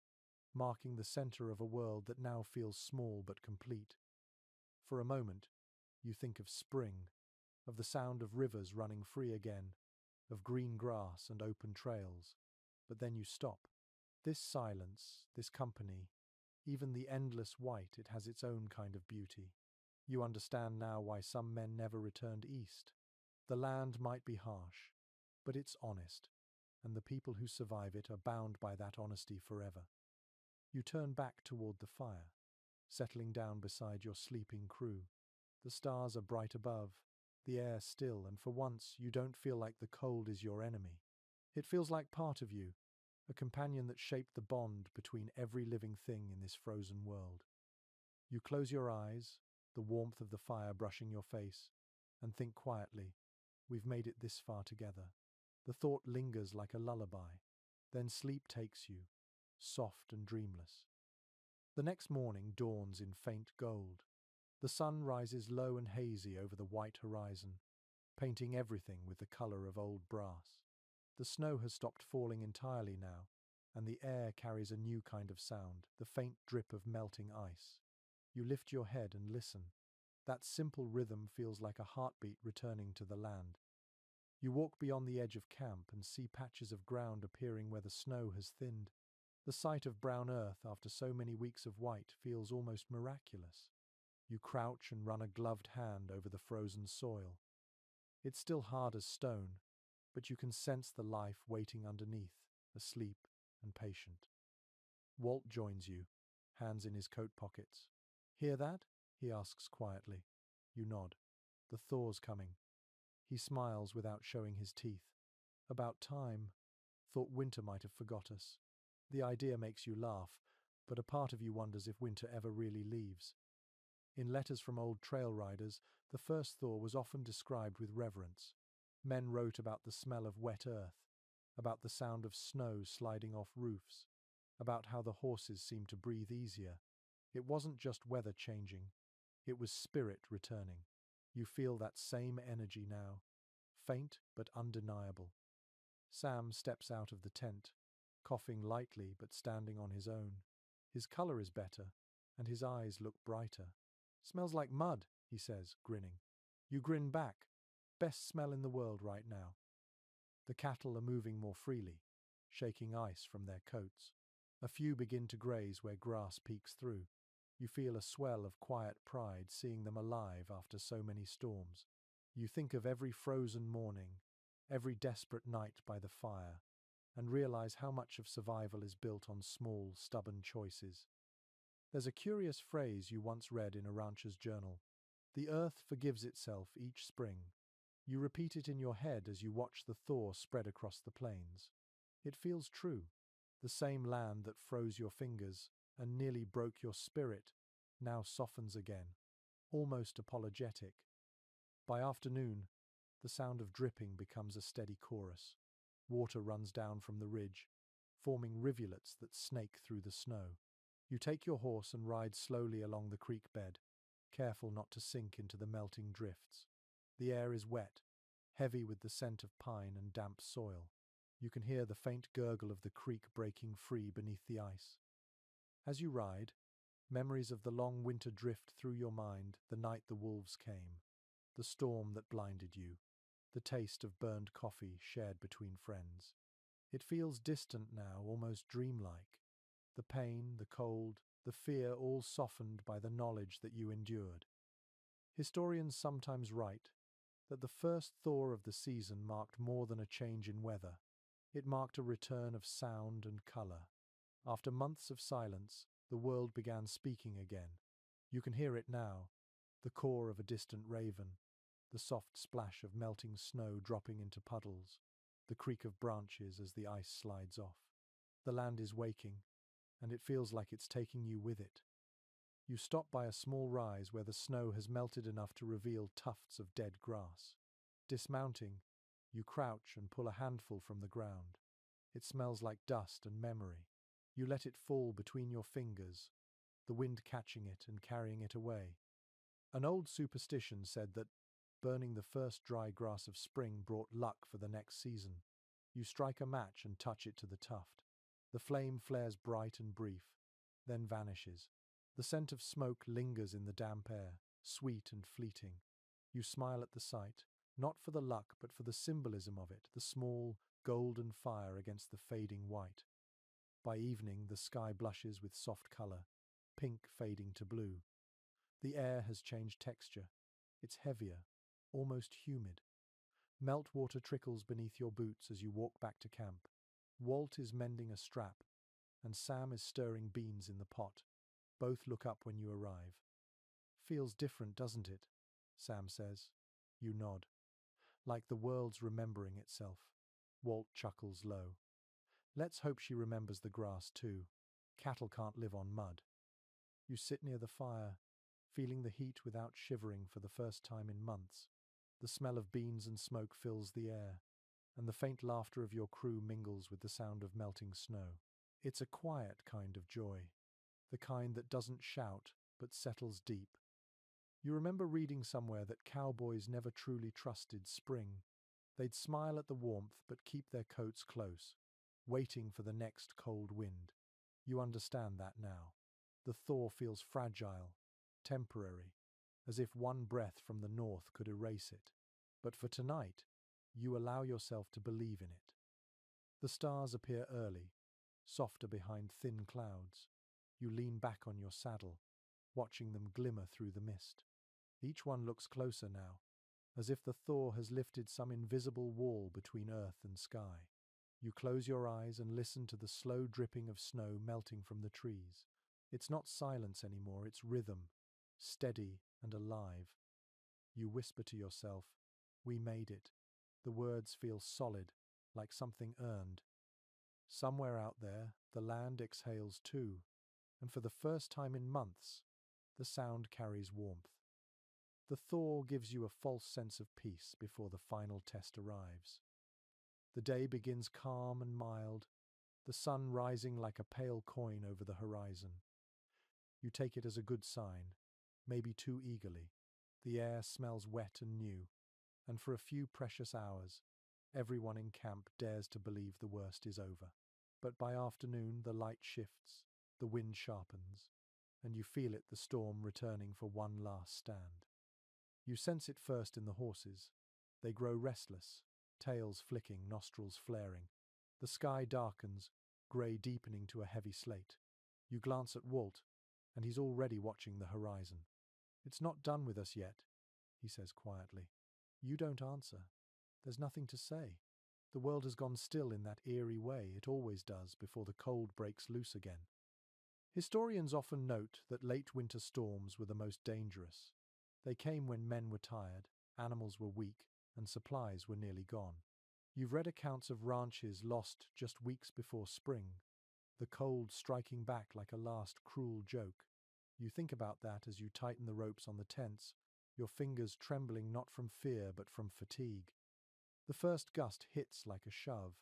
marking the center of a world that now feels small but complete. For a moment, you think of spring, of the sound of rivers running free again, of green grass and open trails. But then you stop. This silence, this company, even the endless white, it has its own kind of beauty. You understand now why some men never returned east. The land might be harsh, but it's honest, and the people who survive it are bound by that honesty forever. You turn back toward the fire, settling down beside your sleeping crew. The stars are bright above, the air still, and for once you don't feel like the cold is your enemy. It feels like part of you, a companion that shaped the bond between every living thing in this frozen world. You close your eyes, the warmth of the fire brushing your face, and think quietly, we've made it this far together. The thought lingers like a lullaby. Then sleep takes you, soft and dreamless. The next morning dawns in faint gold. The sun rises low and hazy over the white horizon, painting everything with the color of old brass. The snow has stopped falling entirely now, and the air carries a new kind of sound, the faint drip of melting ice. You lift your head and listen. That simple rhythm feels like a heartbeat returning to the land. You walk beyond the edge of camp and see patches of ground appearing where the snow has thinned. The sight of brown earth after so many weeks of white feels almost miraculous. You crouch and run a gloved hand over the frozen soil. It's still hard as stone, but you can sense the life waiting underneath, asleep and patient. Walt joins you, hands in his coat pockets. Hear that? He asks quietly. You nod. The thaw's coming. He smiles without showing his teeth. About time. Thought winter might have forgot us. The idea makes you laugh, but a part of you wonders if winter ever really leaves. In letters from old trail riders, the first thaw was often described with reverence. Men wrote about the smell of wet earth, about the sound of snow sliding off roofs, about how the horses seemed to breathe easier. It wasn't just weather changing, it was spirit returning. You feel that same energy now, faint but undeniable. Sam steps out of the tent, coughing lightly but standing on his own. His color is better, and his eyes look brighter. "Smells like mud," he says, grinning. You grin back. "Best smell in the world right now." The cattle are moving more freely, shaking ice from their coats. A few begin to graze where grass peeks through. You feel a swell of quiet pride seeing them alive after so many storms. You think of every frozen morning, every desperate night by the fire, and realize how much of survival is built on small, stubborn choices. There's a curious phrase you once read in a rancher's journal. "The earth forgives itself each spring." You repeat it in your head as you watch the thaw spread across the plains. It feels true. The same land that froze your fingers and nearly broke your spirit now softens again, almost apologetic. By afternoon, the sound of dripping becomes a steady chorus. Water runs down from the ridge, forming rivulets that snake through the snow. You take your horse and ride slowly along the creek bed, careful not to sink into the melting drifts. The air is wet, heavy with the scent of pine and damp soil. You can hear the faint gurgle of the creek breaking free beneath the ice. As you ride, memories of the long winter drift through your mind, the night the wolves came, the storm that blinded you, the taste of burned coffee shared between friends. It feels distant now, almost dreamlike. The pain, the cold, the fear all softened by the knowledge that you endured. Historians sometimes write that the first thaw of the season marked more than a change in weather. It marked a return of sound and color. After months of silence, the world began speaking again. You can hear it now, the caw of a distant raven, the soft splash of melting snow dropping into puddles, the creak of branches as the ice slides off. The land is waking, and it feels like it's taking you with it. You stop by a small rise where the snow has melted enough to reveal tufts of dead grass. Dismounting, you crouch and pull a handful from the ground. It smells like dust and memory. You let it fall between your fingers, the wind catching it and carrying it away. An old superstition said that burning the first dry grass of spring brought luck for the next season. You strike a match and touch it to the tuft. The flame flares bright and brief, then vanishes. The scent of smoke lingers in the damp air, sweet and fleeting. You smile at the sight, not for the luck but for the symbolism of it, the small, golden fire against the fading white. By evening, the sky blushes with soft color, pink fading to blue. The air has changed texture. It's heavier, almost humid. Meltwater trickles beneath your boots as you walk back to camp. Walt is mending a strap, and Sam is stirring beans in the pot. Both look up when you arrive. "Feels different, doesn't it?" Sam says. You nod. "Like the world's remembering itself." Walt chuckles low. "Let's hope she remembers the grass too. Cattle can't live on mud." You sit near the fire, feeling the heat without shivering for the first time in months. The smell of beans and smoke fills the air, and the faint laughter of your crew mingles with the sound of melting snow. It's a quiet kind of joy, the kind that doesn't shout but settles deep. You remember reading somewhere that cowboys never truly trusted spring. They'd smile at the warmth but keep their coats close, waiting for the next cold wind. You understand that now. The thaw feels fragile, temporary, as if one breath from the north could erase it. But for tonight, you allow yourself to believe in it. The stars appear early, softer behind thin clouds. You lean back on your saddle, watching them glimmer through the mist. Each one looks closer now, as if the thaw has lifted some invisible wall between earth and sky. You close your eyes and listen to the slow dripping of snow melting from the trees. It's not silence anymore, it's rhythm, steady and alive. You whisper to yourself, "We made it." The words feel solid, like something earned. Somewhere out there, the land exhales too, and for the first time in months, the sound carries warmth. The thaw gives you a false sense of peace before the final test arrives. The day begins calm and mild, the sun rising like a pale coin over the horizon. You take it as a good sign, maybe too eagerly. The air smells wet and new, and for a few precious hours, everyone in camp dares to believe the worst is over. But by afternoon, the light shifts, the wind sharpens, and you feel it, the storm returning for one last stand. You sense it first in the horses. They grow restless, tails flicking, nostrils flaring. The sky darkens, grey deepening to a heavy slate. You glance at Walt, and he's already watching the horizon. "It's not done with us yet," he says quietly. You don't answer. There's nothing to say. The world has gone still in that eerie way it always does before the cold breaks loose again. Historians often note that late winter storms were the most dangerous. They came when men were tired, animals were weak, and supplies were nearly gone. You've read accounts of ranches lost just weeks before spring, the cold striking back like a last cruel joke. You think about that as you tighten the ropes on the tents, your fingers trembling not from fear but from fatigue. The first gust hits like a shove.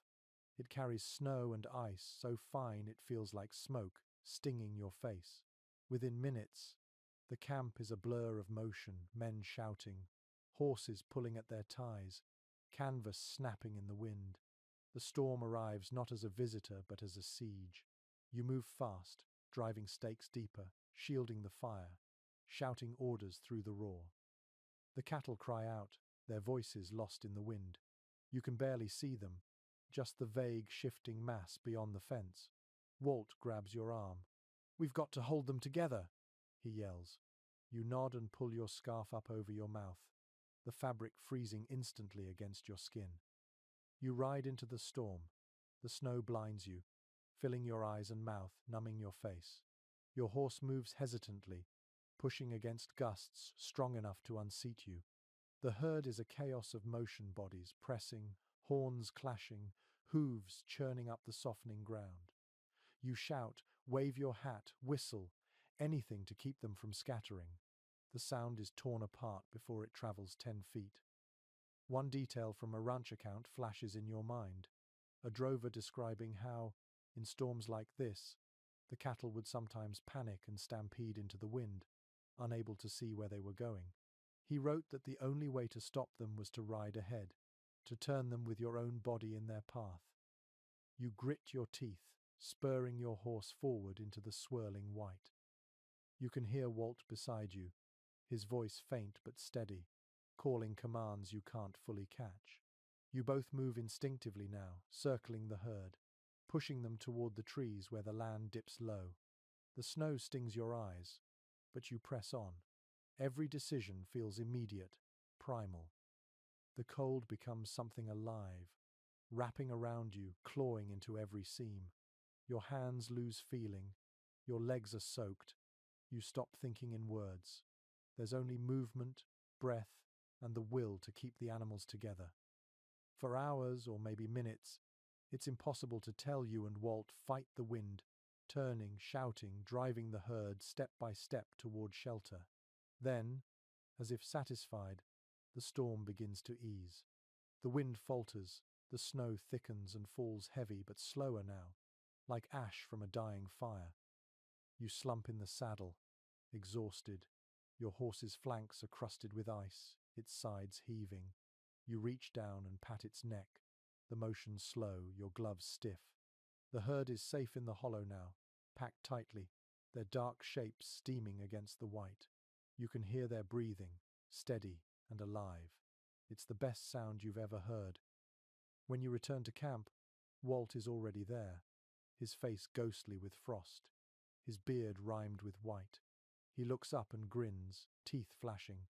It carries snow and ice so fine it feels like smoke, stinging your face. Within minutes, the camp is a blur of motion, men shouting, horses pulling at their ties, canvas snapping in the wind. The storm arrives not as a visitor but as a siege. You move fast, driving stakes deeper, shielding the fire, shouting orders through the roar. The cattle cry out, their voices lost in the wind. You can barely see them, just the vague, shifting mass beyond the fence. Walt grabs your arm. "We've got to hold them together," he yells. You nod and pull your scarf up over your mouth, the fabric freezing instantly against your skin. You ride into the storm. The snow blinds you, filling your eyes and mouth, numbing your face. Your horse moves hesitantly, pushing against gusts strong enough to unseat you. The herd is a chaos of motion, bodies pressing, horns clashing, hooves churning up the softening ground. You shout, wave your hat, whistle, anything to keep them from scattering. The sound is torn apart before it travels 10 feet. One detail from a ranch account flashes in your mind. A drover describing how, in storms like this, the cattle would sometimes panic and stampede into the wind, unable to see where they were going. He wrote that the only way to stop them was to ride ahead, to turn them with your own body in their path. You grit your teeth, spurring your horse forward into the swirling white. You can hear Walt beside you, his voice faint but steady, calling commands you can't fully catch. You both move instinctively now, circling the herd, pushing them toward the trees where the land dips low. The snow stings your eyes, but you press on. Every decision feels immediate, primal. The cold becomes something alive, wrapping around you, clawing into every seam. Your hands lose feeling, your legs are soaked. You stop thinking in words. There's only movement, breath, and the will to keep the animals together. For hours, or maybe minutes, it's impossible to tell. You and Walt fight the wind, turning, shouting, driving the herd step by step toward shelter. Then, as if satisfied, the storm begins to ease. The wind falters, the snow thickens and falls heavy but slower now, like ash from a dying fire. You slump in the saddle, exhausted. Your horse's flanks are crusted with ice, its sides heaving. You reach down and pat its neck, the motion slow, your gloves stiff. The herd is safe in the hollow now, packed tightly, their dark shapes steaming against the white. You can hear their breathing, steady and alive. It's the best sound you've ever heard. When you return to camp, Walt is already there, his face ghostly with frost, his beard rimed with white. He looks up and grins, teeth flashing.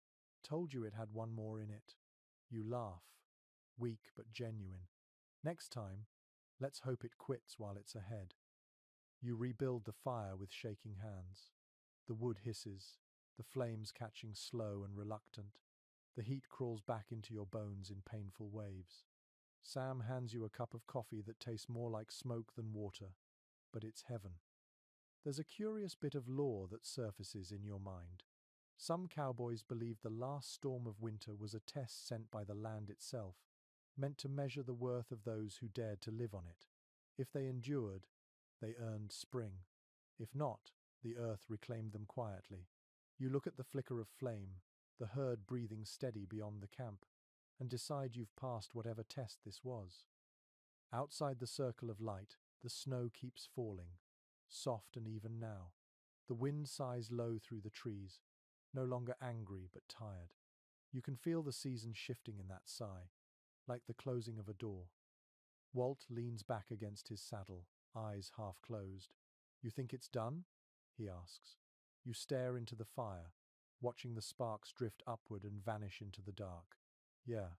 "Told you it had one more in it." You laugh, weak but genuine. "Next time, let's hope it quits while it's ahead." You rebuild the fire with shaking hands. The wood hisses, the flames catching slow and reluctant. The heat crawls back into your bones in painful waves. Sam hands you a cup of coffee that tastes more like smoke than water, but it's heaven. There's a curious bit of lore that surfaces in your mind. Some cowboys believed the last storm of winter was a test sent by the land itself, meant to measure the worth of those who dared to live on it. If they endured, they earned spring. If not, the earth reclaimed them quietly. You look at the flicker of flame, the herd breathing steady beyond the camp, and decide you've passed whatever test this was. Outside the circle of light, The snow keeps falling, soft and even now. The wind sighs low through the trees, no longer angry but tired. You can feel the season shifting in that sigh, like the closing of a door. Walt leans back against his saddle, eyes half closed. "You think it's done?" he asks. You stare into the fire, watching the sparks drift upward and vanish into the dark. "Yeah,"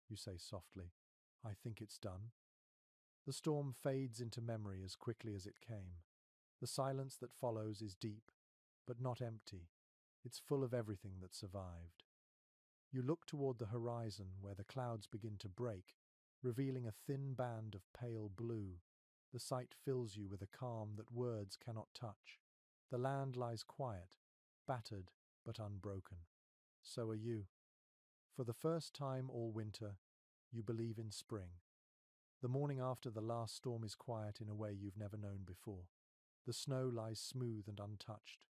you say softly. "I think it's done." The storm fades into memory as quickly as it came. The silence that follows is deep, but not empty. It's full of everything that survived. You look toward the horizon where the clouds begin to break, revealing a thin band of pale blue. The sight fills you with a calm that words cannot touch. The land lies quiet, battered but unbroken. So are you. For the first time all winter, you believe in spring. The morning after the last storm is quiet in a way you've never known before. The snow lies smooth and untouched,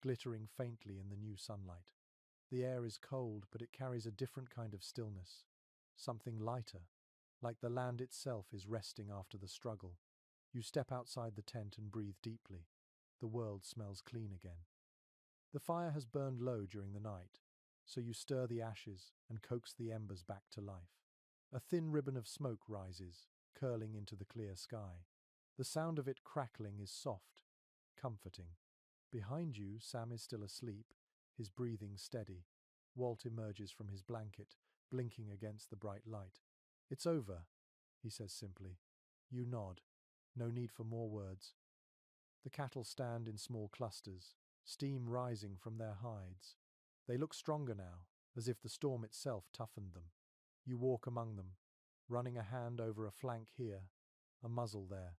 glittering faintly in the new sunlight. The air is cold, but it carries a different kind of stillness, something lighter, like the land itself is resting after the struggle. You step outside the tent and breathe deeply. The world smells clean again. The fire has burned low during the night, so you stir the ashes and coax the embers back to life. A thin ribbon of smoke rises, curling into the clear sky. The sound of it crackling is soft, comforting. Behind you, Sam is still asleep, his breathing steady. Walt emerges from his blanket, blinking against the bright light. "It's over," he says simply. You nod. No need for more words. The cattle stand in small clusters, steam rising from their hides. They look stronger now, as if the storm itself toughened them. You walk among them, running a hand over a flank here, a muzzle there.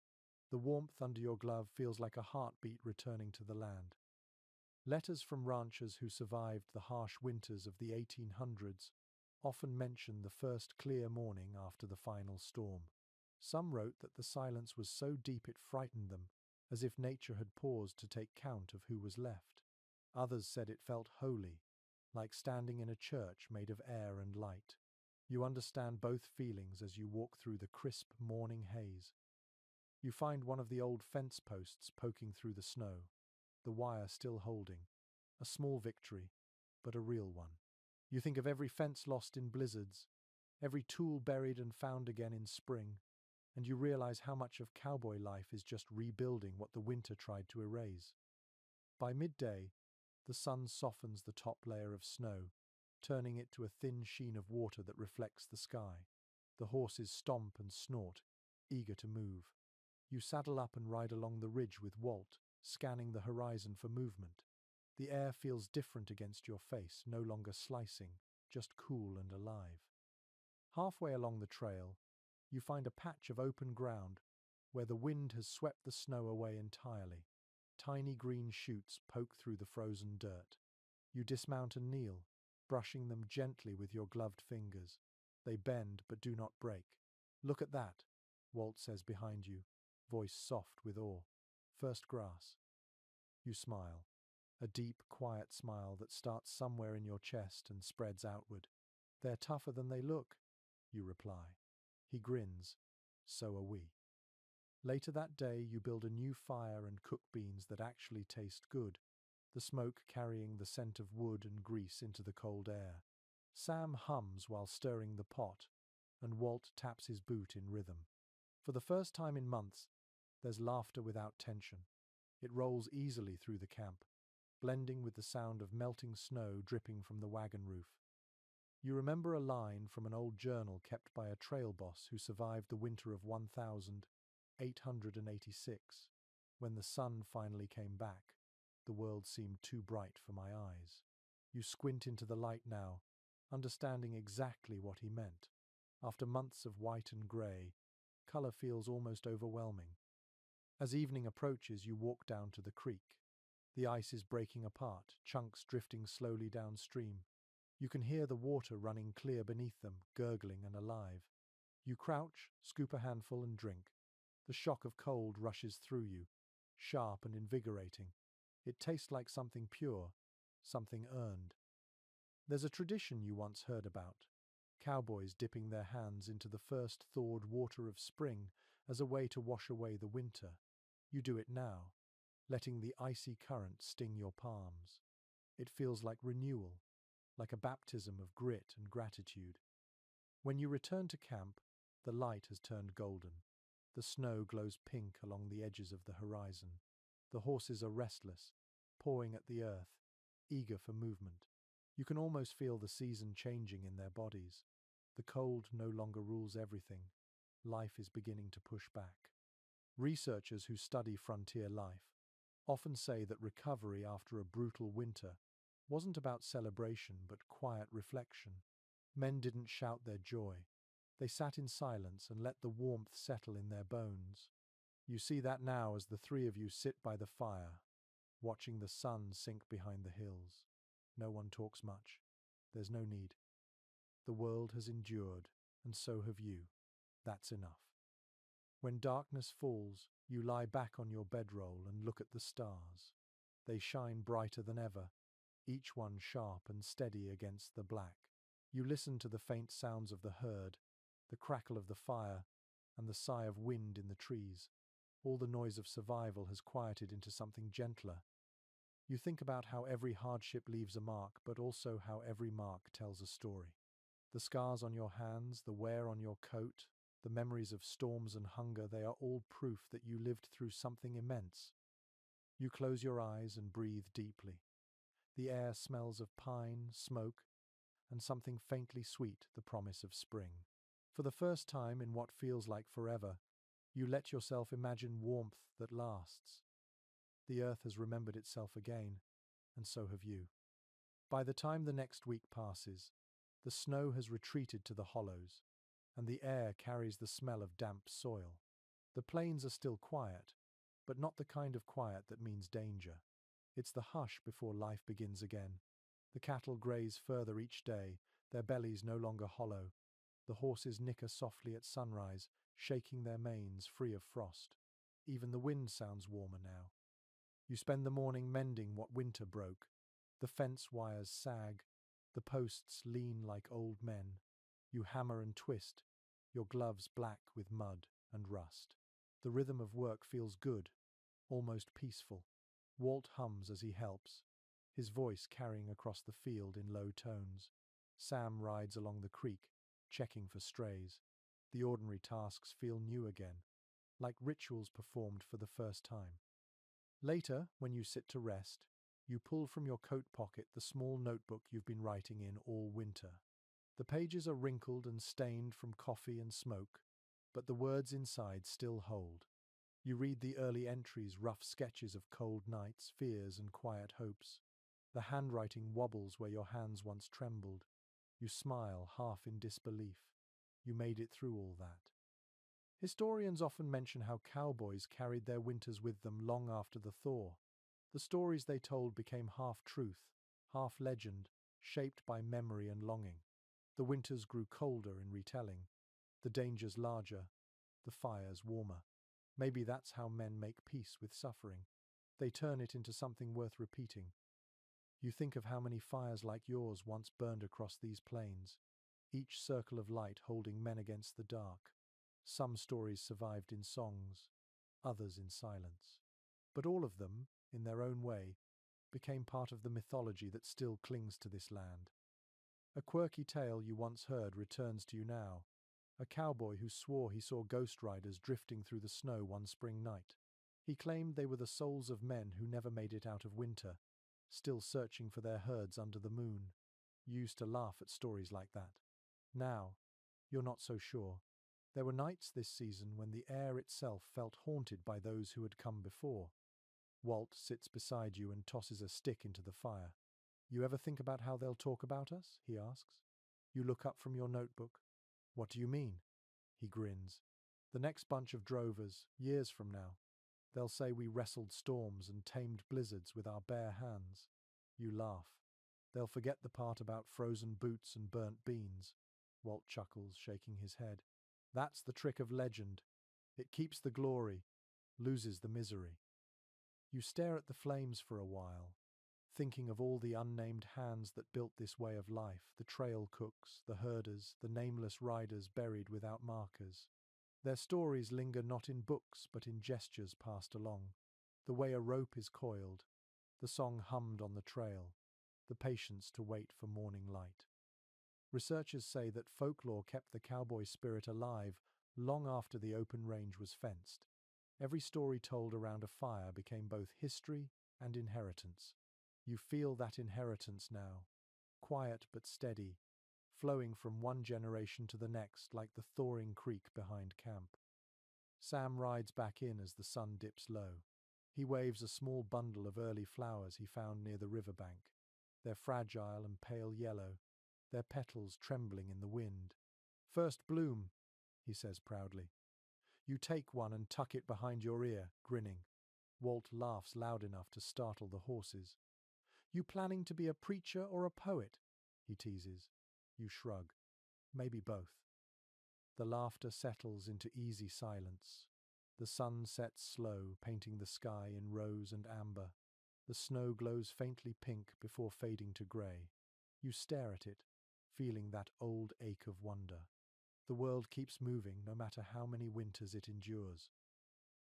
The warmth under your glove feels like a heartbeat returning to the land. Letters from ranchers who survived the harsh winters of the 1800s often mention the first clear morning after the final storm. Some wrote that the silence was so deep it frightened them, as if nature had paused to take count of who was left. Others said it felt holy, like standing in a church made of air and light. You understand both feelings as you walk through the crisp morning haze. You find one of the old fence posts poking through the snow, the wire still holding. A small victory, but a real one. You think of every fence lost in blizzards, every tool buried and found again in spring, and you realize how much of cowboy life is just rebuilding what the winter tried to erase. By midday, the sun softens the top layer of snow, turning it to a thin sheen of water that reflects the sky. The horses stomp and snort, eager to move. You saddle up and ride along the ridge with Walt, scanning the horizon for movement. The air feels different against your face, no longer slicing, just cool and alive. Halfway along the trail, you find a patch of open ground where the wind has swept the snow away entirely. Tiny green shoots poke through the frozen dirt. You dismount and kneel, brushing them gently with your gloved fingers. They bend but do not break. "Look at that," Walt says behind you, voice soft with awe. "First grass." You smile. A deep, quiet smile that starts somewhere in your chest and spreads outward. "They're tougher than they look," you reply. He grins. "So are we." Later that day, you build a new fire and cook beans that actually taste good, the smoke carrying the scent of wood and grease into the cold air. Sam hums while stirring the pot, and Walt taps his boot in rhythm. For the first time in months, there's laughter without tension. It rolls easily through the camp, blending with the sound of melting snow dripping from the wagon roof. You remember a line from an old journal kept by a trail boss who survived the winter of 1886. "When the sun finally came back, the world seemed too bright for my eyes." You squint into the light now, understanding exactly what he meant. After months of white and grey, color feels almost overwhelming. As evening approaches, you walk down to the creek. The ice is breaking apart, chunks drifting slowly downstream. You can hear the water running clear beneath them, gurgling and alive. You crouch, scoop a handful and drink. The shock of cold rushes through you, sharp and invigorating. It tastes like something pure, something earned. There's a tradition you once heard about. Cowboys dipping their hands into the first thawed water of spring as a way to wash away the winter. You do it now, letting the icy current sting your palms. It feels like renewal, like a baptism of grit and gratitude. When you return to camp, the light has turned golden. The snow glows pink along the edges of the horizon. The horses are restless, pawing at the earth, eager for movement. You can almost feel the season changing in their bodies. The cold no longer rules everything. Life is beginning to push back. Researchers who study frontier life often say that recovery after a brutal winter wasn't about celebration but quiet reflection. Men didn't shout their joy. They sat in silence and let the warmth settle in their bones. You see that now as the three of you sit by the fire, watching the sun sink behind the hills. No one talks much. There's no need. The world has endured, and so have you. That's enough. When darkness falls, you lie back on your bedroll and look at the stars. They shine brighter than ever, each one sharp and steady against the black. You listen to the faint sounds of the herd, the crackle of the fire, and the sigh of wind in the trees. All the noise of survival has quieted into something gentler. You think about how every hardship leaves a mark, but also how every mark tells a story. The scars on your hands, the wear on your coat, the memories of storms and hunger, they are all proof that you lived through something immense. You close your eyes and breathe deeply. The air smells of pine, smoke, and something faintly sweet, the promise of spring. For the first time in what feels like forever, you let yourself imagine warmth that lasts. The earth has remembered itself again, and so have you. By the time the next week passes, the snow has retreated to the hollows, and the air carries the smell of damp soil. The plains are still quiet, but not the kind of quiet that means danger. It's the hush before life begins again. The cattle graze further each day, their bellies no longer hollow. The horses nicker softly at sunrise, shaking their manes free of frost. Even the wind sounds warmer now. You spend the morning mending what winter broke. The fence wires sag, the posts lean like old men. You hammer and twist, your gloves black with mud and rust. The rhythm of work feels good, almost peaceful. Walt hums as he helps, his voice carrying across the field in low tones. Sam rides along the creek, checking for strays. The ordinary tasks feel new again, like rituals performed for the first time. Later, when you sit to rest, you pull from your coat pocket the small notebook you've been writing in all winter. The pages are wrinkled and stained from coffee and smoke, but the words inside still hold. You read the early entries, rough sketches of cold nights, fears, and quiet hopes. The handwriting wobbles where your hands once trembled. You smile, half in disbelief. You made it through all that. Historians often mention how cowboys carried their winters with them long after the thaw. The stories they told became half truth, half legend, shaped by memory and longing. The winters grew colder in retelling, the dangers larger, the fires warmer. Maybe that's how men make peace with suffering. They turn it into something worth repeating. You think of how many fires like yours once burned across these plains, each circle of light holding men against the dark. Some stories survived in songs, others in silence. But all of them, in their own way, became part of the mythology that still clings to this land. A quirky tale you once heard returns to you now. A cowboy who swore he saw ghost riders drifting through the snow one spring night. He claimed they were the souls of men who never made it out of winter, still searching for their herds under the moon. You used to laugh at stories like that. Now, you're not so sure. There were nights this season when the air itself felt haunted by those who had come before. Walt sits beside you and tosses a stick into the fire. You ever think about how they'll talk about us? He asks. You look up from your notebook. What do you mean? He grins. The next bunch of drovers, years from now, they'll say we wrestled storms and tamed blizzards with our bare hands. You laugh. They'll forget the part about frozen boots and burnt beans. Walt chuckles, shaking his head. That's the trick of legend. It keeps the glory, loses the misery. You stare at the flames for a while, thinking of all the unnamed hands that built this way of life, the trail cooks, the herders, the nameless riders buried without markers. Their stories linger not in books but in gestures passed along. The way a rope is coiled, the song hummed on the trail, the patience to wait for morning light. Researchers say that folklore kept the cowboy spirit alive long after the open range was fenced. Every story told around a fire became both history and inheritance. You feel that inheritance now, quiet but steady, flowing from one generation to the next like the thawing creek behind camp. Sam rides back in as the sun dips low. He waves a small bundle of early flowers he found near the riverbank. They're fragile and pale yellow, their petals trembling in the wind. "First bloom," he says proudly. You take one and tuck it behind your ear, grinning. Walt laughs loud enough to startle the horses. "You planning to be a preacher or a poet?" he teases. You shrug. "Maybe both." The laughter settles into easy silence. The sun sets slow, painting the sky in rose and amber. The snow glows faintly pink before fading to grey. You stare at it, feeling that old ache of wonder. The world keeps moving no matter how many winters it endures.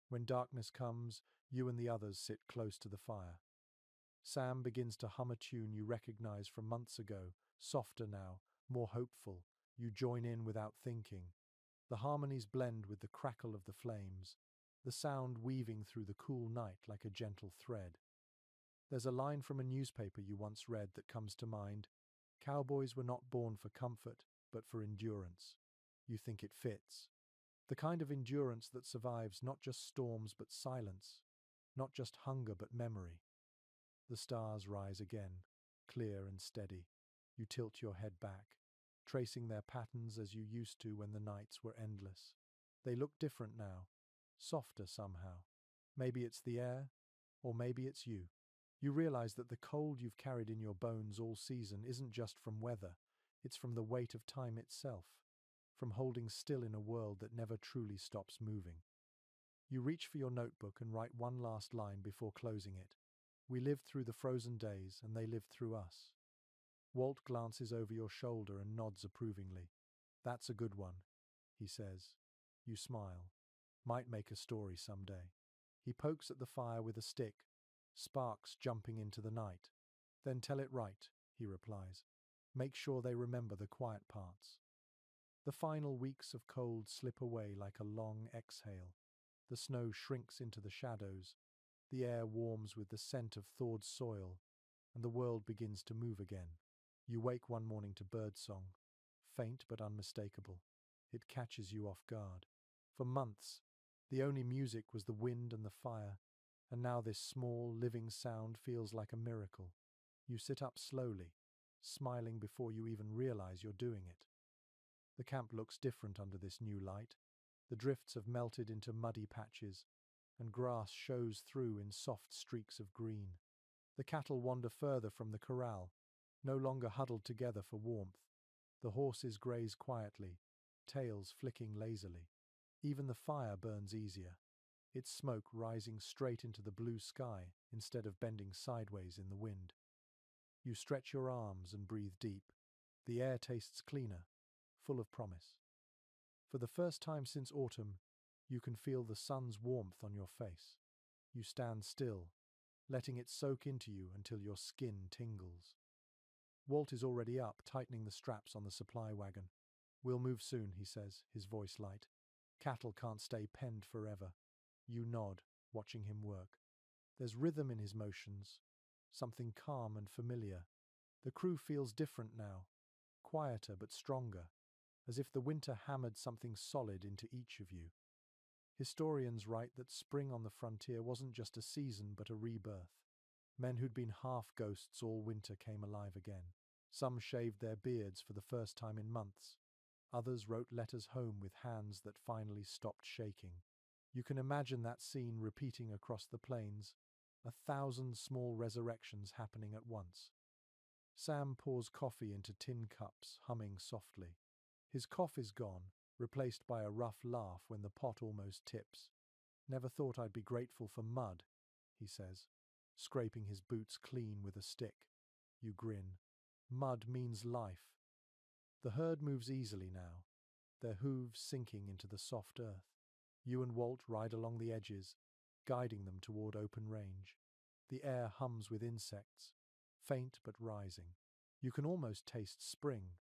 When darkness comes, you and the others sit close to the fire. Sam begins to hum a tune you recognize from months ago, softer now, more hopeful. You join in without thinking. The harmonies blend with the crackle of the flames, the sound weaving through the cool night like a gentle thread. There's a line from a newspaper you once read that comes to mind. Cowboys were not born for comfort, but for endurance. You think it fits. The kind of endurance that survives not just storms but silence, not just hunger but memory. The stars rise again, clear and steady. You tilt your head back, tracing their patterns as you used to when the nights were endless. They look different now, softer somehow. Maybe it's the air, or maybe it's you. You realize that the cold you've carried in your bones all season isn't just from weather, it's from the weight of time itself, from holding still in a world that never truly stops moving. You reach for your notebook and write one last line before closing it. We lived through the frozen days, and they lived through us. Walt glances over your shoulder and nods approvingly. "That's a good one," he says. You smile. "Might make a story someday." He pokes at the fire with a stick, sparks jumping into the night. "Then tell it right," he replies. "Make sure they remember the quiet parts." The final weeks of cold slip away like a long exhale. The snow shrinks into the shadows. The air warms with the scent of thawed soil, and the world begins to move again. You wake one morning to birdsong, faint but unmistakable. It catches you off guard. For months, the only music was the wind and the fire, and now this small, living sound feels like a miracle. You sit up slowly, smiling before you even realize you're doing it. The camp looks different under this new light. The drifts have melted into muddy patches, and grass shows through in soft streaks of green. The cattle wander further from the corral, no longer huddled together for warmth. The horses graze quietly, tails flicking lazily. Even the fire burns easier, its smoke rising straight into the blue sky instead of bending sideways in the wind. You stretch your arms and breathe deep. The air tastes cleaner, full of promise. For the first time since autumn, you can feel the sun's warmth on your face. You stand still, letting it soak into you until your skin tingles. Walt is already up, tightening the straps on the supply wagon. "We'll move soon," he says, his voice light. "Cattle can't stay penned forever." You nod, watching him work. There's rhythm in his motions, something calm and familiar. The crew feels different now, quieter but stronger, as if the winter hammered something solid into each of you. Historians write that spring on the frontier wasn't just a season but a rebirth. Men who'd been half ghosts all winter came alive again. Some shaved their beards for the first time in months. Others wrote letters home with hands that finally stopped shaking. You can imagine that scene repeating across the plains, 1,000 small resurrections happening at once. Sam pours coffee into tin cups, humming softly. His cough is gone, replaced by a rough laugh when the pot almost tips. "Never thought I'd be grateful for mud," he says, scraping his boots clean with a stick. You grin. "Mud means life." The herd moves easily now. their hooves sinking into the soft earth. You and Walt ride along the edges, guiding them toward open range. The air hums with insects, faint but rising. You can almost taste spring,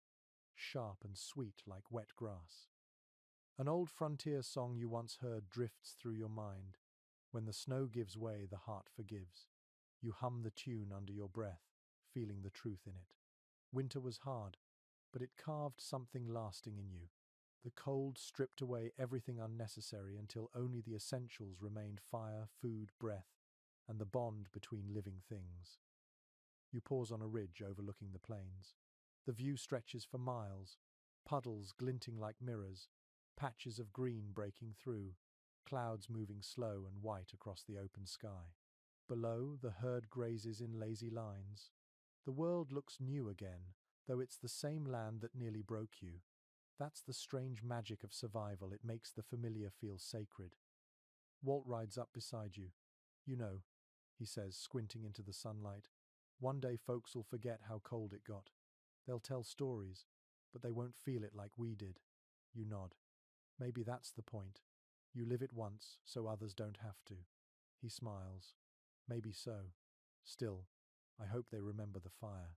sharp and sweet like wet grass. An old frontier song you once heard drifts through your mind. When the snow gives way, the heart forgives. You hum the tune under your breath, feeling the truth in it. Winter was hard, but it carved something lasting in you. The cold stripped away everything unnecessary until only the essentials remained: fire, food, breath, and the bond between living things. You pause on a ridge overlooking the plains. The view stretches for miles, puddles glinting like mirrors, patches of green breaking through, clouds moving slow and white across the open sky. Below, the herd grazes in lazy lines. The world looks new again, though it's the same land that nearly broke you. That's the strange magic of survival. It makes the familiar feel sacred. Walt rides up beside you. You know, he says, squinting into the sunlight. One day folks will forget how cold it got. They'll tell stories, but they won't feel it like we did. You nod. Maybe that's the point. You live it once, so others don't have to. He smiles. Maybe so. Still, I hope they remember the fire.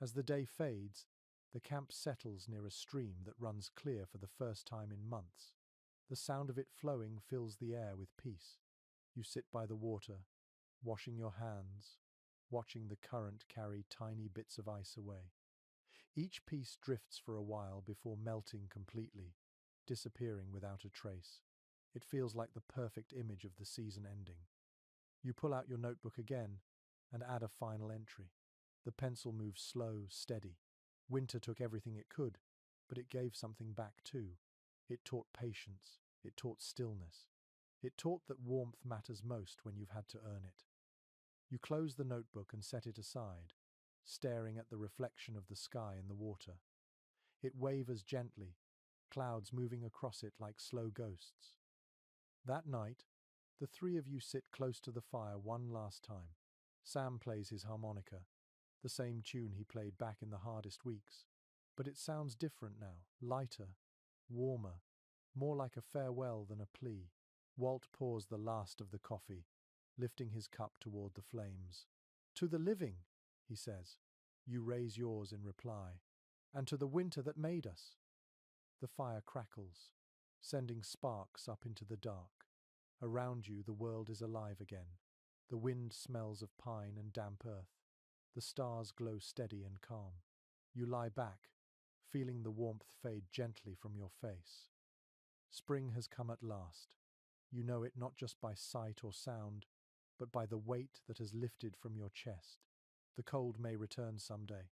As the day fades, the camp settles near a stream that runs clear for the first time in months. The sound of it flowing fills the air with peace. You sit by the water, washing your hands, watching the current carry tiny bits of ice away. Each piece drifts for a while before melting completely, disappearing without a trace. It feels like the perfect image of the season ending. You pull out your notebook again and add a final entry. The pencil moves slow, steady. Winter took everything it could, but it gave something back too. It taught patience. It taught stillness. It taught that warmth matters most when you've had to earn it. You close the notebook and set it aside, staring at the reflection of the sky in the water. It wavers gently, clouds moving across it like slow ghosts. That night, the three of you sit close to the fire one last time. Sam plays his harmonica, the same tune he played back in the hardest weeks. But it sounds different now, lighter, warmer, more like a farewell than a plea. Walt pours the last of the coffee, lifting his cup toward the flames. "To the living," he says. You raise yours in reply. "And to the winter that made us." The fire crackles, sending sparks up into the dark. Around you, the world is alive again. The wind smells of pine and damp earth. The stars glow steady and calm. You lie back, feeling the warmth fade gently from your face. Spring has come at last. You know it not just by sight or sound, but by the weight that has lifted from your chest. The cold may return someday,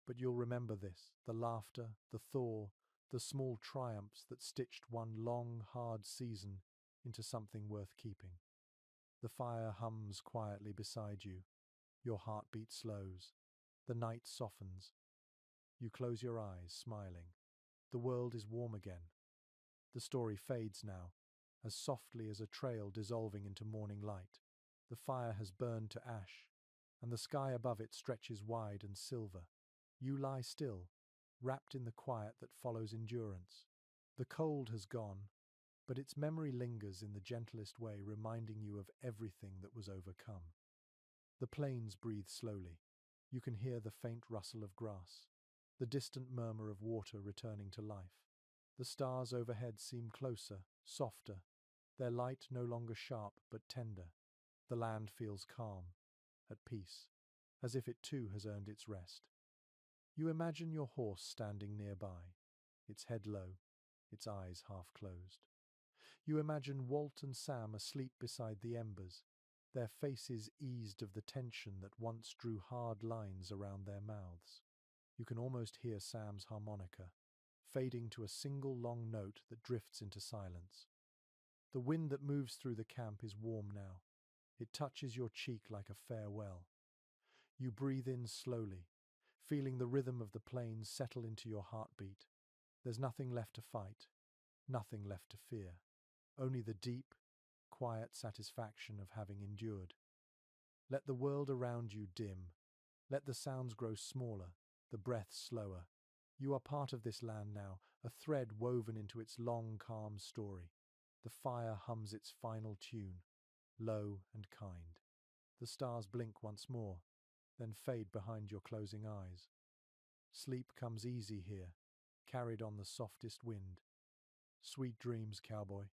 but you'll remember this: the laughter, the thaw, the small triumphs that stitched one long, hard season into something worth keeping. The fire hums quietly beside you. Your heartbeat slows. The night softens. You close your eyes, smiling. The world is warm again. The story fades now, as softly as a trail dissolving into morning light. The fire has burned to ash, and the sky above it stretches wide and silver. You lie still, wrapped in the quiet that follows endurance. The cold has gone, but its memory lingers in the gentlest way, reminding you of everything that was overcome. The plains breathe slowly. You can hear the faint rustle of grass, the distant murmur of water returning to life. The stars overhead seem closer, softer, their light no longer sharp but tender. The land feels calm, at peace, as if it too has earned its rest. You imagine your horse standing nearby, its head low, its eyes half closed. You imagine Walt and Sam asleep beside the embers, their faces eased of the tension that once drew hard lines around their mouths. You can almost hear Sam's harmonica, fading to a single long note that drifts into silence. The wind that moves through the camp is warm now. It touches your cheek like a farewell. You breathe in slowly, feeling the rhythm of the plains settle into your heartbeat. There's nothing left to fight, nothing left to fear. Only the deep, quiet satisfaction of having endured. Let the world around you dim. Let the sounds grow smaller, the breaths slower. You are part of this land now, a thread woven into its long, calm story. The fire hums its final tune, low and kind. The stars blink once more, then fade behind your closing eyes. Sleep comes easy here, carried on the softest wind. Sweet dreams, cowboy.